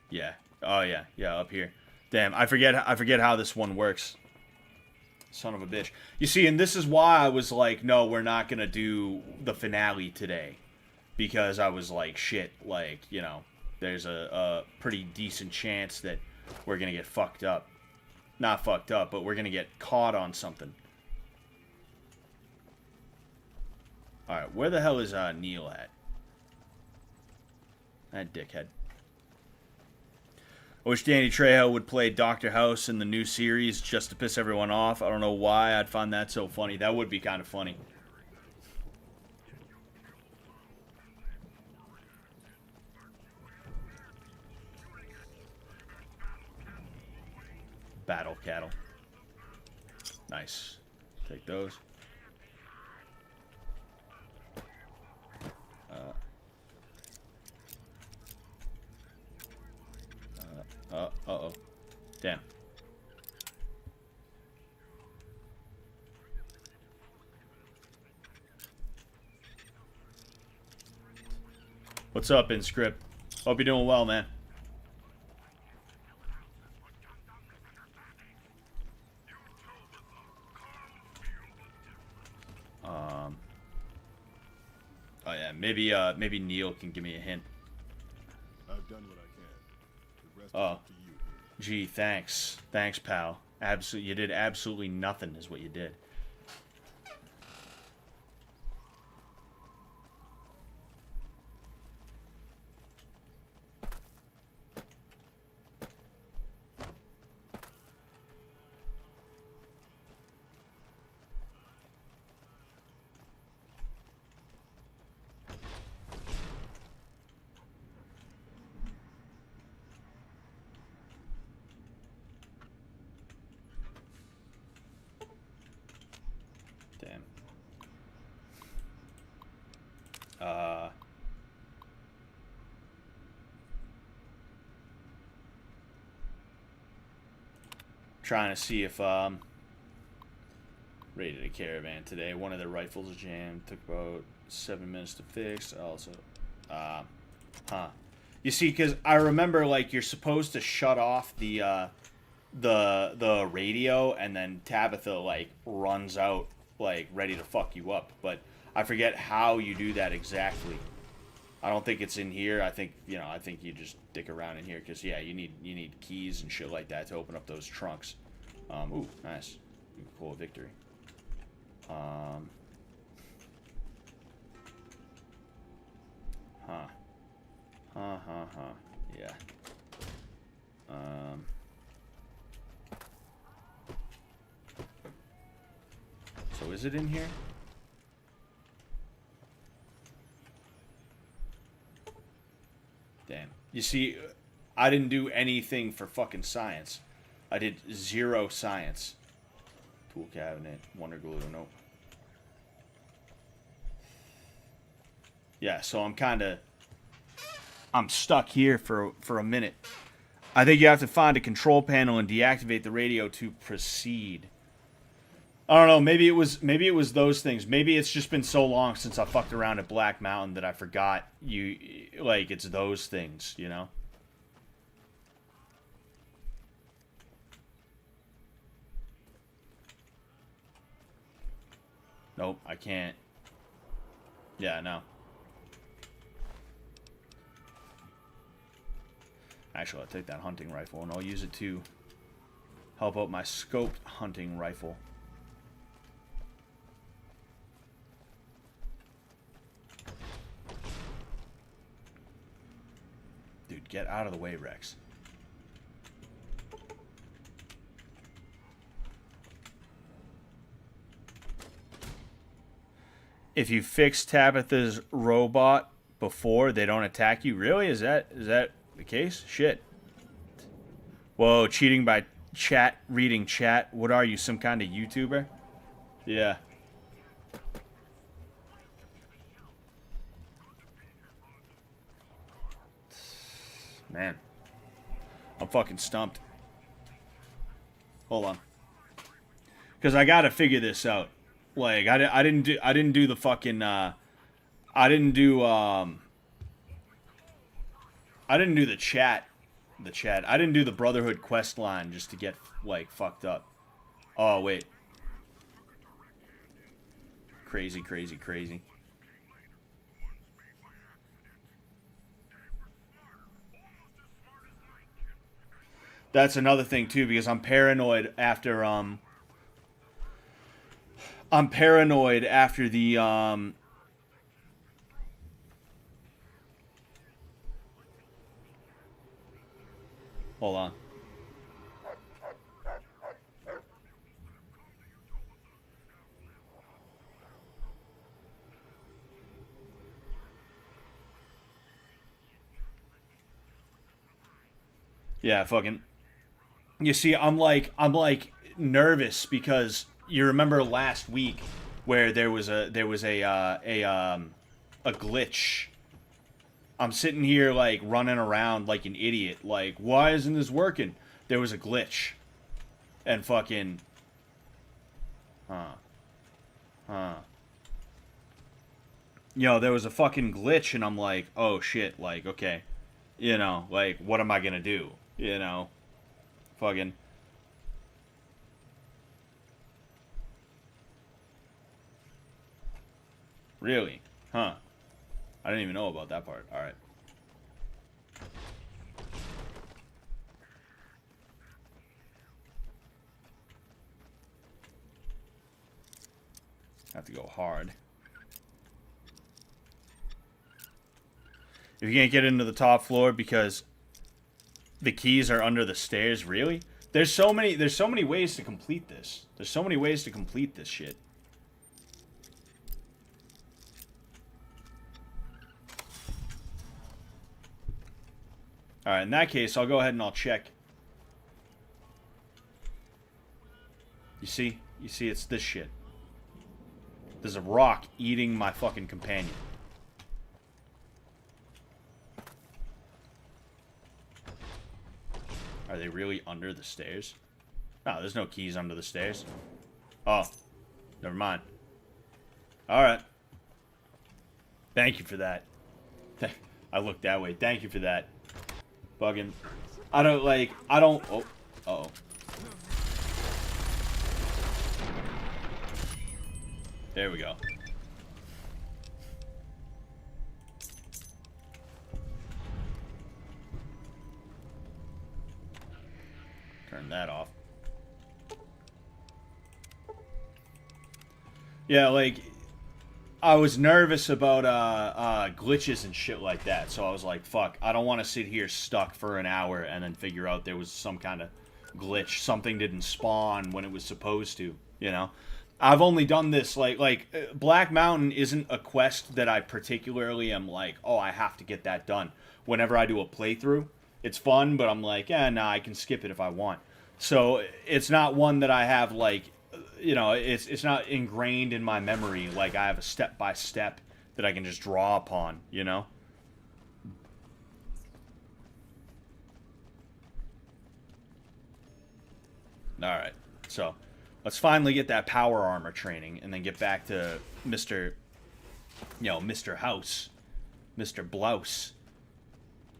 Yeah. Oh, yeah. Yeah, up here. Damn, I forget how this one works. Son of a bitch. You see, and this is why I was like, no, we're not gonna do the finale today. Because I was like, shit, like, you know, there's a pretty decent chance that we're gonna get fucked up. Not fucked up, but we're gonna get caught on something. Alright, where the hell is Neil at? That dickhead. I wish Danny Trejo would play Dr. House in the new series just to piss everyone off. I don't know why I'd find that so funny. That would be kind of funny. Battle cattle. Nice. Take those. Uh-oh. Damn. What's up, InScript? Hope you're doing well, man. Oh yeah, maybe Neil can give me a hint. I've done what I can. The rest is Oh. up to you. Gee, thanks. Thanks, pal. You did absolutely nothing is what you did. Trying to see if raided a caravan today. One of their rifles jammed. Took about 7 minutes to fix. Also, You see, because I remember like you're supposed to shut off the radio, and then Tabitha like runs out like ready to fuck you up. But I forget how you do that exactly. I don't think it's in here. I think I think you just dick around in here because yeah, you need keys and shit like that to open up those trunks. Ooh, nice. You can pull a victory. Yeah. So is it in here? Damn. You see, I didn't do anything for fucking science. I did 0 science. Tool cabinet, wonder glue, nope. Yeah, so I'm stuck here for a minute. I think you have to find a control panel and deactivate the radio to proceed. I don't know, maybe it was those things. Maybe it's just been so long since I fucked around at Black Mountain that I forgot it's those things, you know? Nope, I can't. Yeah, no. Actually, I'll take that hunting rifle and I'll use it to help out my scoped hunting rifle. Dude, get out of the way, Rex. If you fix Tabitha's robot before they don't attack you, really? Is that the case? Shit. Whoa, cheating by reading chat. What are you, some kind of YouTuber? Yeah. Man. I'm fucking stumped. Hold on. Because I gotta figure this out. Like, I didn't do the fucking, I didn't do the chat. I didn't do the Brotherhood quest line just to get, like, fucked up. Oh, wait. Crazy, crazy, crazy. That's another thing, too, because I'm paranoid after, the, hold on. Yeah, fucking. You see, I'm like nervous because you remember last week where there was a glitch. I'm sitting here like running around like an idiot. Like, why isn't this working? There was a glitch, and fucking. There was a fucking glitch, and I'm like, oh shit, like, okay, like, what am I gonna do? Fucking. Really? Huh. I didn't even know about that part. Alright. Have to go hard. If you can't get into the top floor because the keys are under the stairs, really? There's so many ways to complete this. There's so many ways to complete this shit. Alright, in that case, I'll go ahead and I'll check. You see? You see, it's this shit. There's a rock eating my fucking companion. Are they really under the stairs? No, there's no keys under the stairs. Oh, never mind. Alright. Thank you for that. I looked that way. Thank you for that. Bugging. I don't. Oh. Uh-oh. There we go. Turn that off. Yeah, like, I was nervous about glitches and shit like that, so I was like, fuck, I don't want to sit here stuck for an hour and then figure out there was some kind of glitch. Something didn't spawn when it was supposed to, you know? I've only done this, like Black Mountain isn't a quest that I particularly am like, oh, I have to get that done. Whenever I do a playthrough, it's fun, but I'm like, nah, I can skip it if I want. So it's not one that I have, like, you know, it's not ingrained in my memory. Like, I have a step-by-step that I can just draw upon, you know? Alright, so let's finally get that power armor training and then get back to Mr. House. Mr. Blouse.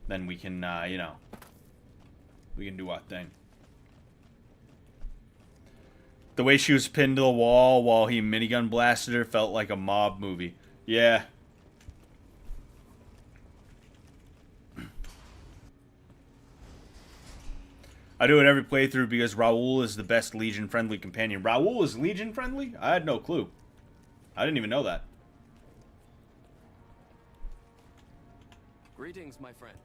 Then we can, you know, we can do our thing. The way she was pinned to the wall while he minigun blasted her felt like a mob movie. Yeah. I do it every playthrough because Raoul is the best Legion-friendly companion. Raoul is Legion-friendly? I had no clue. I didn't even know that. Greetings, my friend.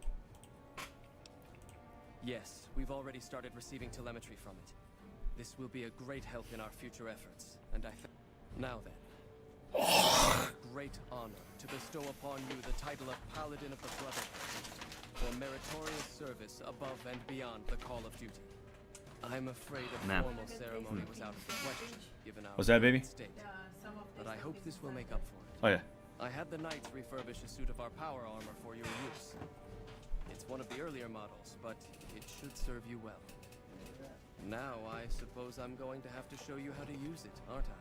Yes, we've already started receiving telemetry from it. This will be a great help in our future efforts, and now then, great honor to bestow upon you the title of Paladin of the Brotherhood for meritorious service above and beyond the call of duty. I'm afraid a formal ceremony was out of the question, given our state, but I hope this will make up for it. Oh yeah. I had the Knights refurbish a suit of our power armor for your use. It's one of the earlier models, but it should serve you well. Now, I suppose I'm going to have to show you how to use it, aren't I?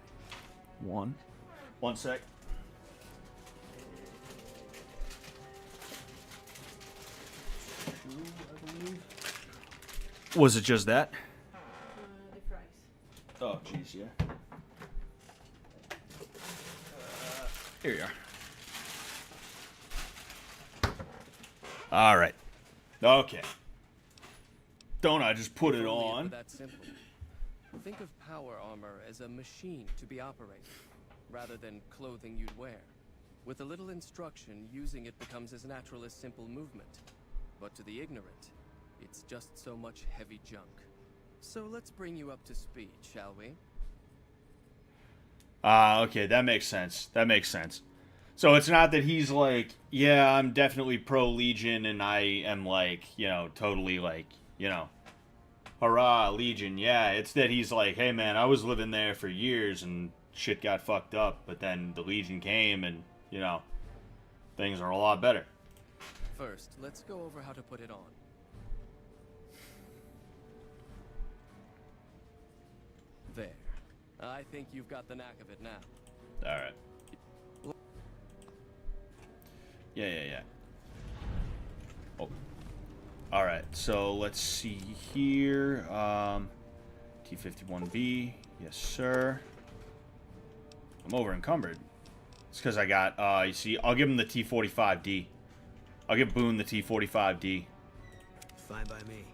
One sec. Was it just that? The fries. Oh, jeez, yeah. Here you are. All right. Okay. Don't I just put it on? That simple. Think of power armor as a machine to be operated, rather than clothing you'd wear. With a little instruction, using it becomes as natural as simple movement. But to the ignorant, it's just so much heavy junk. So let's bring you up to speed, shall we? Okay, that makes sense. That makes sense. So it's not that he's like, yeah, I'm definitely pro-Legion, and I am like, you know, totally like, you know, hurrah, Legion, yeah. It's that he's like, hey man, I was living there for years and shit got fucked up, but then the Legion came and, you know, things are a lot better. First, let's go over how to put it on. There. I think you've got the knack of it now. Alright. Yeah. Oh. Alright, so let's see here. T51B. Yes, sir. I'm over encumbered. It's because I got, you see, I'll give him the T45D. I'll give Boone the T45D. Fine by me.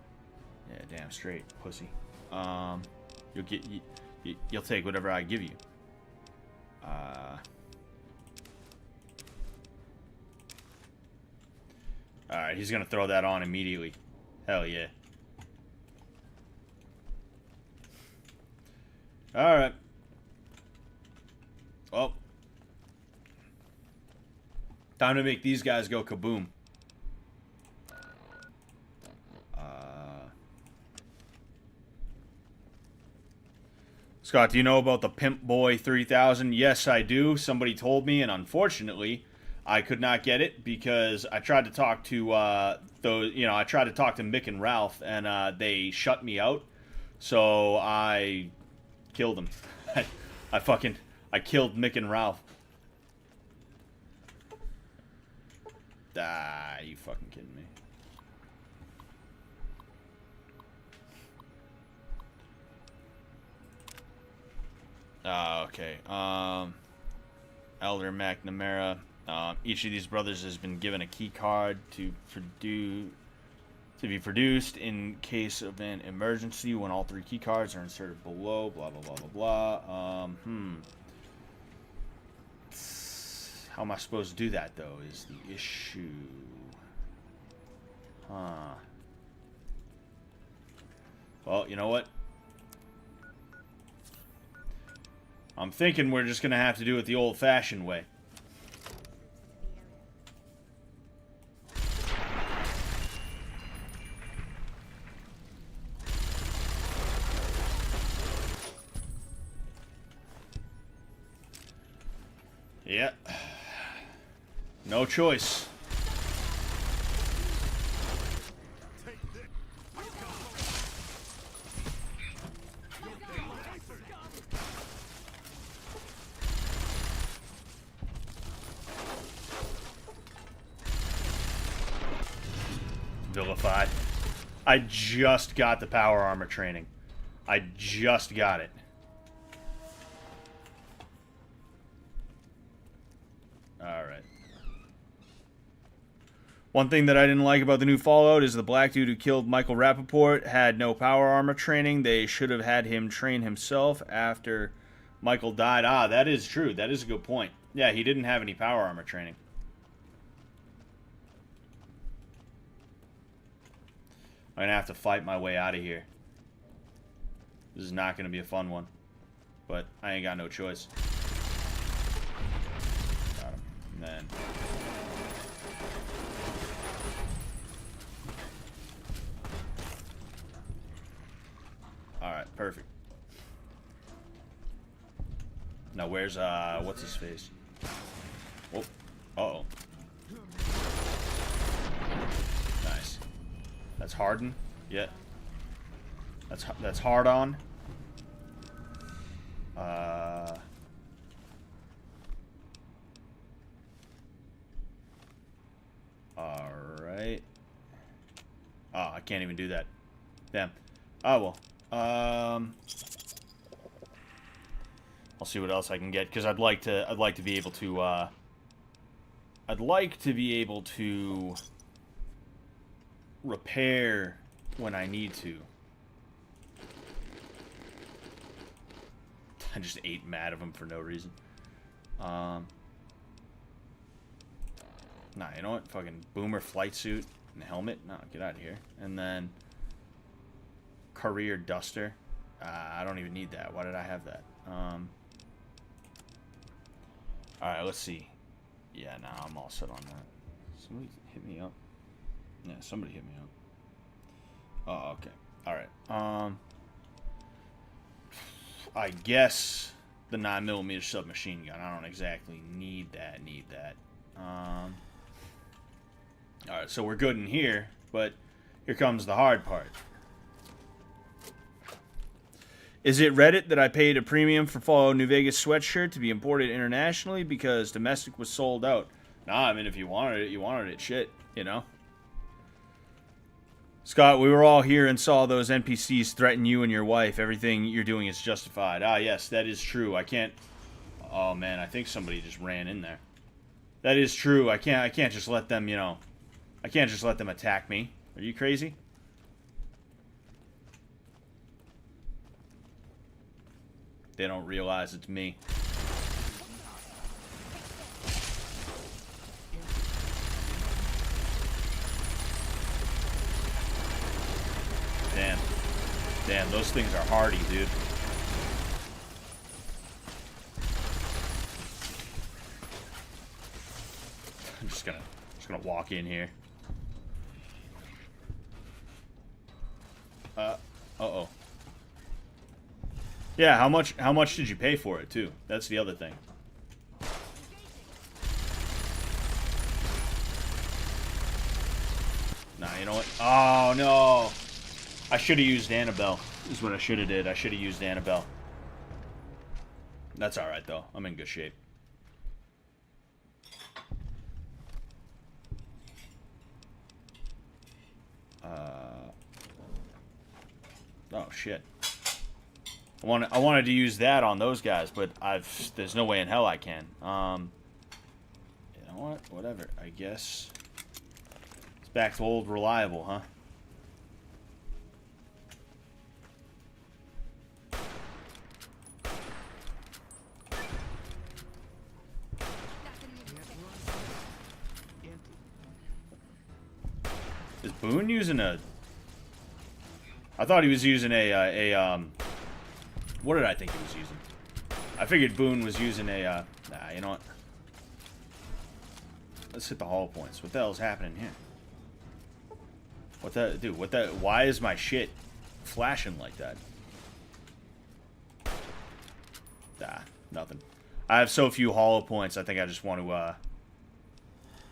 Yeah, damn straight, pussy. You'll get, you'll take whatever I give you. Alright, he's gonna throw that on immediately. Hell yeah. Alright. Well. Time to make these guys go kaboom. Scott, do you know about the Pimp Boy 3000? Yes, I do. Somebody told me, and unfortunately, I could not get it because I tried to talk to I tried to talk to Mick and Ralph, and they shut me out. So I killed him. I killed Mick and Ralph. Ah, you fucking kidding me? Okay. Elder McNamara. Each of these brothers has been given a key card to be produced in case of an emergency when all 3 key cards are inserted below. Blah blah blah blah blah. How am I supposed to do that though? Is the issue? Huh. Well, you know what? I'm thinking we're just gonna have to do it the old-fashioned way. Yeah. No choice. Vilified. I just got the power armor training. I just got it. Alright. One thing that I didn't like about the new Fallout is the black dude who killed Michael Rappaport had no power armor training. They should have had him train himself after Michael died. Ah, that is true. That is a good point. Yeah, he didn't have any power armor training. I'm going to have to fight my way out of here. This is not going to be a fun one. But I ain't got no choice. Got him. And then... Alright, perfect. Now where's, what's his face? Oh, uh-oh. Nice. That's Harden. Yeah. That's hard on. Alright. Oh, I can't even do that. Damn. Oh, well. I'll see what else I can get, because I'd like to be able to, I'd like to be able to repair when I need to. I just ate mad of him for no reason. Nah, you know what? Fucking boomer flight suit and helmet. No, get out of here. And then career duster. I don't even need that. Why did I have that? Alright, let's see. Yeah, nah, I'm all set on that. Somebody hit me up. Yeah, somebody hit me up. Oh, okay. Alright. I guess the 9mm submachine gun. I don't exactly need that. Alright, so we're good in here, but here comes the hard part. Is it Reddit that I paid a premium for Fallout New Vegas sweatshirt to be imported internationally because domestic was sold out? Nah, I mean, if you wanted it, you wanted it. Shit, you know? Scott, we were all here and saw those NPCs threaten you and your wife. Everything you're doing is justified. Ah, yes, that is true. I can't... Oh, man, I think somebody just ran in there. That is true. I can't just let them, you know... I can't just let them attack me. Are you crazy? They don't realize it's me. Damn. Damn, those things are hardy, dude. I'm just gonna walk in here. Uh-oh. Yeah, how much did you pay for it, too? That's the other thing. Nah, you know what? Oh, no. I should have used Annabelle. Is what I should have did. I should have used Annabelle. That's alright, though. I'm in good shape. Oh, shit. I wanted to use that on those guys, but there's no way in hell I can. You know what? Whatever. I guess it's back to old reliable, huh? Is Boone using a... I thought he was using what did I think he was using? I figured Boone was using a, nah, you know what? Let's hit the hollow points. What the hell's happening here? What the... Dude, what the... Why is my shit flashing like that? Nah, nothing. I have so few hollow points, I think I just want to,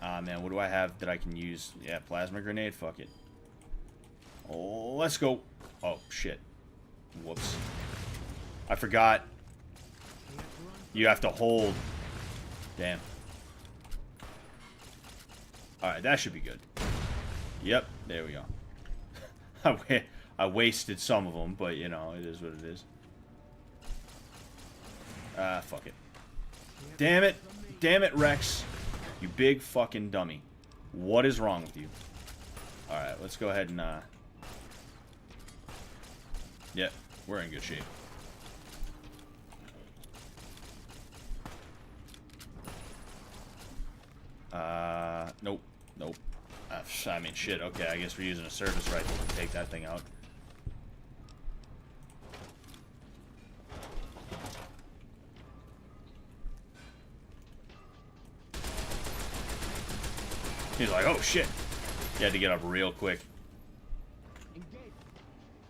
man, what do I have that I can use? Yeah, plasma grenade, fuck it. Oh, let's go. Oh, shit. Whoops. I forgot. You have to hold. Damn. Alright, that should be good. Yep, there we go. I wasted some of them, but, you know, it is what it is. Fuck it. Damn it. Damn it, Rex. You big fucking dummy. What is wrong with you? Alright, let's go ahead and, Yep, we're in good shape. Nope. Nope. I mean, shit, okay, I guess we're using a service rifle to take that thing out. He's like, oh shit. He had to get up real quick.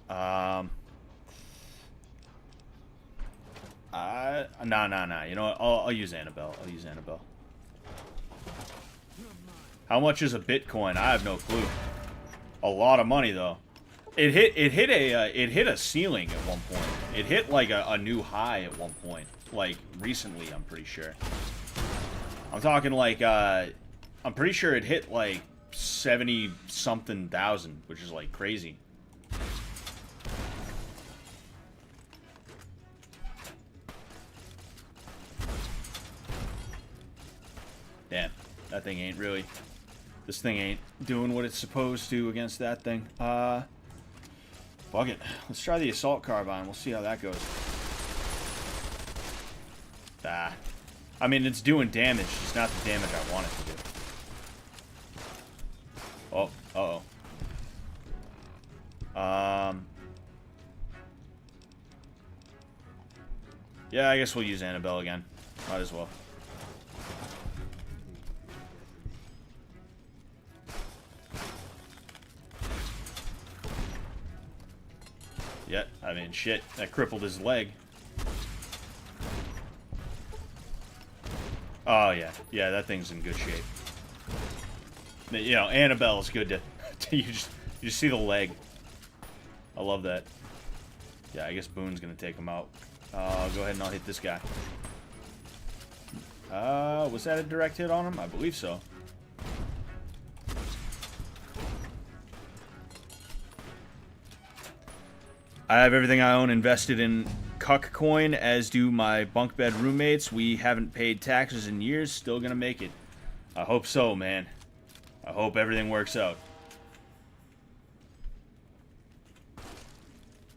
Nah. You know what? I'll use Annabelle. I'll use Annabelle. How much is a Bitcoin? I have no clue. A lot of money though. It hit a ceiling at one point. It hit like a new high at one point. Like recently, I'm pretty sure. I'm talking like I'm pretty sure it hit like 70-something thousand, which is like crazy. Damn, that thing ain't really... This thing ain't doing what it's supposed to against that thing. Fuck it. Let's try the assault carbine. We'll see how that goes. Ah. I mean, it's doing damage, just not the damage I want it to do. Oh, uh-oh. Yeah, I guess we'll use Annabelle again. Might as well. Yeah, I mean, shit. That crippled his leg. Oh, yeah. Yeah, that thing's in good shape. You know, Annabelle's good to... you just see the leg. I love that. Yeah, I guess Boone's gonna take him out. I'll go ahead and I'll hit this guy. Was that a direct hit on him? I believe so. I have everything I own invested in Cuck coin, as do my bunk bed roommates. We haven't paid taxes in years. Still gonna make it. I hope so, man. I hope everything works out.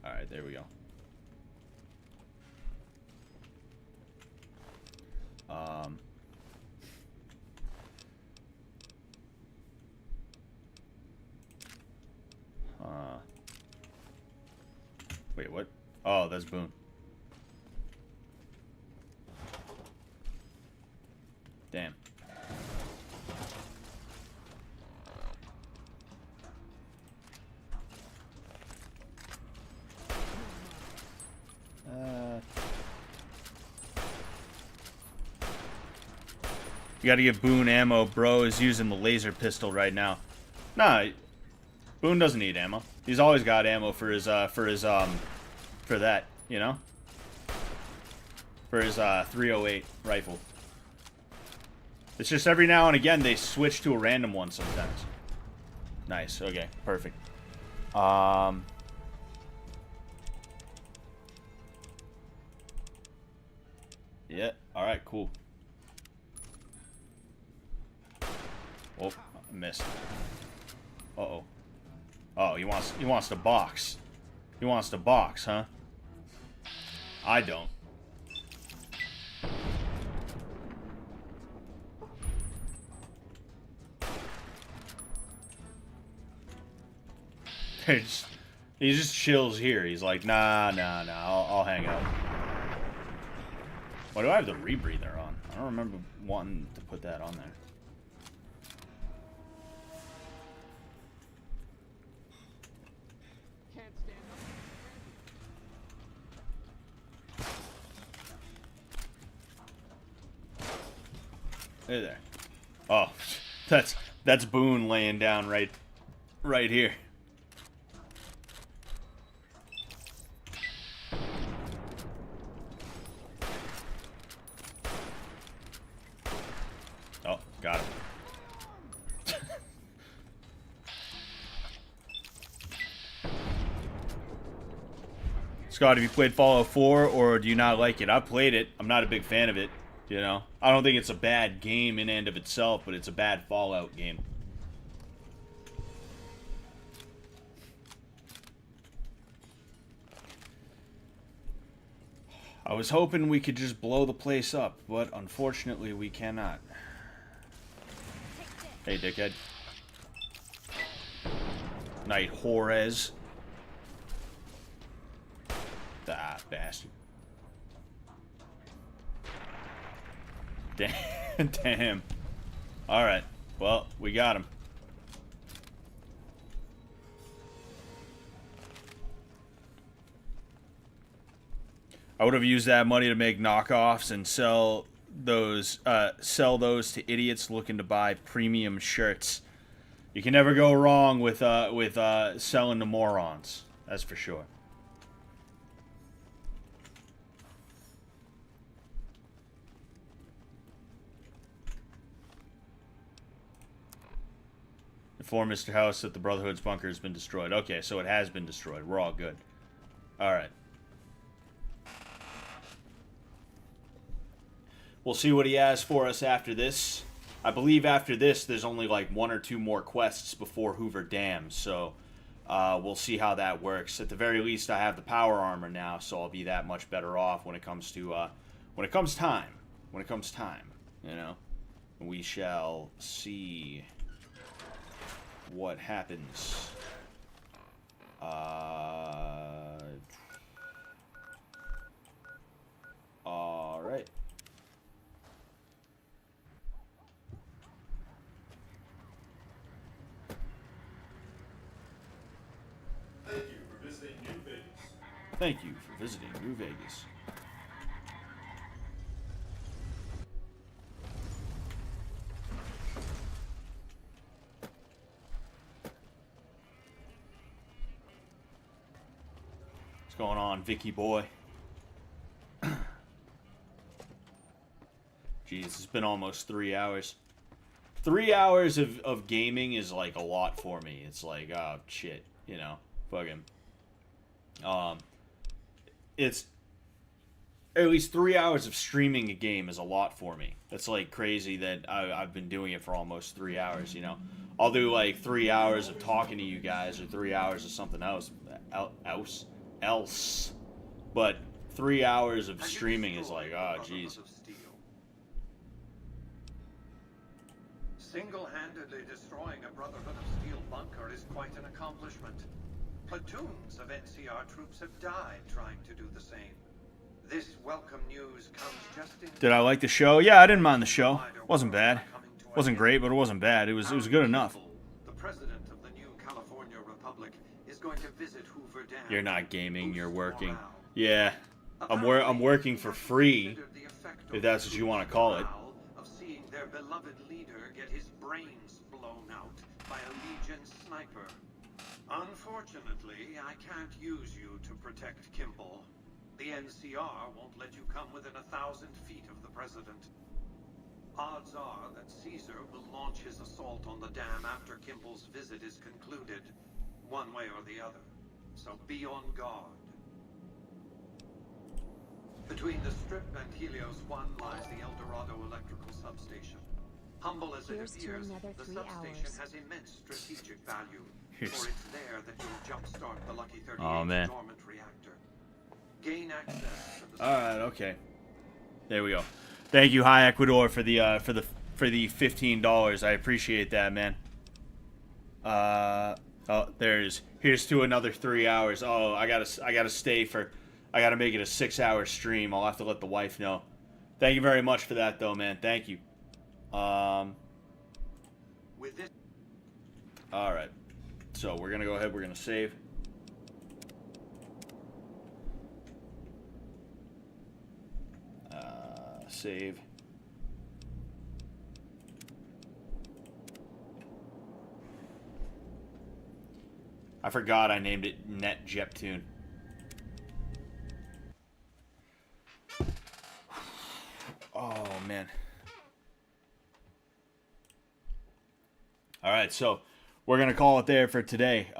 Alright, there we go. Wait, what? Oh, that's Boone. Damn. You gotta give Boone ammo. Bro is using the laser pistol right now. Nah, Boone doesn't need ammo. He's always got ammo for his for that, you know? For his 308 rifle. It's just every now and again they switch to a random one sometimes. Nice. Okay. Perfect. Yeah. All right. Cool. Oh, I missed. Uh-oh. Oh, he wants to box. He wants to box, huh? I don't. He just chills here. He's like, nah, I'll hang out. Why do I have the rebreather on? I don't remember wanting to put that on there. Hey there. Oh, that's Boone laying down right here. Oh, got him. Scott, have you played Fallout 4 or do you not like it? I've played it. I'm not a big fan of it. You know, I don't think it's a bad game in and of itself, but it's a bad Fallout game. I was hoping we could just blow the place up, but unfortunately we cannot. Hey, dickhead. Knight Horez. Ah, bastard. Damn. Alright. Well, we got him. I would have used that money to make knockoffs and sell those to idiots looking to buy premium shirts. You can never go wrong with selling to morons. That's for sure. Inform Mr. House that the Brotherhood's bunker has been destroyed. Okay, so it has been destroyed. We're all good. Alright. We'll see what he has for us after this. I believe after this, there's only like 1 or 2 more quests before Hoover Dam, so we'll see how that works. At the very least, I have the power armor now, so I'll be that much better off when it comes to when it comes time, you know. We shall see what happens. All right. Thank you for visiting New Vegas. Thank you for visiting New Vegas. What's going on, Vicky boy? Jeez, it's been almost 3 hours. 3 hours of gaming is like a lot for me. It's like, oh shit, you know, fucking. It's at least 3 hours of streaming a game is a lot for me. It's like crazy that I've been doing it for almost 3 hours. You know, I'll do like 3 hours of talking to you guys or 3 hours of something else, but 3 hours of streaming is like, oh jeez. Single-handedly destroying a Brotherhood of Steel bunker is quite an accomplishment. Platoons of NCR troops have died trying to do the same. This welcome news comes just in. Did I like the show? Yeah, I didn't mind the show. Wasn't bad. Wasn't great, but it wasn't bad. It was good enough. The president of the new California Republic is going to visit Hoover Dam. You're not gaming, you're working. Yeah. I'm working for free, if that's what you want to call it. Of seeing their beloved leader get his brains blown out by a Legion sniper. Unfortunately, I can't use you to protect Kimball. The NCR won't let you come within 1,000 feet of the president. Odds are that Caesar will launch his assault on the dam after Kimball's visit is concluded, one way or the other. So be on guard. Between the Strip and Helios 1 lies the El Dorado electrical substation. Humble as it appears, the substation has immense strategic value. For it's there that you'll jumpstart the Lucky 38 dormant reactor. Gain access to the... Alright, okay. There we go. Thank you, High Ecuador, for the $15. I appreciate that, man. Oh, here's to another 3 hours. Oh, I gotta stay for, I gotta make it a 6-hour stream. I'll have to let the wife know. Thank you very much for that, though, man. Thank you. Alright. So, we're gonna go ahead, we're gonna save. Save. I forgot I named it Net Jeptune. Oh, man. Alright, so we're going to call it there for today.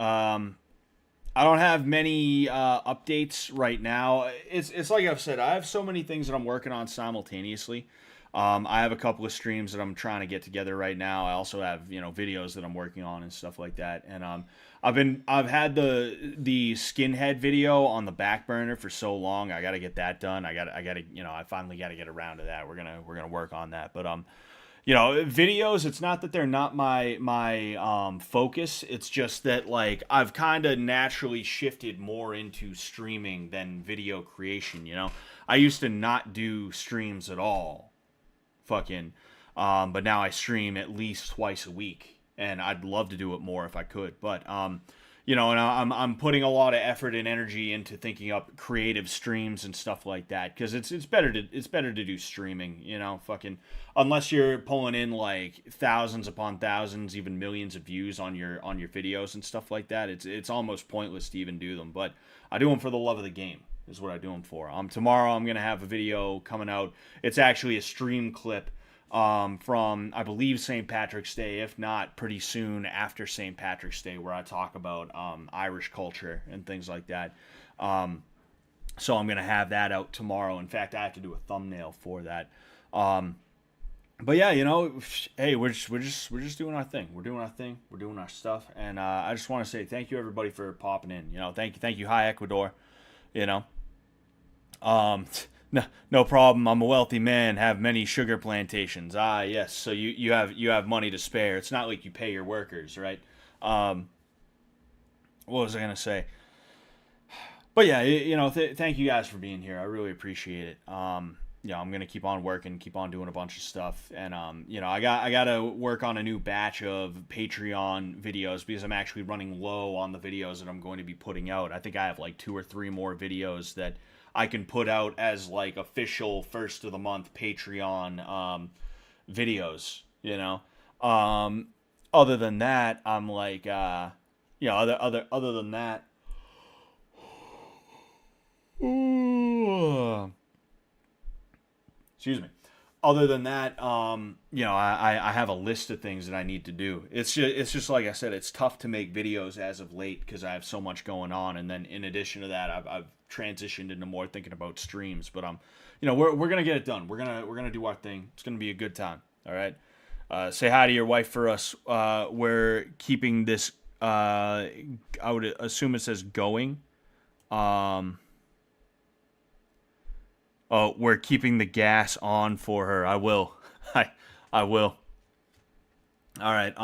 I don't have many updates right now. It's like I've said, I have so many things that I'm working on simultaneously. I have a couple of streams that I'm trying to get together right now. I also have, videos that I'm working on and stuff like that. And I've had the skinhead video on the back burner for so long. I got to get that done. I finally got to get around to that. We're going to work on that. But videos, it's not that they're not my focus. It's just that, like, I've kind of naturally shifted more into streaming than video creation, I used to not do streams at all. But now I stream at least twice a week, and I'd love to do it more if I could. But, and I'm putting a lot of effort and energy into thinking up creative streams and stuff like that, because it's better to do streaming, unless you're pulling in like thousands upon thousands, even millions of views on your videos and stuff like that. It's almost pointless to even do them. But I do them for the love of the game. Is what I do them for. Tomorrow I'm going to have a video coming out. It's actually a stream clip from, I believe, St. Patrick's Day, if not pretty soon after St. Patrick's Day, where I talk about Irish culture and things like that. So I'm going to have that out tomorrow. In fact, I have to do a thumbnail for that. But yeah, hey, we're just doing our thing. We're doing our thing. We're doing our stuff. And I just want to say thank you, everybody, for popping in. Thank you, High Ecuador. No problem. I'm a wealthy man, have many sugar plantations. Ah, yes. So you have money to spare. It's not like you pay your workers, right? What was I gonna say? But yeah, thank you guys for being here. I really appreciate it. I'm gonna keep on working, keep on doing a bunch of stuff, and I gotta work on a new batch of Patreon videos because I'm actually running low on the videos that I'm going to be putting out. I think I have like 2 or 3 more videos that I can put out as like official first of the month Patreon videos. Other than that, I'm like, other than that. Excuse me. Other than that, I have a list of things that I need to do. It's just like I said, it's tough to make videos as of late because I have so much going on. And then in addition to that, I've transitioned into more thinking about streams. But we're gonna get it done. We're gonna do our thing. It's gonna be a good time. All right. Say hi to your wife for us. We're keeping this. I would assume it says going. Oh, we're keeping the gas on for her. I will. I will. All right.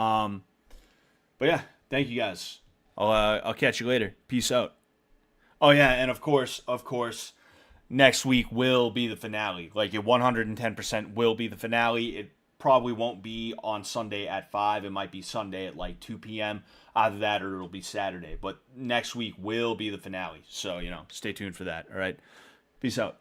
But yeah, thank you guys. I'll catch you later. Peace out. Oh yeah, and of course, next week will be the finale. Like, it 110% will be the finale. It probably won't be on Sunday at 5. It might be Sunday at like 2 p.m. Either that or it'll be Saturday. But next week will be the finale. So, stay tuned for that. All right. Peace out.